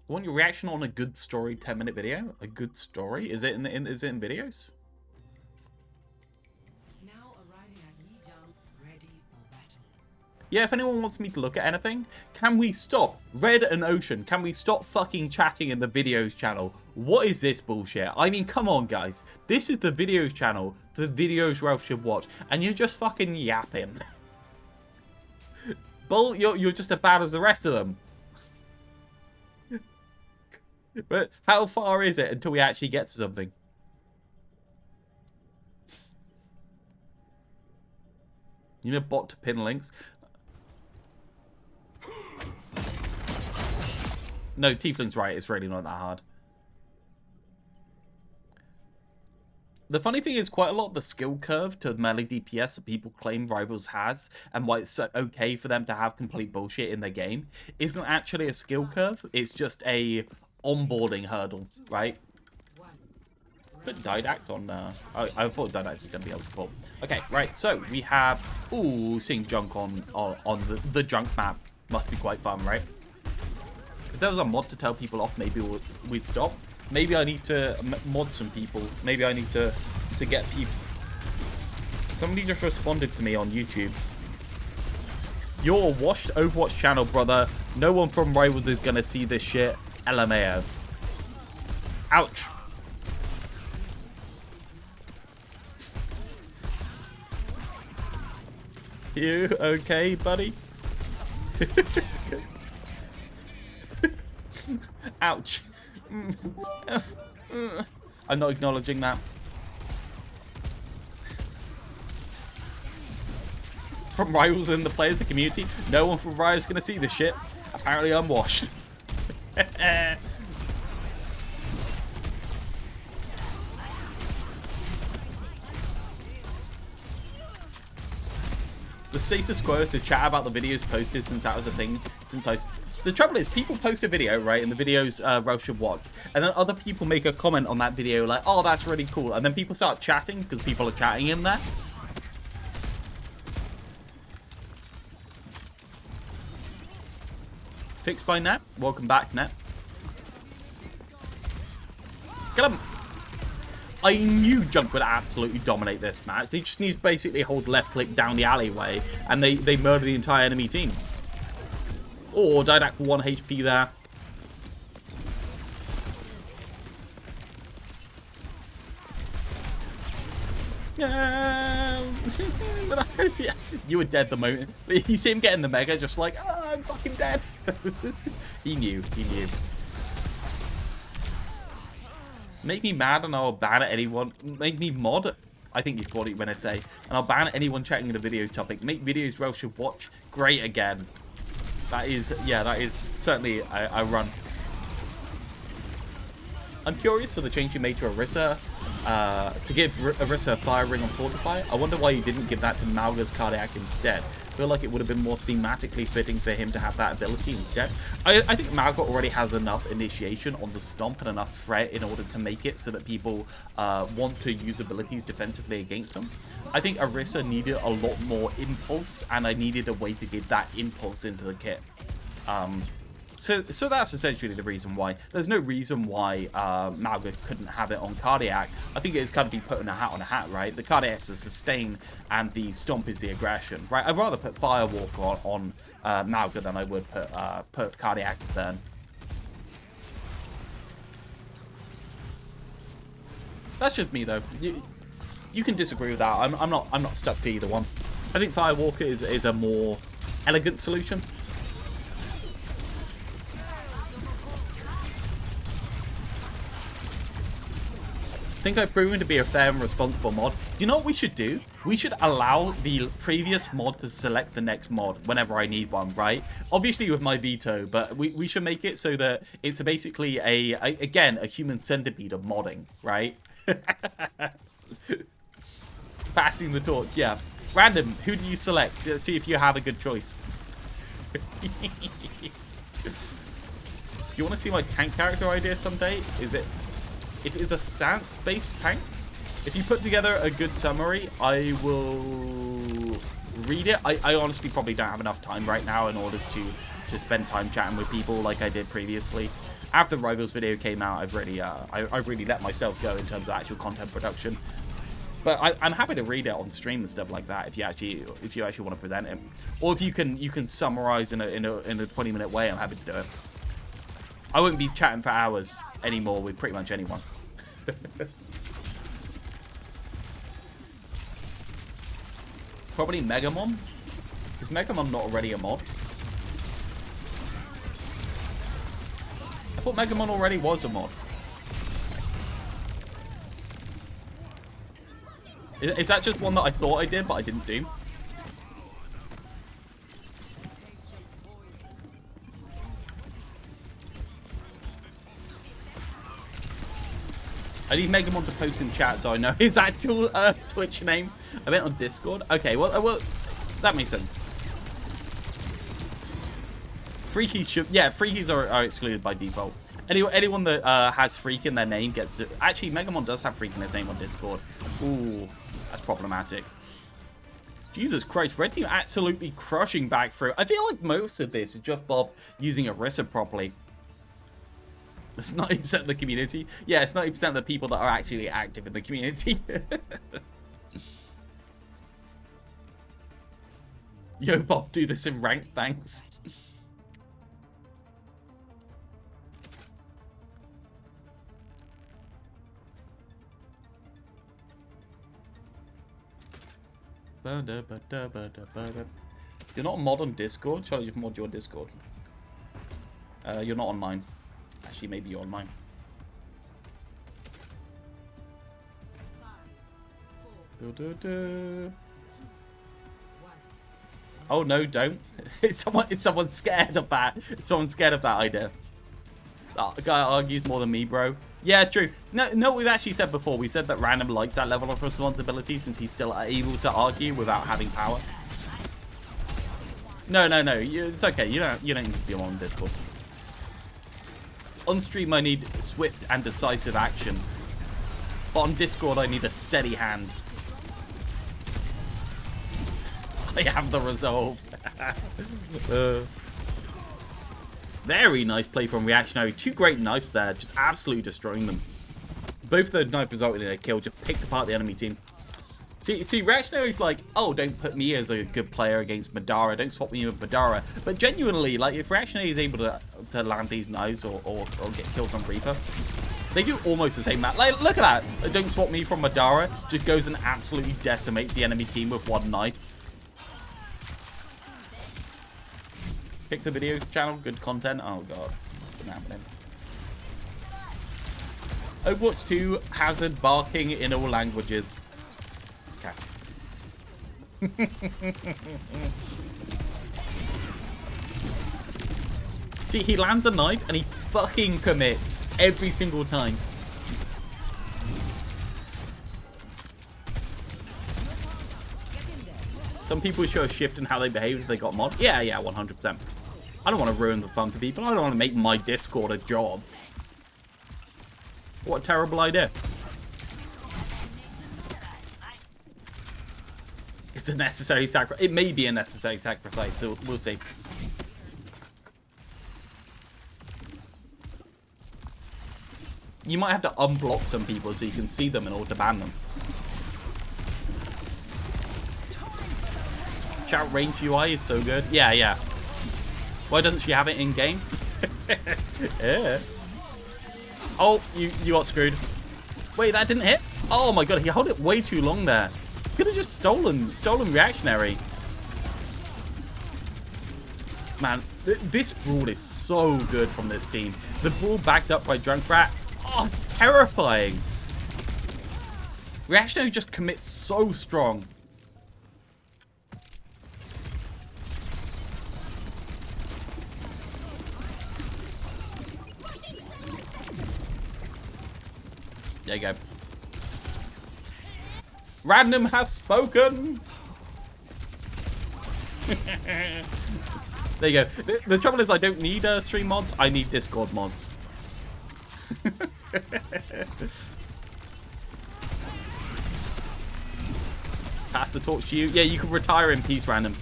want your reaction on a good story 10-minute video. A good story? Is it in videos? Now arriving at Lijiang, ready for battle. Yeah, if anyone wants me to look at anything, can we stop? Red and Ocean, can we stop fucking chatting in the videos channel? What is this bullshit? I mean, come on, guys. This is the videos channel, the videos Realth should watch, and you're just fucking yapping. Bull, you're just as bad as the rest of them. But how far is it until we actually get to something? You know, bot to pin links. No, Tiefling's right. It's really not that hard. The funny thing is, quite a lot of the skill curve to melee DPS that people claim Rivals has, and why it's so okay for them to have complete bullshit in their game, isn't actually a skill curve. It's just a onboarding hurdle, right? Put Didact on. I thought Didact was going to be able to support. Okay, right. So we have seeing junk on the junk map must be quite fun, right? If there was a mod to tell people off, maybe we'd stop. Maybe I need to mod some people. Maybe I need to get people. Somebody just responded to me on YouTube. You're a washed Overwatch channel, brother. No one from Rivals is gonna see this shit. LMAO. Ouch. You okay, buddy? Ouch. I'm not acknowledging that. From Rivals and the players, the community, no one from Riot's gonna see this shit. Apparently I'm washed. The status quo is to chat about the videos posted since that was a thing. The trouble is, people post a video, right, and the video's Realth should watch, and then other people make a comment on that video like, oh, that's really cool, and then people start chatting because people are chatting in there. Fixed by Net. Welcome back, Net. Kill him. I knew Junk would absolutely dominate this match. They just need to basically hold left click down the alleyway, and they murder the entire enemy team. Oh, Didac 1 HP there. Yeah. You were dead the moment. You see him getting the mega, just like, oh, I'm fucking dead. He knew. Make me mad and I'll ban at anyone. Make me mod. I think you've got it when I say. And I'll ban at anyone checking the videos topic. Make videos Realth should watch great again. That is, yeah, that is certainly a run. I'm curious for the change you made to Orisa. To give Orisa a fire ring on Fortify. I wonder why you didn't give that to Malga's Cardiac instead. I feel like it would have been more thematically fitting for him to have that ability instead. I think Malga already has enough initiation on the Stomp and enough threat in order to make it so that people want to use abilities defensively against them. I think Orisa needed a lot more impulse, and I needed a way to get that impulse into the kit. So that's essentially the reason why. There's no reason why Malga couldn't have it on Cardiac. I think it's kind of be putting a hat on a hat, right? The Cardiac's a sustain, and the Stomp is the aggression, right? I'd rather put Firewalk on Malga than I would put Cardiac then. That's just me, though. You can disagree with that. I'm not stuck to either one. I think Firewalker is a more elegant solution. I think I've proven to be a fair and responsible mod. Do you know what we should do? We should allow the previous mod to select the next mod whenever I need one, right? Obviously with my veto, but we should make it so that it's basically again, a human centipede of modding, right? Passing the torch, yeah. Random, who do you select? Let's see if you have a good choice. You want to see my tank character idea someday? It is a stance-based tank. If you put together a good summary, I will read it. I honestly probably don't have enough time right now in order to spend time chatting with people like I did previously. After the Rivals video came out, I've really let myself go in terms of actual content production. But I'm happy to read it on stream and stuff like that if you actually want to present it, or if you can summarize in a 20-minute way. I'm happy to do it. I won't be chatting for hours anymore with pretty much anyone. Probably Megamon. Is Megamon not already a mod? I thought Megamon already was a mod. Is that just one that I thought I did, but I didn't do? I need Megamon to post in chat so I know his actual Twitch name. I meant on Discord. Okay, well, that makes sense. Freakies should, yeah, freakies are excluded by default. Anyone that has freak in their name gets. Actually, Megamon does have freak in his name on Discord. Ooh, that's problematic. Jesus Christ, Red Team absolutely crushing back through. I feel like most of this is just Bob using Orisa properly. It's 90% of the community. Yeah, it's 90% of the people that are actually active in the community. Yo, Bob, do this in ranked, thanks. You're not a mod on Discord? Shall I just mod your Discord? You're not on mine. Actually, maybe you're on mine. Oh no, don't. Is someone scared of that? Is someone scared of that idea? The guy argues more than me, bro. Yeah, true. No, we've actually said before. We said that Random likes that level of responsibility since he's still able to argue without having power. No. It's okay. You don't need to be on Discord. On stream, I need swift and decisive action. But on Discord, I need a steady hand. I have the resolve. Very nice play from Reactionary. 2 great knives there, just absolutely destroying them. Both of those knives resulted in a kill, just picked apart the enemy team. See, Reactionary's like, oh, don't put me as a good player against Madara, don't swap me with Madara. But genuinely, like, if Reactionary is able to land these knives or get kills on Reaper, they do almost the same match. Like, look at that. Don't swap me from Madara, just goes and absolutely decimates the enemy team with 1 knife. Pick the video channel, good content. Oh god, what's happening? Overwatch 2, Hazard barking in all languages. Okay. See, he lands a knife and he fucking commits every single time. Some people show a shift in how they behave if they got mod. Yeah, 100%. I don't want to ruin the fun for people. I don't want to make my Discord a job. What a terrible idea. It's a necessary sacrifice. It may be a necessary sacrifice, so we'll see. You might have to unblock some people so you can see them in order to ban them. Chat range UI is so good. Yeah. Why doesn't she have it in game? Yeah. Oh, you got screwed. Wait, that didn't hit? Oh my god, he held it way too long there. Could have just stolen Reactionary. Man, this brawl is so good from this team. The brawl backed up by Junkrat. Oh, it's terrifying. Reactionary just commits so strong. There you go. Random has spoken. There you go. The trouble is I don't need stream mods. I need Discord mods. Pass the torch to you. Yeah, you can retire in peace, Random.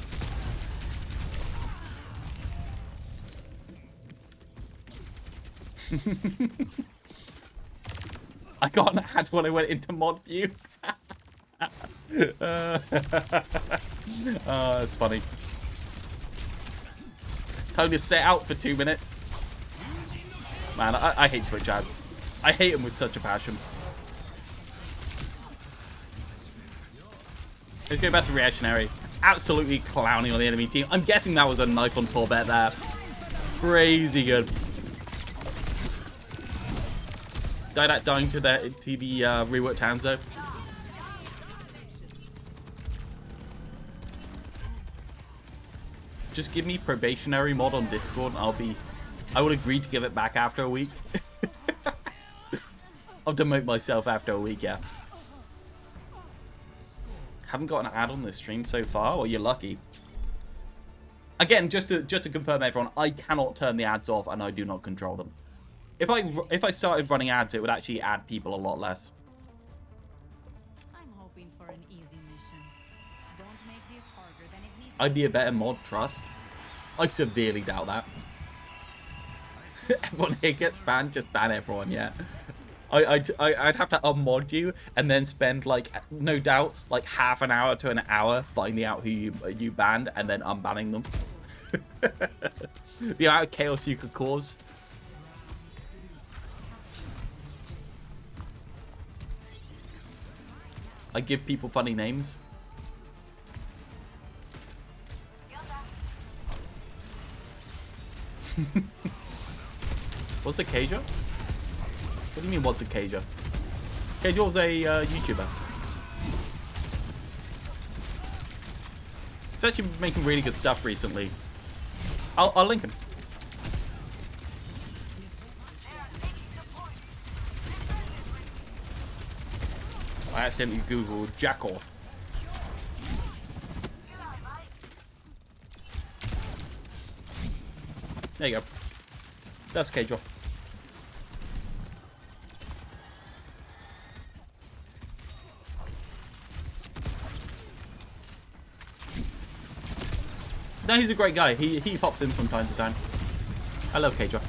I got an ad when I went into mod view. Oh, that's funny. Time to set out for 2 minutes. Man, I hate Twitch ads. I hate them with such a passion. Let's go back to Reactionary. Absolutely clowning on the enemy team. I'm guessing that was a knife on Torbet there. Crazy good. Didact dying to the reworked Hanzo. Just give me probationary mod on Discord and I will agree to give it back after a week. I'll demote myself after a week, yeah. Haven't got an ad on this stream so far, or you're lucky. Again, just to confirm everyone, I cannot turn the ads off and I do not control them. If I started running ads, it would actually add people a lot less. I'm hoping for an easy mission. Don't make this harder than it needs. I'd be a better mod, trust. I severely doubt that. Everyone here gets banned, just ban everyone, yeah. I'd have to unmod you and then spend, like, no doubt, like half an hour to an hour finding out who you banned and then unbanning them. The amount of chaos you could cause. I give people funny names. What's a Cager? What do you mean, what's a Cager? Cager's a YouTuber. He's actually been making really good stuff recently. I'll link him. I accidentally googled Jackal. There you go. That's okay, drop. No, he's a great guy. He pops in from time to time. I love Kadra.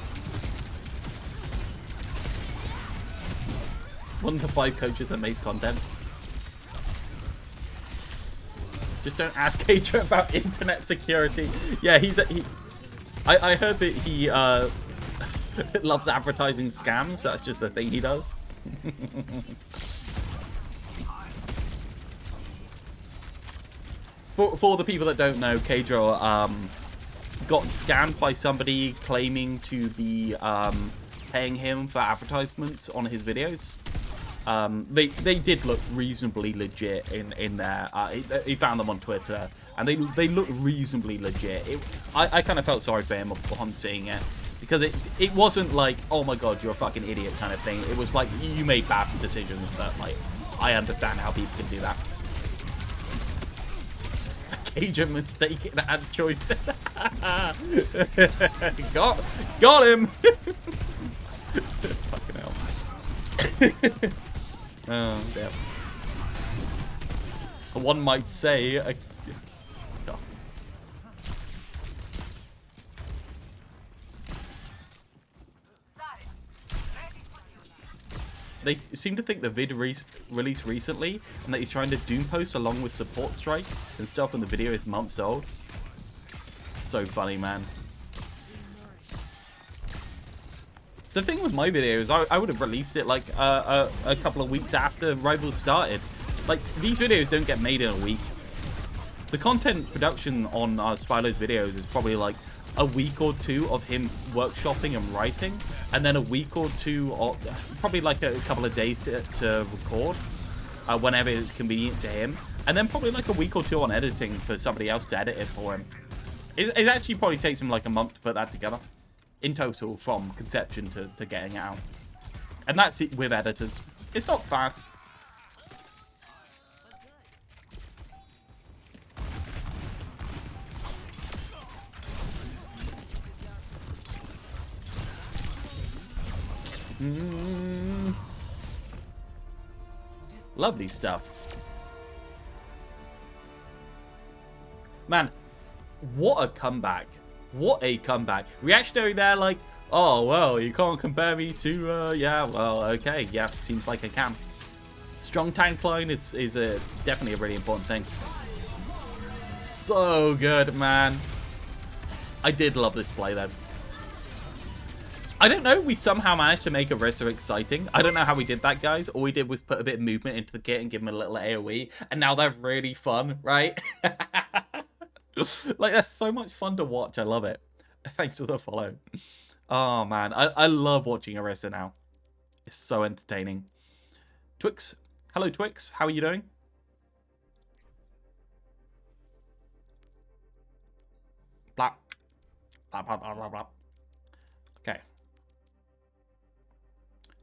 1 of the 5 coaches that makes content. Just don't ask Kadra about internet security. Yeah, I heard that he loves advertising scams. That's just the thing he does. For the people that don't know, Kadra got scammed by somebody claiming to be paying him for advertisements on his videos. They did look reasonably legit in there. He found them on Twitter, and they look reasonably legit. I kind of felt sorry for him upon seeing it, because it wasn't like, oh my god, you're a fucking idiot kind of thing. It was like, you made bad decisions, but like, I understand how people can do that. Agent mistaken ad choice. got him. Fucking hell. Oh damn. One might say oh. They seem to think the vid released recently, and that he's trying to doom post along with support strike and stuff, and the video is months old. So funny, man. So the thing with my videos, I would have released it like a couple of weeks after Rivals started. Like, these videos don't get made in a week. The content production on Spylo's videos is probably like a week or 2 of him workshopping and writing, and then a week or 2 of probably like a couple of days to record whenever it's convenient to him, and then probably like a week or 2 on editing for somebody else to edit it for him. It actually probably takes him like a month to put that together in total, from conception to getting it out, and that's it with editors. It's not fast. Lovely stuff. Man, what a comeback. What a comeback. Reactionary there, like, oh, well, you can't compare me to, yeah, well, okay, yeah, seems like I can. Strong tank line is definitely a really important thing. So good, man. I did love this play, though. I don't know, we somehow managed to make Orisa exciting. I don't know how we did that, guys. All we did was put a bit of movement into the kit and give him a little AoE, and now they're really fun, right? Like, that's so much fun to watch. I love it. Thanks for the follow. Oh, man. I love watching Orisa now. It's so entertaining. Twix. Hello, Twix. How are you doing? Blah. Blah, blah, blah, blah, blah. Okay.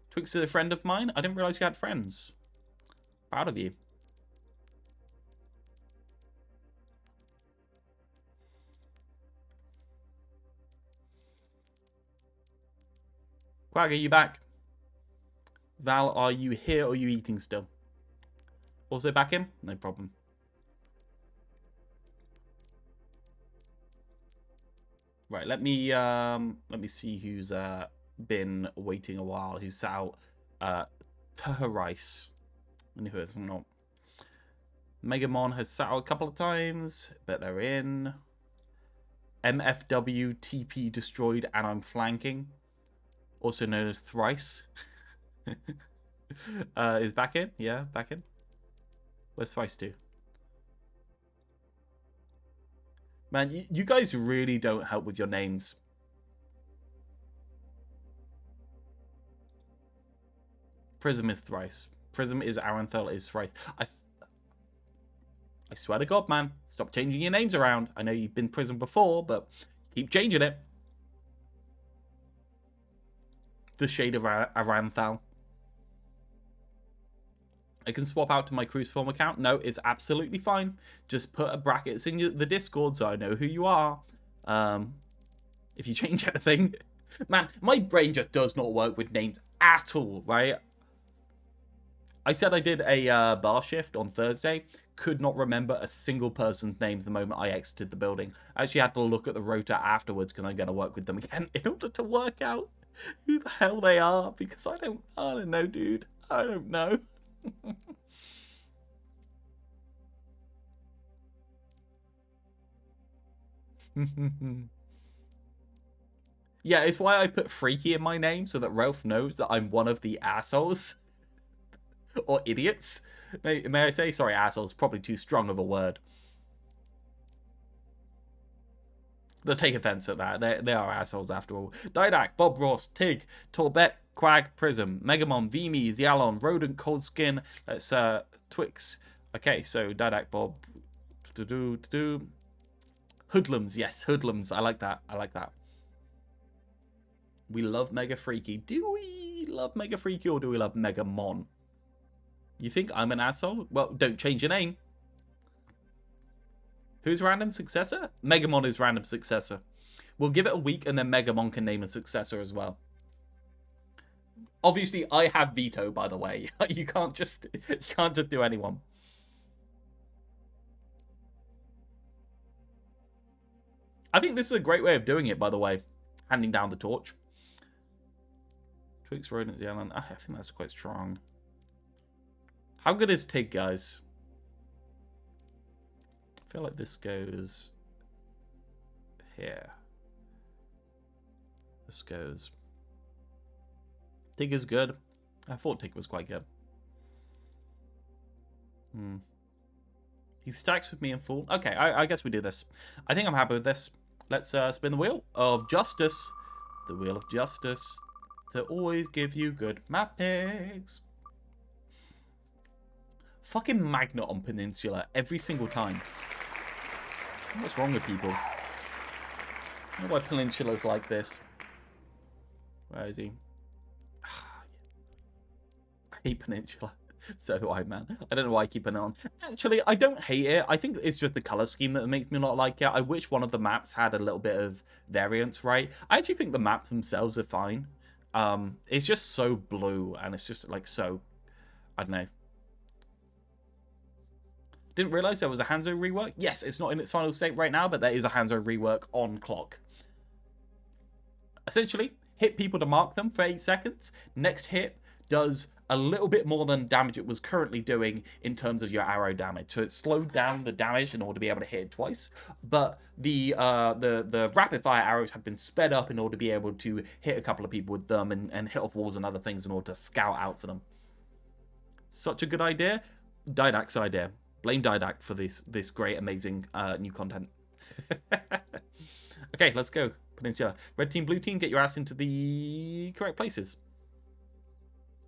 Twix is a friend of mine. I didn't realize you had friends. Proud of you. Quag, are you back? Val, are you here or are you eating still? Also back in? No problem. Right, let me see who's been waiting a while, who's sat out Rice. And who is not. Megamon has sat out a couple of times, but they're in. MFW TP destroyed and I'm flanking. Also known as Thrice. Is back in? Yeah, back in. Where's Thrice to? Man, you guys really don't help with your names. Prism is Thrice. Prism is Aranthel is Thrice. I swear to God, man. Stop changing your names around. I know you've been Prism before, but keep changing it. The shade of Aranthal. I can swap out to my Cruciform account. No, it's absolutely fine. Just put brackets in the Discord so I know who you are. if you change anything. Man, my brain just does not work with names at all, right? I said I did a bar shift on Thursday. Could not remember a single person's name the moment I exited the building. I actually had to look at the rota afterwards because I'm going to work with them again in order to work out who the hell they are, because I don't know, dude. I don't know. Yeah, it's why I put Freaky in my name, so that Realth knows that I'm one of the assholes. Or idiots. May I say? Sorry, assholes. Probably too strong of a word. They'll take offense at that. They are assholes after all. Didac, Bob Ross, Tig, Torbek, Quag, Prism, Megamon, Vimes, Yalon, Rodent, Coldskin, let's Twix. Okay, so Didac, Bob. Hoodlums, yes, Hoodlums. I like that. I like that. We love Mega Freaky. Do we love Mega Freaky or do we love Megamon? You think I'm an asshole? Well, don't change your name. Who's random successor? Megamon is random successor. We'll give it a week and then Megamon can name a successor as well. Obviously, I have veto, by the way. You can't just do anyone. I think this is a great way of doing it, by the way. Handing down the torch. Twix, Rodent, Yellen. I think that's quite strong. How good is Tig, guys? I feel like this goes here. This goes. Tig is good. I thought Tig was quite good. He stacks with me in full. Okay, I guess we do this. I think I'm happy with this. Let's spin the wheel of justice. The wheel of justice. To always give you good map picks. Fucking Magnet on Peninsula every single time. What's wrong with people? I don't know why Peninsula's like this. Where is he? I hate Peninsula. So do I, man. I don't know why I keep it on. Actually, I don't hate it. I think it's just the color scheme that makes me not like it. I wish one of the maps had a little bit of variance, right? I actually think the maps themselves are fine. It's just so blue, and it's just like so, I don't know. Didn't realize there was a Hanzo rework. Yes, it's not in its final state right now, but there is a Hanzo rework on clock. Essentially, hit people to mark them for 8 seconds. Next hit does a little bit more than damage it was currently doing in terms of your arrow damage. So it slowed down the damage in order to be able to hit it twice. But the rapid fire arrows have been sped up in order to be able to hit a couple of people with them and hit off walls and other things in order to scout out for them. Such a good idea. Didac's idea. Blame Didac for this great, amazing new content. Okay, let's go. Peninsula. Red team, blue team, get your ass into the correct places.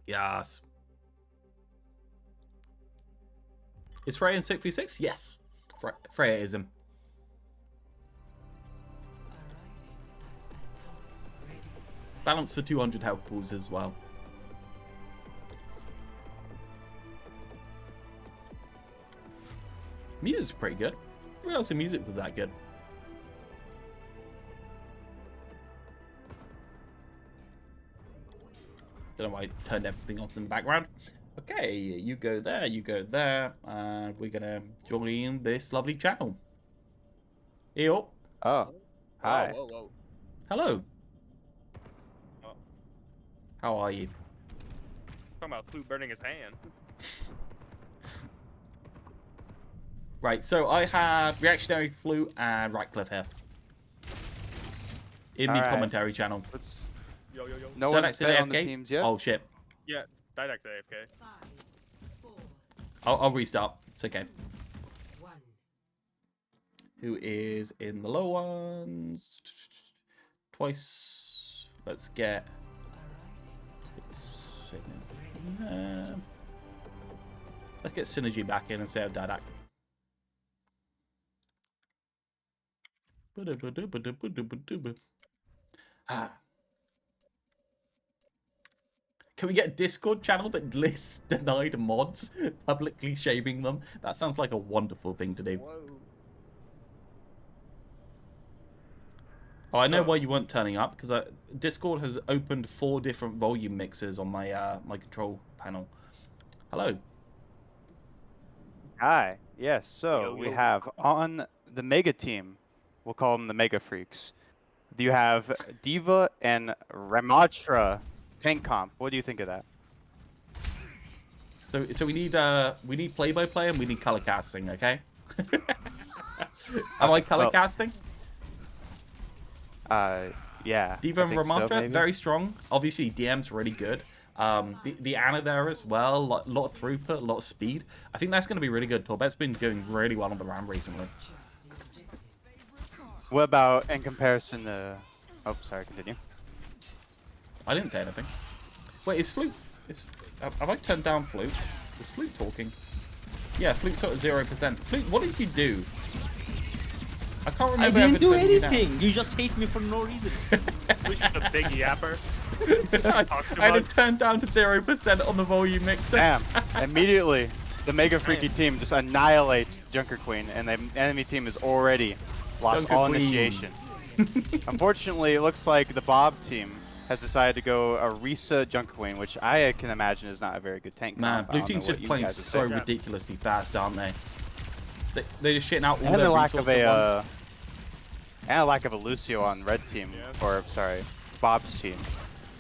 Yes. Is Freya in 6v6? Yes. Freya is him. Balance for 200 health pools as well. Music's pretty good. What else in music was that good? Don't know why I turned everything off in the background. Okay, you go there, and we're gonna join this lovely channel. Yo. Oh, hi. Whoa, whoa, whoa. Hello. Oh. How are you? Talking about Flute burning his hand. Right, so I have Reactionary Flute and Ratcliffe here. In the commentary channel. Let's... Yo, yo, yo. No Don't one's accident bet on the AFK? teams yet? Oh shit. Yeah, Didac's AFK. 5, 4, I'll restart. It's okay. 1. Who is in the low ones? Twice. Let's get. Let's get Synergy back in instead of Didac. Can we get a Discord channel that lists denied mods, publicly shaming them? That sounds like a wonderful thing to do. Whoa. Oh, I know why you weren't turning up, because Discord has opened 4 different volume mixers on my my control panel. Hello. Hi. Yes. So Yo, we yo. have on the Mega team. We'll call them the Mega Freaks. You have Diva and Ramatra tank comp. What do you think of that? So we need play-by-play and we need color casting, okay? Am I color Well, casting? Yeah. Diva I and think so, Ramatra, maybe. very strong. Obviously, DM's really good. The Ana there as well, lot of throughput, a lot of speed. I think that's going to be really good. Torbet's been going really well on the Ram recently. What about in comparison to? Oh, sorry. Continue. I didn't say anything. Wait, is Flute? Have I turned down Flute? Is Flute talking? Yeah, Flute's sort of 0%. Flute, what did you do? I can't remember. I didn't do turning you down. anything. You just hate me for no reason. Which is a big yapper. I had it turned down to 0% on the volume mixer. Damn! Immediately, the Mega Freaky team just annihilates Junker Queen, and the enemy team has already lost Junker all Queen. initiation. Unfortunately, it looks like the Bob team has decided to go Arisa Junker Queen, which I can imagine is not a very good tank. Man, comp. I blue don't know team's what just you playing guys would so say. ridiculously fast, aren't they? They're just shitting out all And their the lack of resources at once. and a lack of a Lucio on red team, or sorry, Bob's team.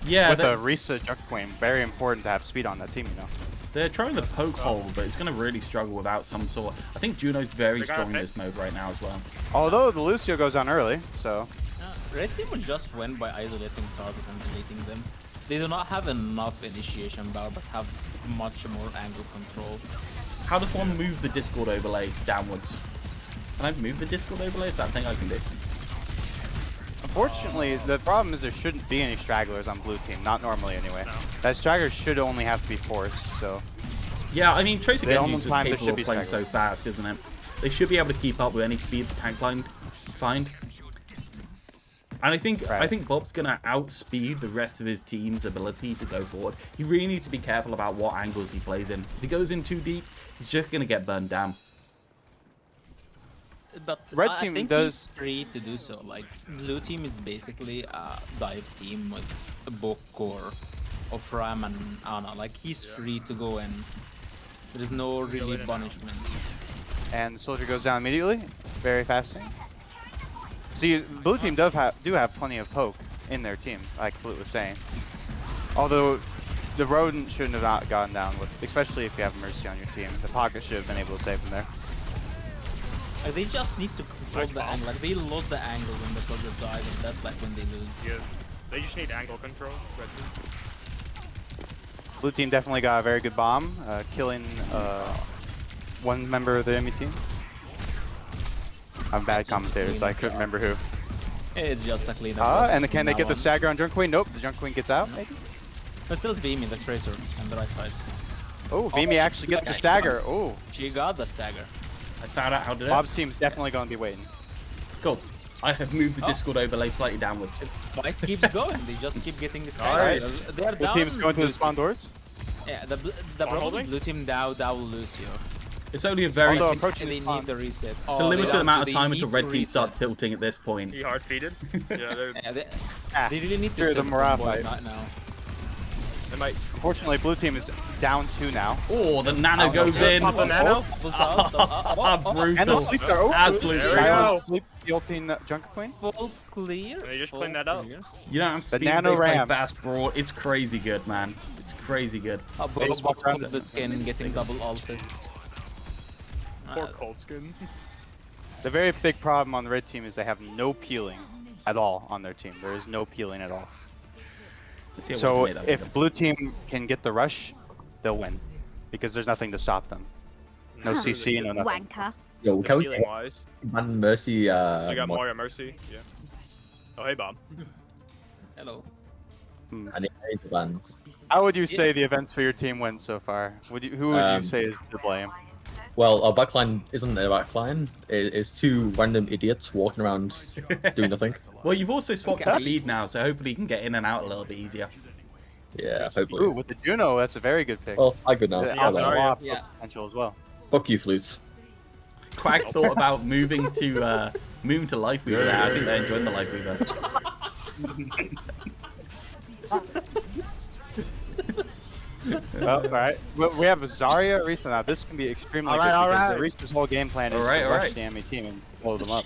Yeah, With a Risa Junker Queen, very important to have speed on that team, you know. they're trying to poke hole, but it's going to really struggle without some sort. I think Juno's very They got strong in it. this mode right now as well. Although the Lucio goes on early, so Red team will just win by isolating targets and deleting them. They do not have enough initiation bar, but have much more angle control. How does one move the Discord overlay downwards? Can I move the Discord overlay? Is that a thing I can do? unfortunately the problem is there shouldn't be any stragglers on blue team, not normally anyway. No. That stragglers should only have to be forced, so Yeah, I mean, Tracer The Genji's only just time there capable should of be playing so stragglers. fast, isn't it? They should be able to keep up with any speed the tank line find. And I think Bob's gonna outspeed the rest of his team's ability to go forward. He really needs to be careful about what angles he plays in. If he goes in too deep, he's just gonna get burned down. But Red I team think does- he's free to do so. Like, blue team is basically a dive team with a book core of Ram and Ana. Like, he's free to go in. There is no really punishment. and the soldier goes down immediately, very fasting. See, blue team do have plenty of poke in their team, like Flute was saying. Although the rodent shouldn't have not gone down with, especially if you have Mercy on your team. The pocket should have been able to save him there. Like, they just need to control the angle. Like, they lost the angle when the soldier died, and that's like when they lose. Yeah. They just need angle control. Red team. Blue team definitely got a very good bomb, killing one member of the enemy team. I'm bad commentator, so I couldn't remember who. It's just a clean up. And can they get the stagger on Junk Queen? Nope, the Junk Queen gets out, maybe? But still Vimy, the tracer, on the right side. Oh, Vimy actually gets the stagger. Oh, She got the stagger. I found out how to do it. Bob's team's definitely going to be waiting. Cool. I have moved the Discord overlay slightly downwards. Fight keeps going. They just keep getting the stagger. Alright. They are Blue down. team's going to the blue spawn team. doors. Yeah, the problem holding? with blue team now will lose you. It's only a very Although it's approaching And the they spawn. need the reset. a limited amount of time They until need red to team start reset. tilting at this point. He hard feeded. Yeah, they're, Yeah, Ah, they really need to fear the set morale the board fight. now. they might. Unfortunately, blue team is down 2 now. Oh, the nano goes in. Pop a nano. And the Brutal. sleep there. Oh, Absolute There we Silent go. sleep the ulting Junker Queen. Full clear. They just full cleaned that up. clear. You know, I'm speed nano they play ram. fast brawl. It's crazy good, man. It's crazy good. Bob just walk around the skin getting double ulted. Poor cold skin. The very big problem on the red team is they have no peeling at all on their team. There is no peeling at all. Let's see how So we can make that if happen. blue team can get the rush, they'll win. Because there's nothing to stop them. No CC, no nothing. Wanker. Yo, can we Healing get wise, one Mercy? I got mod? Mario Mercy. Yeah. Oh hey Bob. Hello. I need the bands. How would you say the events for your team went so far? Who would you say is to blame? Well, our backline isn't a backline. It's 2 random idiots walking around doing nothing. Well, you've also swapped to Okay. speed now, so hopefully you can get in and out a little bit easier. Yeah, hopefully. Ooh, with the Juno, that's a very good pick. Well, I good now. It How has a about- lot of Yeah. potential as well. Fuck you, flutes. Quack thought about moving to moving to Life Weaver there. I think they're enjoying the Life Weaver. Oh, alright. We have Zarya, Orisa now. This can be extremely good because Orisa's whole game plan is to rush the enemy team and blow them up.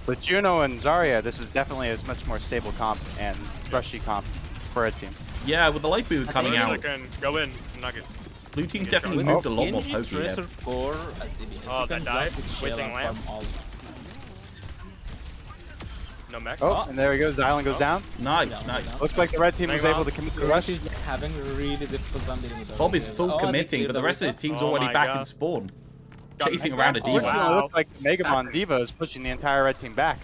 With Juno and Zarya, this is definitely a much more stable comp and rushy comp for a team. Yeah, with the Life Weaver coming out, Go in, nugget. Blue team's definitely moved a lot more pokey here. Core as DBS. Oh, that died? Wasting lamp. No mech. Oh, and there he goes. Island goes down. Nice, nice. Looks like the red team was able to commit to the rush. He's having a really difficult time dealing with the Bob is full committing, but the rest of his team's already back in spawn. Chasing around a Unfortunately, diva. it looks like Megamon Diva is pushing the entire red team back.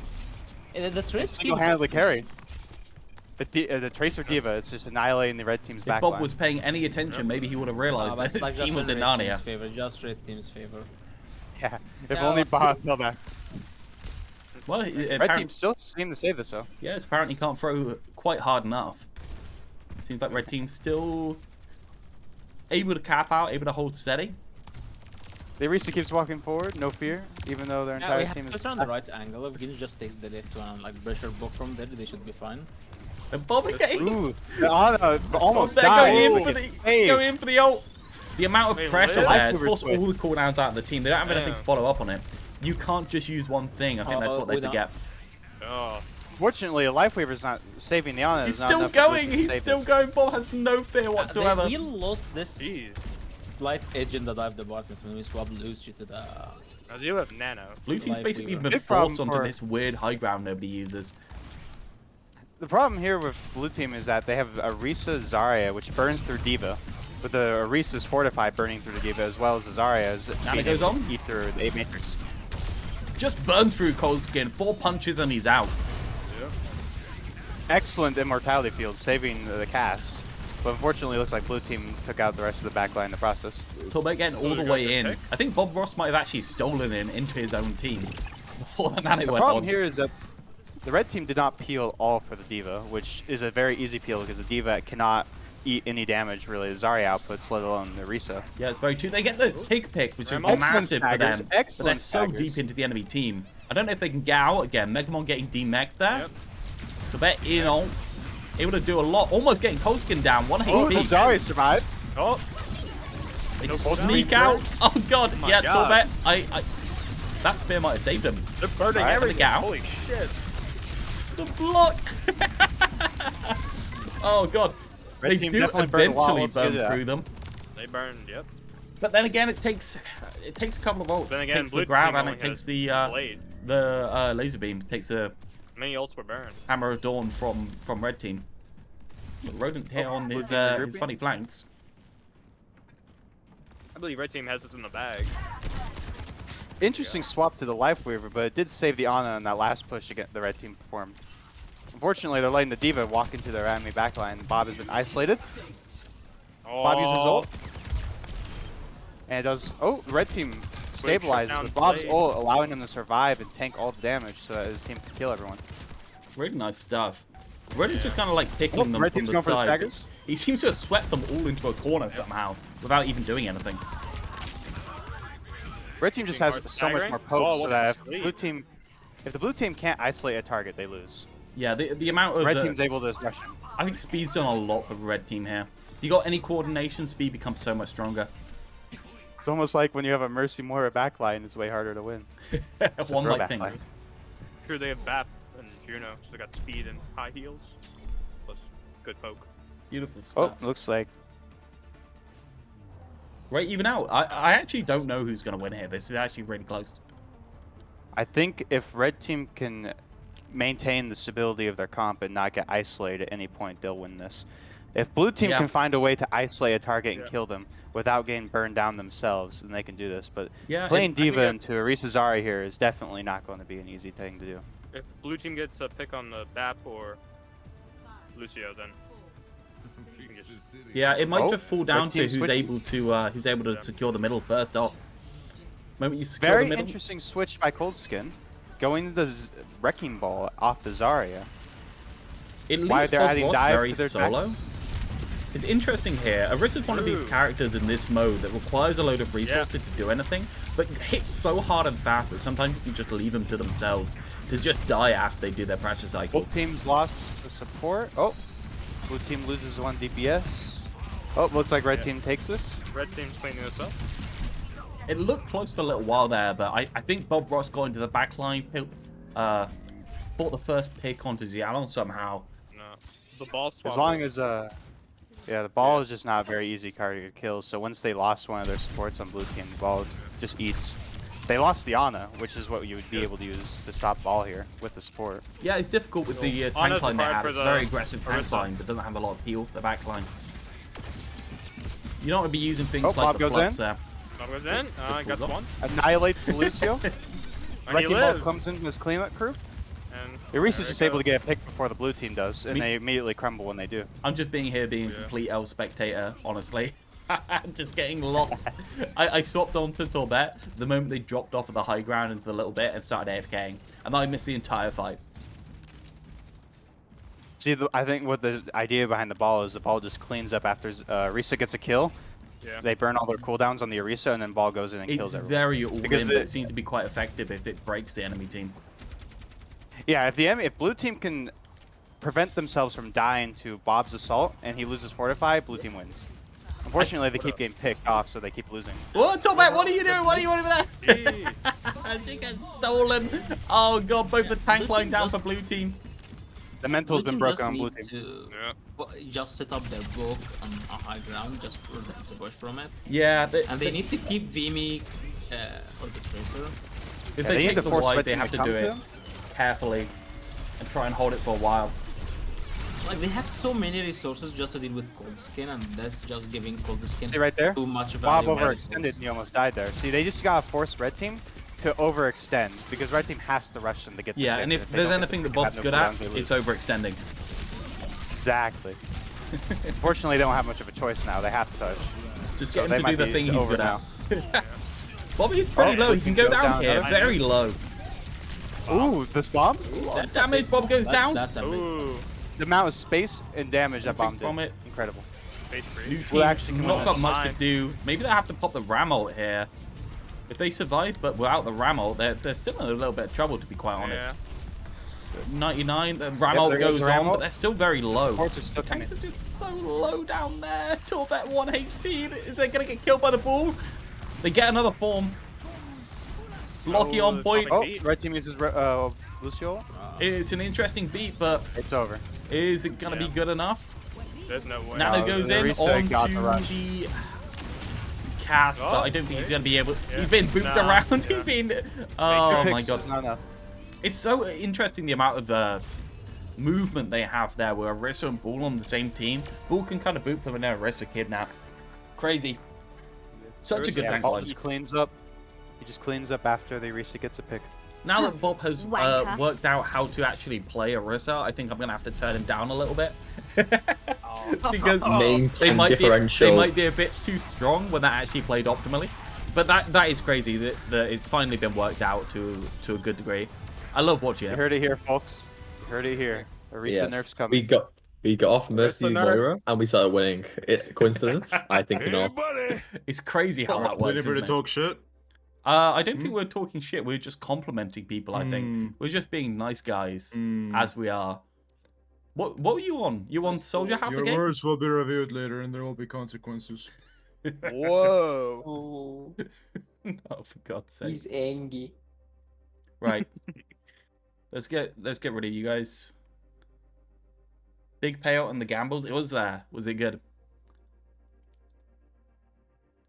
The Tracer Single-handedly carried. The Tracer Diva is just annihilating the red team's If back Bob line. was paying any attention, maybe he would have realized that his team was in Narnia. Favor, just red team's favor. Yeah, if only Bob fell back. Well, Red team still seem to save this though. Yes, apparently can't throw quite hard enough. It seems like red team's still able to cap out, able to hold steady. The Orisa keeps walking forward, no fear, even though their entire team is. Just on the right angle. If Gin just takes the left one, like pressure book from there, they should be fine. And Bob again. Ooh, almost They're died. going in for the ult. The amount of pressure there has forced switch. all the cooldowns out of the team. They don't have anything to follow up on it. You can't just use one thing. I think that's what they forget. Oh. Fortunately, a Life Weaver's not saving the Ana. He's still going. He's still going. Bob has no fear whatsoever. We lost this slight edge in the dive department when we swapped Lucy to the. I do have Nano. Blue team's basically been forced onto this weird high ground nobody uses. The problem here with Blue team is that they have Orisa Zarya, which burns through Diva, with the Orisa's Fortify burning through the Diva, as well as the Zarya's Nano goes on. Eat through the 8 Matrix. Just burns through Cold Skin. 4 punches and he's out. Excellent immortality field, saving the cast. But unfortunately, it looks like Blue team took out the rest of the backline in the process. Tolbert getting all the way in. I think Bob Ross might have actually stolen him into his own team before the Nano went on. The problem here is that the red team did not peel all for the Diva, which is a very easy peel because the Diva cannot eat any damage really. Zarya outputs, let alone the Orisa. Yeah, it's very true. They get the take pick, which is Excellent massive staggers, for them. But they're excellent so staggers. deep into the enemy team. I don't know if they can get out again. Megamon getting demeched there. Tolbert in on. Able to do a lot. Almost getting Cold Skin down. 1 Oh, HP. Zarya survives. Oh. They No, sneak down. out. Oh god. my Yeah, God. Tolbert. That spear might have saved him. They're burning Alright, everything. get out. Holy shit. The block. Oh god. Red They team do definitely burned a lot. eventually Let's get burn to that. through them. They burned, yep. But then again, it takes a couple of volts. Then It again, takes Blue the grab team and only it takes has the blade. laser beam. It takes the Many ults were burned. hammer of dawn from red team. Look, Rodent here on Blue his team regrouping? his funny flanks. I believe red team has it in the bag. Interesting swap to the Life Weaver, but it did save the Ana in that last push against the red team performed. Unfortunately, they're letting the Diva walk into their enemy backline. Bob has been isolated. Oh. Bob uses ult. And it does. Oh, the red team stabilizes down with Bob's blade. ult, allowing him to survive and tank all the damage so that his team can kill everyone. Really nice stuff. Rodent's just kind of like picking Oh, them red from team's the going for the side. staggers. He seems to have swept them all into a corner somehow without even doing anything. Red team just has Team so much staggering? more poke, Oh, so what that a if sleep. the blue team can't isolate a target, they lose. Yeah, the amount of Red team's able to rush him. I think Speed's done a lot for the red team here. If you got any coordination, Speed becomes so much stronger. It's almost like when you have a Mercy Moira backline, it's way harder to win. It's a One throw like thing. backline. Sure, they have BAP and Juno, so they got speed and high heals. Plus good poke. Beautiful Oh, stuff. looks like Right, even out. I actually don't know who's going to win here. This is actually really close. I think if red team can maintain the stability of their comp and not get isolated at any point, they'll win this. If blue team Yeah. can find a way to isolate a target and Yeah. kill them without getting burned down themselves, then they can do this. But Yeah, playing I think Diva into Orisa Zarya here is definitely not going to be an easy thing to do. If blue team gets a pick on the BAP or Lucio, then you can just Yeah, it might Oh, just fall down red to team who's switching. able to secure the middle first off. Moment you secure Very the middle. interesting switch by Cold Skin, going the Wrecking Ball off the Zarya. It Why leaves they're Bob adding Ross dive very to their solo. It's interesting here. Orissa's one of these Ooh. characters in this mode that requires a load of resources to do anything, but hits so hard and fast that sometimes you can just leave them to themselves to just die after they do their pressure cycle. Both teams lost the support. Oh, blue team loses 1 DPS. Oh, looks like red team takes this. Red team's cleaning this up. It looked close for a little while there, but I think Bob Ross got into the backline, bought the first pick onto Xialon somehow. No. The ball swap. As long as yeah, the ball is just not a very easy card to kill. So once they lost one of their supports on blue team, the ball just eats. They lost the Ana, which is what you would be able to use to stop ball here with the support. Yeah, it's difficult with the tank line they have. It's a very aggressive tank line, but doesn't have a lot of peel for the back line. You don't want to be using things like the flux there. Bob goes in. I got one. Annihilates to Lucio. And Red he team ball lives. comes in this cleanup crew. And Orisa's just able to get a pick before the blue team does, and they immediately crumble when they do. I'm just being a complete L spectator, honestly. I'm just getting lost. I swapped onto Torbet the moment they dropped off of the high ground into the little bit and started AFKing, and I missed the entire fight. See, I think what the idea behind the ball is the ball just cleans up after Orisa gets a kill. Yeah. They burn all their cooldowns on the Orisa, and then ball goes in and kills everyone. It's very all-in, Because but it seems to be quite effective if it breaks the enemy team. Yeah, if blue team can prevent themselves from dying to Bob's assault and he loses fortify, blue team wins. Unfortunately, they keep getting picked off, so they keep losing. What, Torbet? What are you doing? What are you doing over there? She gets stolen. Oh god, both the tank Blue line team down just- for blue team. The mental's been broken on blue need team. to just set up their book on a high ground just for them to push from it. Yeah, And they need to keep Vimy or the Tracer. If they they need take to the force wide, red they team have to to do come to it him. carefully and try and hold it for a while. Like they have so many resources just to deal with Cold Skin, and that's just giving Cold Skin See right there? too much Bob value. overextended and he almost died there. See, they just gotta force red team to overextend because red team has to rush them to get the Yeah, pick, and they if don't there's get anything the that pick, Bob's have good no at, cooldowns, they lose. it's overextending. Exactly. Unfortunately, they don't have much of a choice now. They have to touch. Just So get they him to might do the be thing he's over good at. now. Bobby's pretty low. we He can can go go down down here another- very low. Ooh, this bomb? What damage Bob goes down? That's a big. Ooh. The amount of space and damage that bomb from did. it. Incredible. Space free. New Well, team actually, come not on, got much to fine. do. Maybe they have to pop the ram ult here. If they survive, but without the ram ult, they're still in a little bit of trouble, to be quite honest. 99, the ram ult there goes goes the ram on, ult. but they're still very low. Supports are still coming. Tanks are just so low down there. Torbet 1 HP. They're going to get killed by the ball. They get another form. Locky on point. Oh, red team uses Lucio. It's an interesting beat, but It's over. is it going to be good enough? There's no way. Nano No, goes the in reset got the onto rush. the cast, but I don't think he's going to be able. Yeah. He's been booped Nah, around. yeah. He's been. Oh my Picks god. is not enough. It's so interesting the amount of movement they have there where Orisa and Bull on the same team. Bull can kind of boot them and now Orisa kidnap. Crazy. Such a good tank Bob line. just cleans up. He just cleans up after the Orisa gets a pick. Now that Bob has Wanker. worked out how to actually play Orisa, I think I'm going to have to turn him down a little bit. Because Main they tank might, differential. they might be a bit too strong when they're actually played optimally. But that is crazy that it's finally been worked out to a good degree. I love watching You it. heard it here, folks. You heard it here. Orisa nerf's coming. We got off Mercy the nerf. Moira and we started winning. Coincidence? I think Hey, not. buddy! It's crazy how that works, isn't it? talk shit? I don't think we're talking shit. We're just complimenting people, I think. We're just being nice guys, as we are. What were you on? You on Soldier House Your again? words will be reviewed later and there will be consequences. Whoa. Oh, Oh, for God's sake. he's angry. Right. let's get rid of you guys. Big payout on the gambles. It was there. Was it good?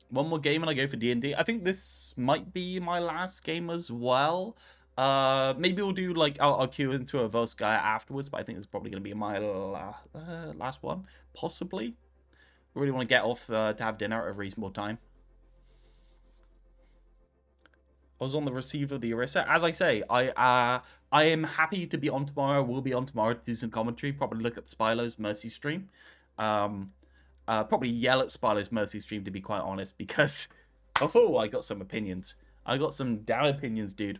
One more game and I go for D&D. I think this might be my last game as well. Maybe we'll do like I'll queue into a Volskaya afterwards, but I think it's probably going to be my last one, possibly. I really want to get off to have dinner at a reasonable time. I was on the receiver of the Orisa. As I say, I am happy to be on tomorrow. We'll be on tomorrow to do some commentary. Probably look at Spylo's Mercy stream. Probably yell at Spylo's Mercy stream, to be quite honest, because oh, I got some opinions. I got some damn opinions, dude.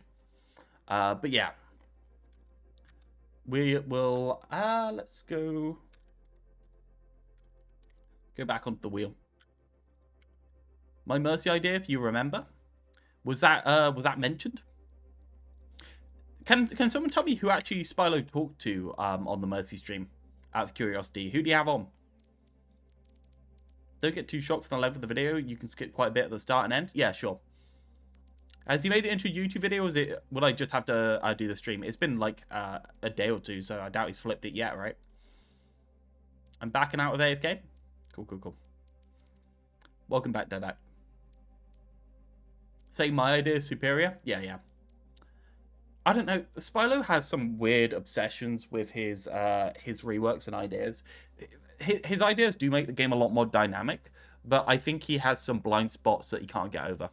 But yeah, we will. Let's go. Go back onto the wheel. My Mercy idea, if you remember, was that mentioned? Can someone tell me who actually Spylo talked to on the Mercy stream? Out of curiosity, who do you have on? Don't get too shocked from the length of the video. You can skip quite a bit at the start and end. Yeah, sure. Has he made it into a YouTube video, or would I just have to do the stream? It's been like a day or two, so I doubt he's flipped it yet, right? I'm backing out of AFK. Cool, cool, cool. Welcome back, Dadak. Say my idea is superior? Yeah, yeah. I don't know. Spylo has some weird obsessions with his reworks and ideas. His ideas do make the game a lot more dynamic, but I think he has some blind spots that he can't get over.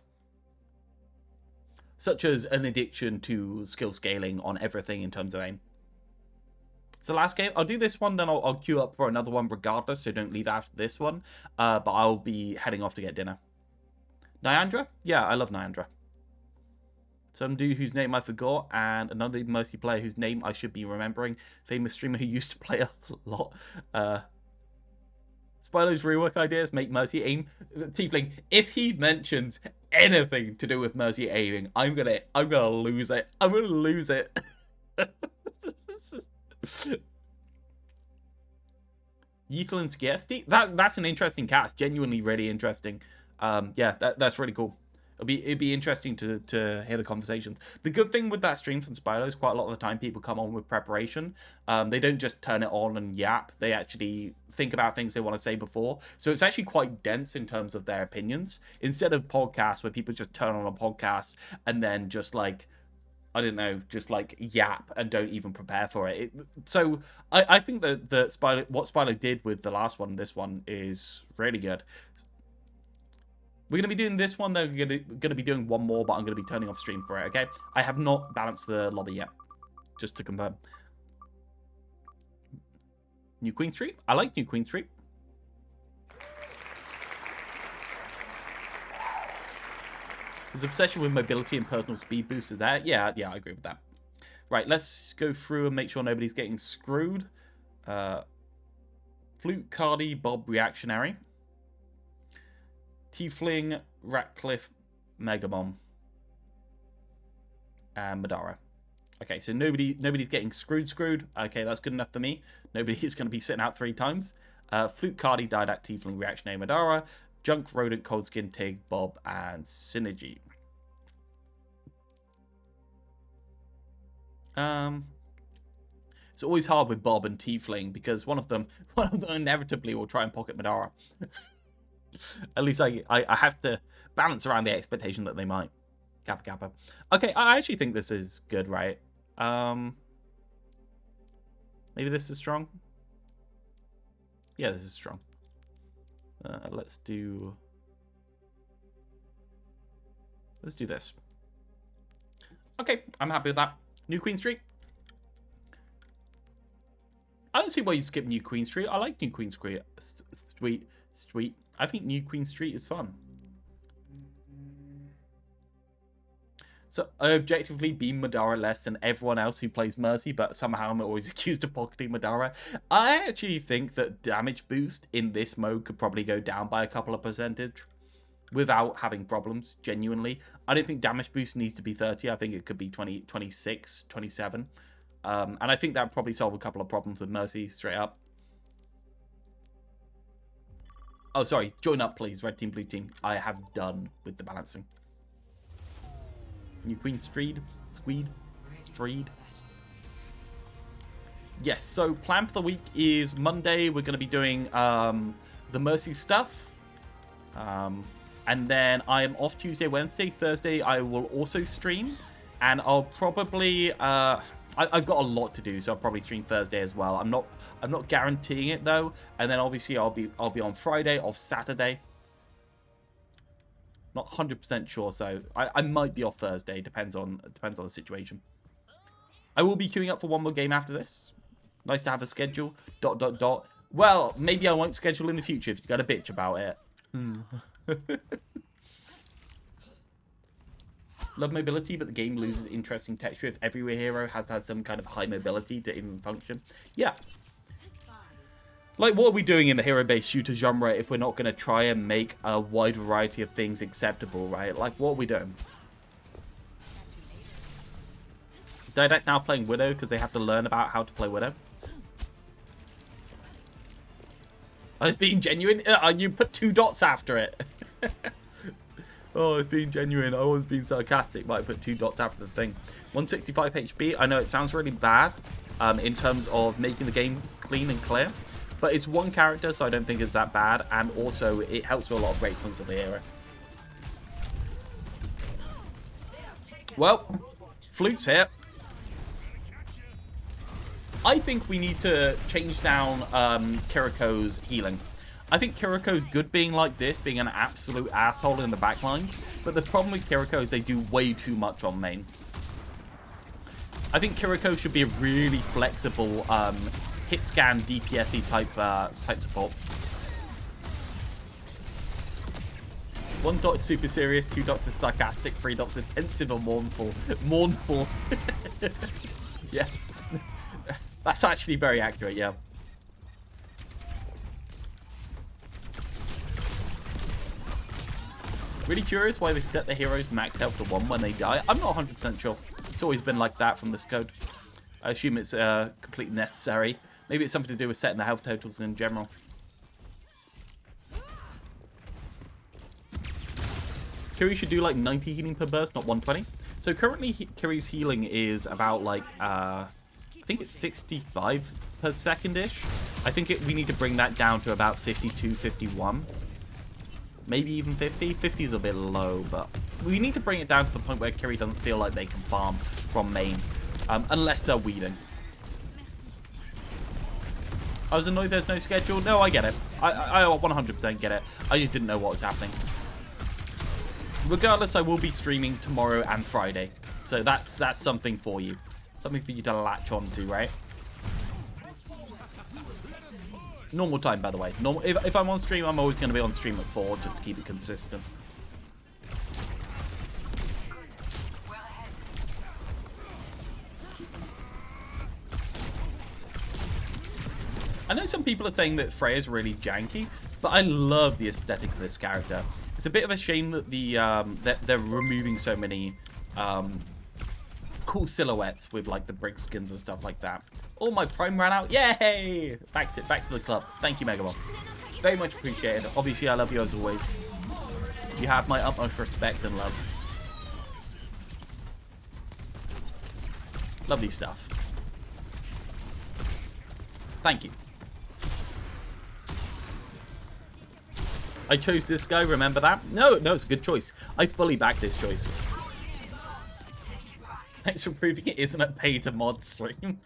Such as an addiction to skill scaling on everything in terms of aim. So last game, I'll do this one, then I'll queue up for another one regardless, so don't leave after this one. But I'll be heading off to get dinner. Nyandra? Yeah, I love Nyandra. Some dude whose name I forgot, and another Mercy player whose name I should be remembering. Famous streamer who used to play a lot. Spylo's rework ideas make Mercy aim. Tiefling, if he mentions anything to do with Mercy aiming, I'm gonna lose it. I'm gonna lose it. Yeetle and Scarcity? That's an interesting cast. Genuinely really interesting. Yeah, that's really cool. It'd be interesting to hear the conversations. The good thing with that stream from Spylo is quite a lot of the time people come on with preparation. They don't just turn it on and yap. They actually think about things they want to say before. So it's actually quite dense in terms of their opinions. Instead of podcasts where people just turn on a podcast and then just like, I don't know, just like yap and don't even prepare for it. So I think that what Spylo did with the last one, this one, is really good. We're going to be doing this one, though. We're going to be doing one more, but I'm going to be turning off stream for it, okay? I have not balanced the lobby yet, just to confirm. New Queen Street? I like New Queen Street. His obsession with mobility and personal speed boost is there. Yeah, I agree with that. Right, let's go through and make sure nobody's getting screwed. Flute, Cardi, Bob, Reactionary. Tiefling, Ratcliffe, Megamon, and Madara. Okay, so nobody's getting screwed. Okay, that's good enough for me. Nobody is going to be sitting out 3 times. Flute, Cardi, Didact, Tiefling, Reactionary, Madara, Junk, Rodent, Coldskin, Tig, Bob, and Synergy. It's always hard with Bob and Tiefling because one of them inevitably will try and pocket Madara. At least I have to balance around the expectation that they might. Kappa Kappa. Okay, I actually think this is good, right? Maybe this is strong. Yeah, this is strong. Let's do this. Okay, I'm happy with that. New Queen Street. I don't see why you skip New Queen Street. I like New Queen Street. Sweet. I think New Queen Street is fun. So I objectively beam Madara less than everyone else who plays Mercy, but somehow I'm always accused of pocketing Madara. I actually think that damage boost in this mode could probably go down by a couple of percentage without having problems, genuinely. I don't think damage boost needs to be 30. I think it could be 20, 26, 27. And I think that would probably solve a couple of problems with Mercy straight up. Oh, sorry. Join up, please. Red team, blue team. I have done with the balancing. New Queen Street. Yes, so plan for the week is Monday. We're going to be doing the Mercy stuff. And then I am off Tuesday, Wednesday. Thursday, I will also stream. And I'll probably... I've got a lot to do, so I'll probably stream Thursday as well. I'm not guaranteeing it though. And then obviously I'll be on Friday, off Saturday. Not 100% sure, so I might be off Thursday. Depends on the situation. I will be queuing up for one more game after this. Nice to have a schedule. ... Well, maybe I won't schedule in the future if you got a bitch about it. Love mobility, but the game loses interesting texture if every hero has to have some kind of high mobility to even function. Yeah. Like, what are we doing in the hero-based shooter genre if we're not going to try and make a wide variety of things acceptable, right? Like, what are we doing? Didact now playing Widow because they have to learn about how to play Widow. I was being genuine. You put 2 dots after it. Oh, it's being genuine. I was being sarcastic, but I put 2 dots after the thing. 165 HP. I know it sounds really bad in terms of making the game clean and clear. But it's 1 character, so I don't think it's that bad. And also, it helps with a lot of great points of the hero. Well, Flute's here. I think we need to change down Kiriko's healing. I think Kiriko's good being like this, being an absolute asshole in the backlines. But the problem with Kiriko is they do way too much on main. I think Kiriko should be a really flexible hit scan DPS-y type support. 1 dot is super serious, 2 dots is sarcastic, 3 dots is pensive or mournful. Mournful. Yeah. That's actually very accurate, yeah. Really curious why they set the heroes max health to 1 when they die. I'm not 100% sure. It's always been like that from this code. I assume it's completely necessary. Maybe it's something to do with setting the health totals in general. Kiri should do like 90 healing per burst, not 120. So currently Kiri's healing is about like, I think it's 65 per second-ish. I think we need to bring that down to about 52, 51. Maybe even 50. 50 is a bit low, but we need to bring it down to the point where Kiri doesn't feel like they can farm from main. Unless they're weeding. I was annoyed there's no schedule. No, I get it. I 100% get it. I just didn't know what was happening. Regardless, I will be streaming tomorrow and Friday. So that's something for you. Something for you to latch on to, right? Normal time, by the way. Normal. If I'm on stream, I'm always going to be on stream at 4, just to keep it consistent. I know some people are saying that Freya's really janky, but I love the aesthetic of this character. It's a bit of a shame that that they're removing so many cool silhouettes with like the brick skins and stuff like that. Oh, my prime ran out. Yay! Back to the club. Thank you, Megabomb. Very much appreciated. Obviously, I love you as always. You have my utmost respect and love. Lovely stuff. Thank you. I chose this guy, remember that? No, it's a good choice. I fully back this choice. Thanks for proving it isn't a pay-to-mod stream.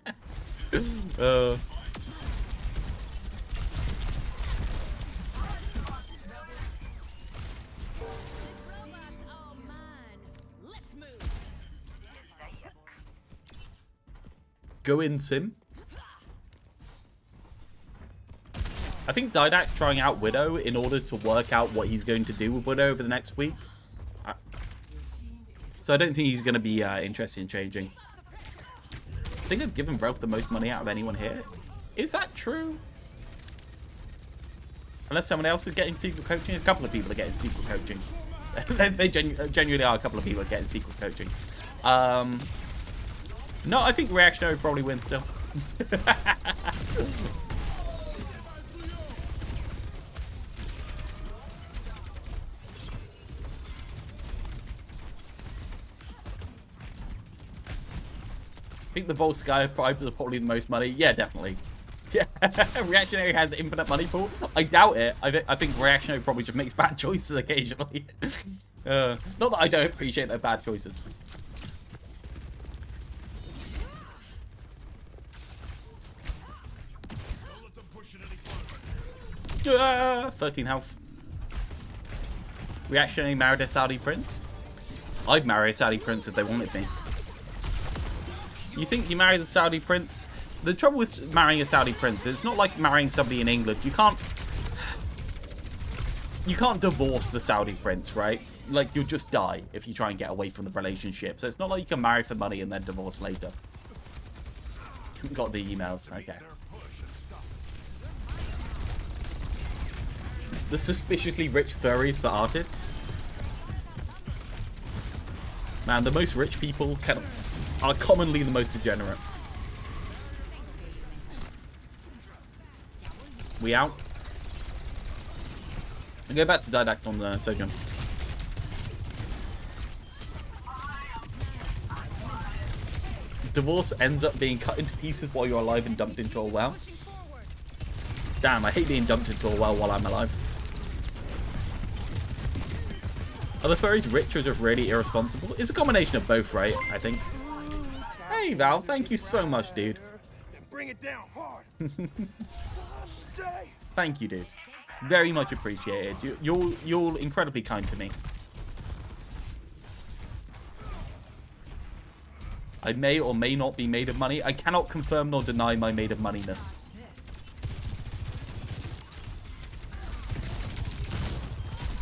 Go in, Sim. I think Didact's trying out Widow in order to work out what he's going to do with Widow over the next week. So I don't think he's going to be interested in changing. I think I've given Realth the most money out of anyone here. Is that true? Unless someone else is getting secret coaching. A couple of people are getting secret coaching. They genuinely are a couple of people are getting secret coaching. No, I think Reactionary probably wins still. I think the Volt Sky Pipe is probably the most money. Yeah, definitely. Yeah, Reactionary has infinite money pool. I doubt it. I think Reactionary probably just makes bad choices occasionally. Not that I don't appreciate their bad choices. Yeah, 13 health. Reactionary married a Saudi prince. I'd marry a Saudi prince if they wanted me. You think you marry the Saudi prince? The trouble with marrying a Saudi prince is it's not like marrying somebody in England. You can't divorce the Saudi prince, right? Like, you'll just die if you try and get away from the relationship. So it's not like you can marry for money and then divorce later. Got the emails. Okay. The suspiciously rich furries for artists. Man, the most rich people are commonly the most degenerate. We out. I go back to Didact on the Sojourn. Divorce ends up being cut into pieces while you're alive and dumped into a well. Damn, I hate being dumped into a well while I'm alive. Are the furries rich or just really irresponsible? It's a combination of both, right? I think. Hey, Val, thank you so much, dude. Bring it down hard. Thank you, dude. Very much appreciated. You're incredibly kind to me. I may or may not be made of money. I cannot confirm nor deny my made of moneyness.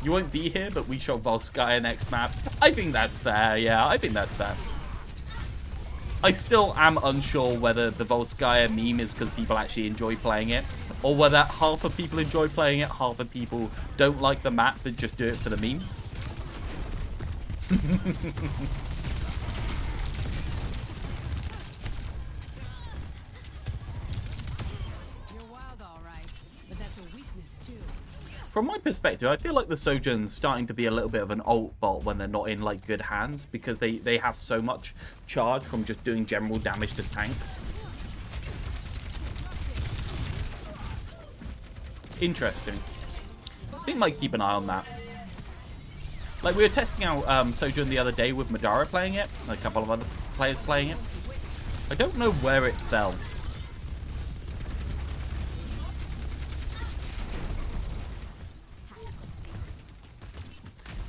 You won't be here, but we shall Volskaya next map. I think that's fair, yeah, I think that's fair. I still am unsure whether the Volskaya meme is because people actually enjoy playing it, or whether half of people enjoy playing it, half of people don't like the map but just do it for the meme. From my perspective, I feel like the Sojourn's starting to be a little bit of an ult bot when they're not in like good hands, because they have so much charge from just doing general damage to tanks. Interesting. I think I might keep an eye on that. Like, we were testing out Sojourn the other day with Madara playing it, and a couple of other players playing it. I don't know where it fell.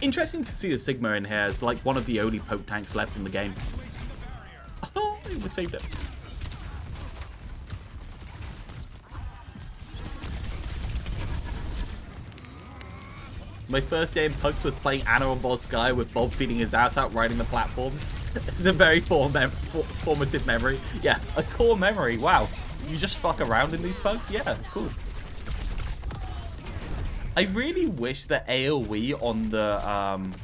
Interesting to see the Sigma in here as like one of the only poke tanks left in the game. Oh, we saved it. My first day in Pugs was playing Anna on Boss Sky with Bob feeding his ass out riding the platform. It's a very formative memory. Yeah, a core memory. Wow. You just fuck around in these Pugs? Yeah, cool. I really wish the AoE on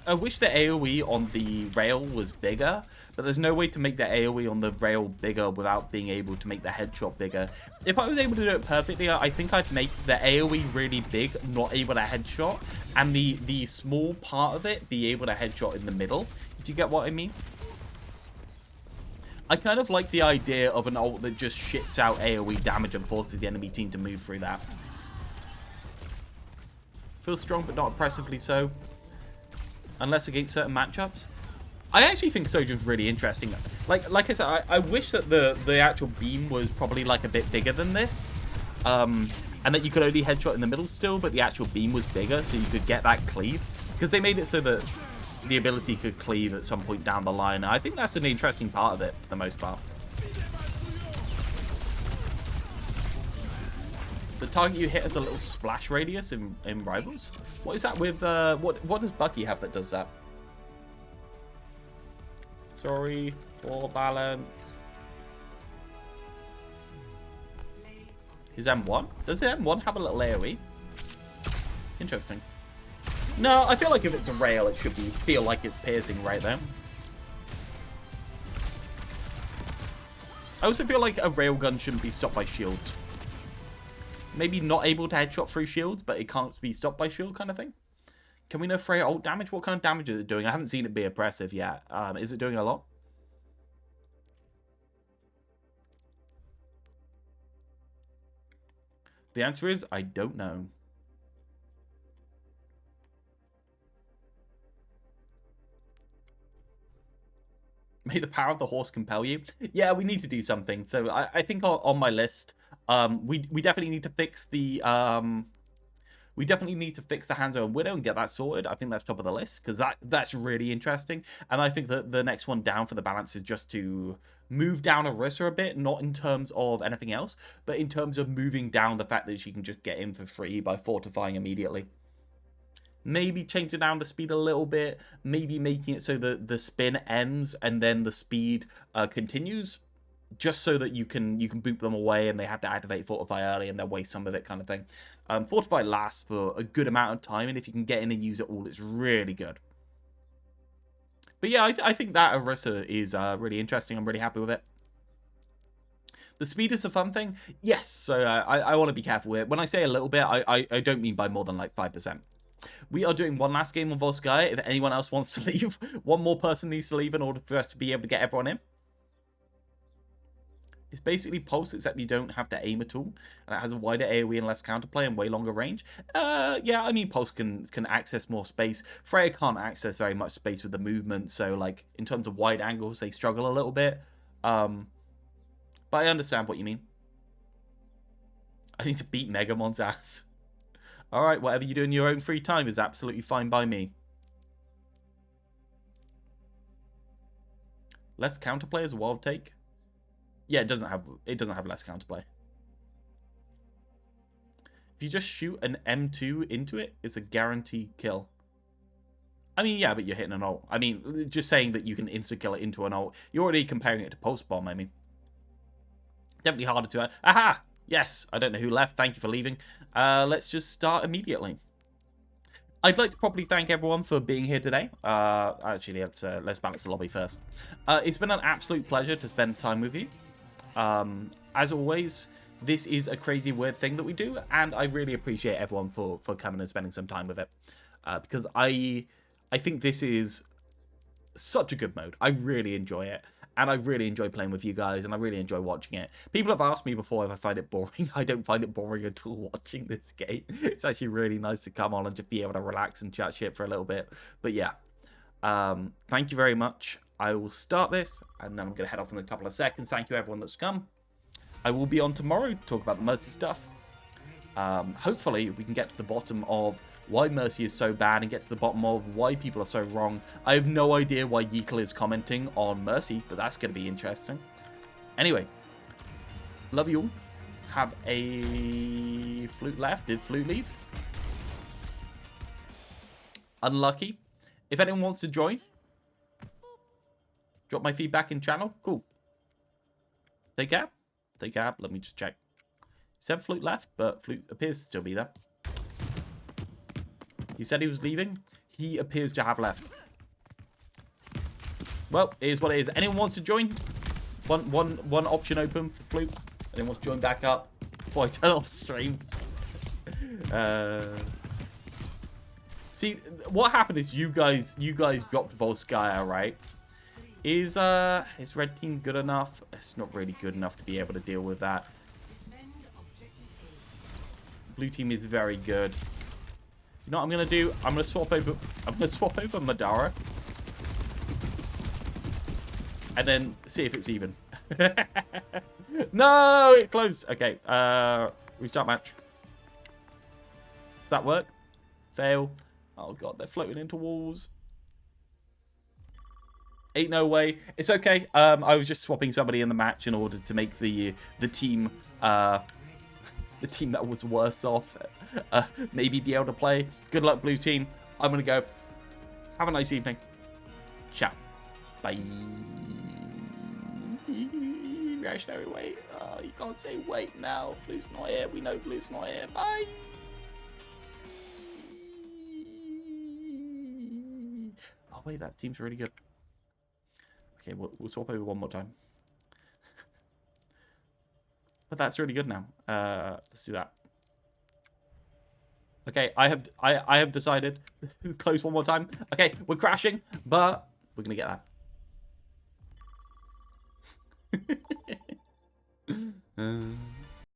I wish the AoE on the rail was bigger, but there's no way to make the AoE on the rail bigger without being able to make the headshot bigger. If I was able to do it perfectly, I think I'd make the AoE really big, not able to headshot, and the small part of it be able to headshot in the middle. Do you get what I mean? I kind of like the idea of an ult that just shits out AoE damage and forces the enemy team to move through that. Feels strong, but not oppressively so. Unless against certain matchups. I actually think Sojourn's really interesting. Like I said, I wish that the actual beam was probably like a bit bigger than this. And that you could only headshot in the middle still, but the actual beam was bigger, so you could get that cleave. Because they made it so that the ability could cleave at some point down the line. I think that's an interesting part of it, for the most part. The target you hit has a little splash radius in Rivals. What is that with, what does Bucky have that does that? Sorry, poor balance. Is M1? Does M1 have a little AoE? Interesting. No, I feel like if it's a rail, it should feel like it's piercing right there. I also feel like a railgun shouldn't be stopped by shields. Maybe not able to headshot through shields, but it can't be stopped by shield kind of thing. Can we know Freya ult damage? What kind of damage is it doing? I haven't seen it be oppressive yet. Is it doing a lot? The answer is, I don't know. May the power of the horse compel you. Yeah, we need to do something. So I think on my list, we definitely need to fix the Hanzo and Widow and get that sorted. I think that's top of the list because that's really interesting. And I think that the next one down for the balance is just to move down Orisa a bit, not in terms of anything else, but in terms of moving down the fact that she can just get in for free by fortifying immediately. Maybe changing down the speed a little bit, maybe making it so that the spin ends and then the speed continues. just so that you can boot them away and they have to activate Fortify early and they'll waste some of it kind of thing. Fortify lasts for a good amount of time, and if you can get in and use it all, it's really good. But yeah, I think that Orisa is really interesting. I'm really happy with it. The speed is a fun thing. Yes, so I want to be careful with it. When I say a little bit, I don't mean by more than like 5%. We are doing one last game on Volskaya. If anyone else wants to leave, one more person needs to leave in order for us to be able to get everyone in. It's basically Pulse, except you don't have to aim at all. And it has a wider AoE and less counterplay and way longer range. Yeah, I mean, Pulse can access more space. Freya can't access very much space with the movement. So, like, in terms of wide angles, they struggle a little bit. But I understand what you mean. I need to beat Megamon's ass. Alright, whatever you do in your own free time is absolutely fine by me. Less counterplay is a wild take. Yeah, it doesn't have less counterplay. If you just shoot an M2 into it, it's a guaranteed kill. I mean, yeah, but you're hitting an ult. I mean, just saying that you can insta-kill it into an ult. You're already comparing it to Pulse Bomb, I mean. Definitely harder to... Aha! Yes! I don't know who left. Thank you for leaving. Let's just start immediately. I'd like to properly thank everyone for being here today. Actually, let's balance the lobby first. It's been an absolute pleasure to spend time with you. As always, this is a crazy weird thing that we do, and I really appreciate everyone for coming and spending some time with it. Because I think this is such a good mode. I really enjoy it. And I really enjoy playing with you guys, and I really enjoy watching it. People have asked me before if I find it boring. I don't find it boring at all watching this game. It's actually really nice to come on and just be able to relax and chat shit for a little bit. But yeah, thank you very much. I will start this, and then I'm going to head off in a couple of seconds. Thank you, everyone that's come. I will be on tomorrow to talk about the Mercy stuff. Hopefully, we can get to the bottom of why Mercy is so bad and get to the bottom of why people are so wrong. I have no idea why Yeetle is commenting on Mercy, but that's going to be interesting. Anyway, love you all. Have a Flute left. Did Flute leave? Unlucky. If anyone wants to join, drop my feedback in channel. Cool. Take care. Take care. Let me just check. He said Flute left, but Flute appears to still be there. He said he was leaving. He appears to have left. Well, it is what it is. Anyone wants to join? One option open for Flute. Anyone wants to join back up before I turn off stream? See, what happened is you guys dropped Volskaya, right? Is red team good enough? It's not really good enough to be able to deal with that. Blue team is very good. You know what I'm gonna do? I'm gonna swap over Madara. And then see if it's even. No, it closed. Okay, restart match. Does that work? Fail. Oh god, they're floating into walls. Ain't no way. It's okay. I was just swapping somebody in the match in order to make the team the team that was worse off maybe be able to play. Good luck, blue team. I'm gonna go. Have a nice evening. Ciao. Bye. Reactionary wait. You can't say wait now. Flute's not here. We know Flute's not here. Bye. Oh wait, that team's really good. Okay, we'll swap over one more time. But that's really good now. Let's do that. Okay, I have decided. Close one more time. Okay, we're crashing, but we're gonna get that.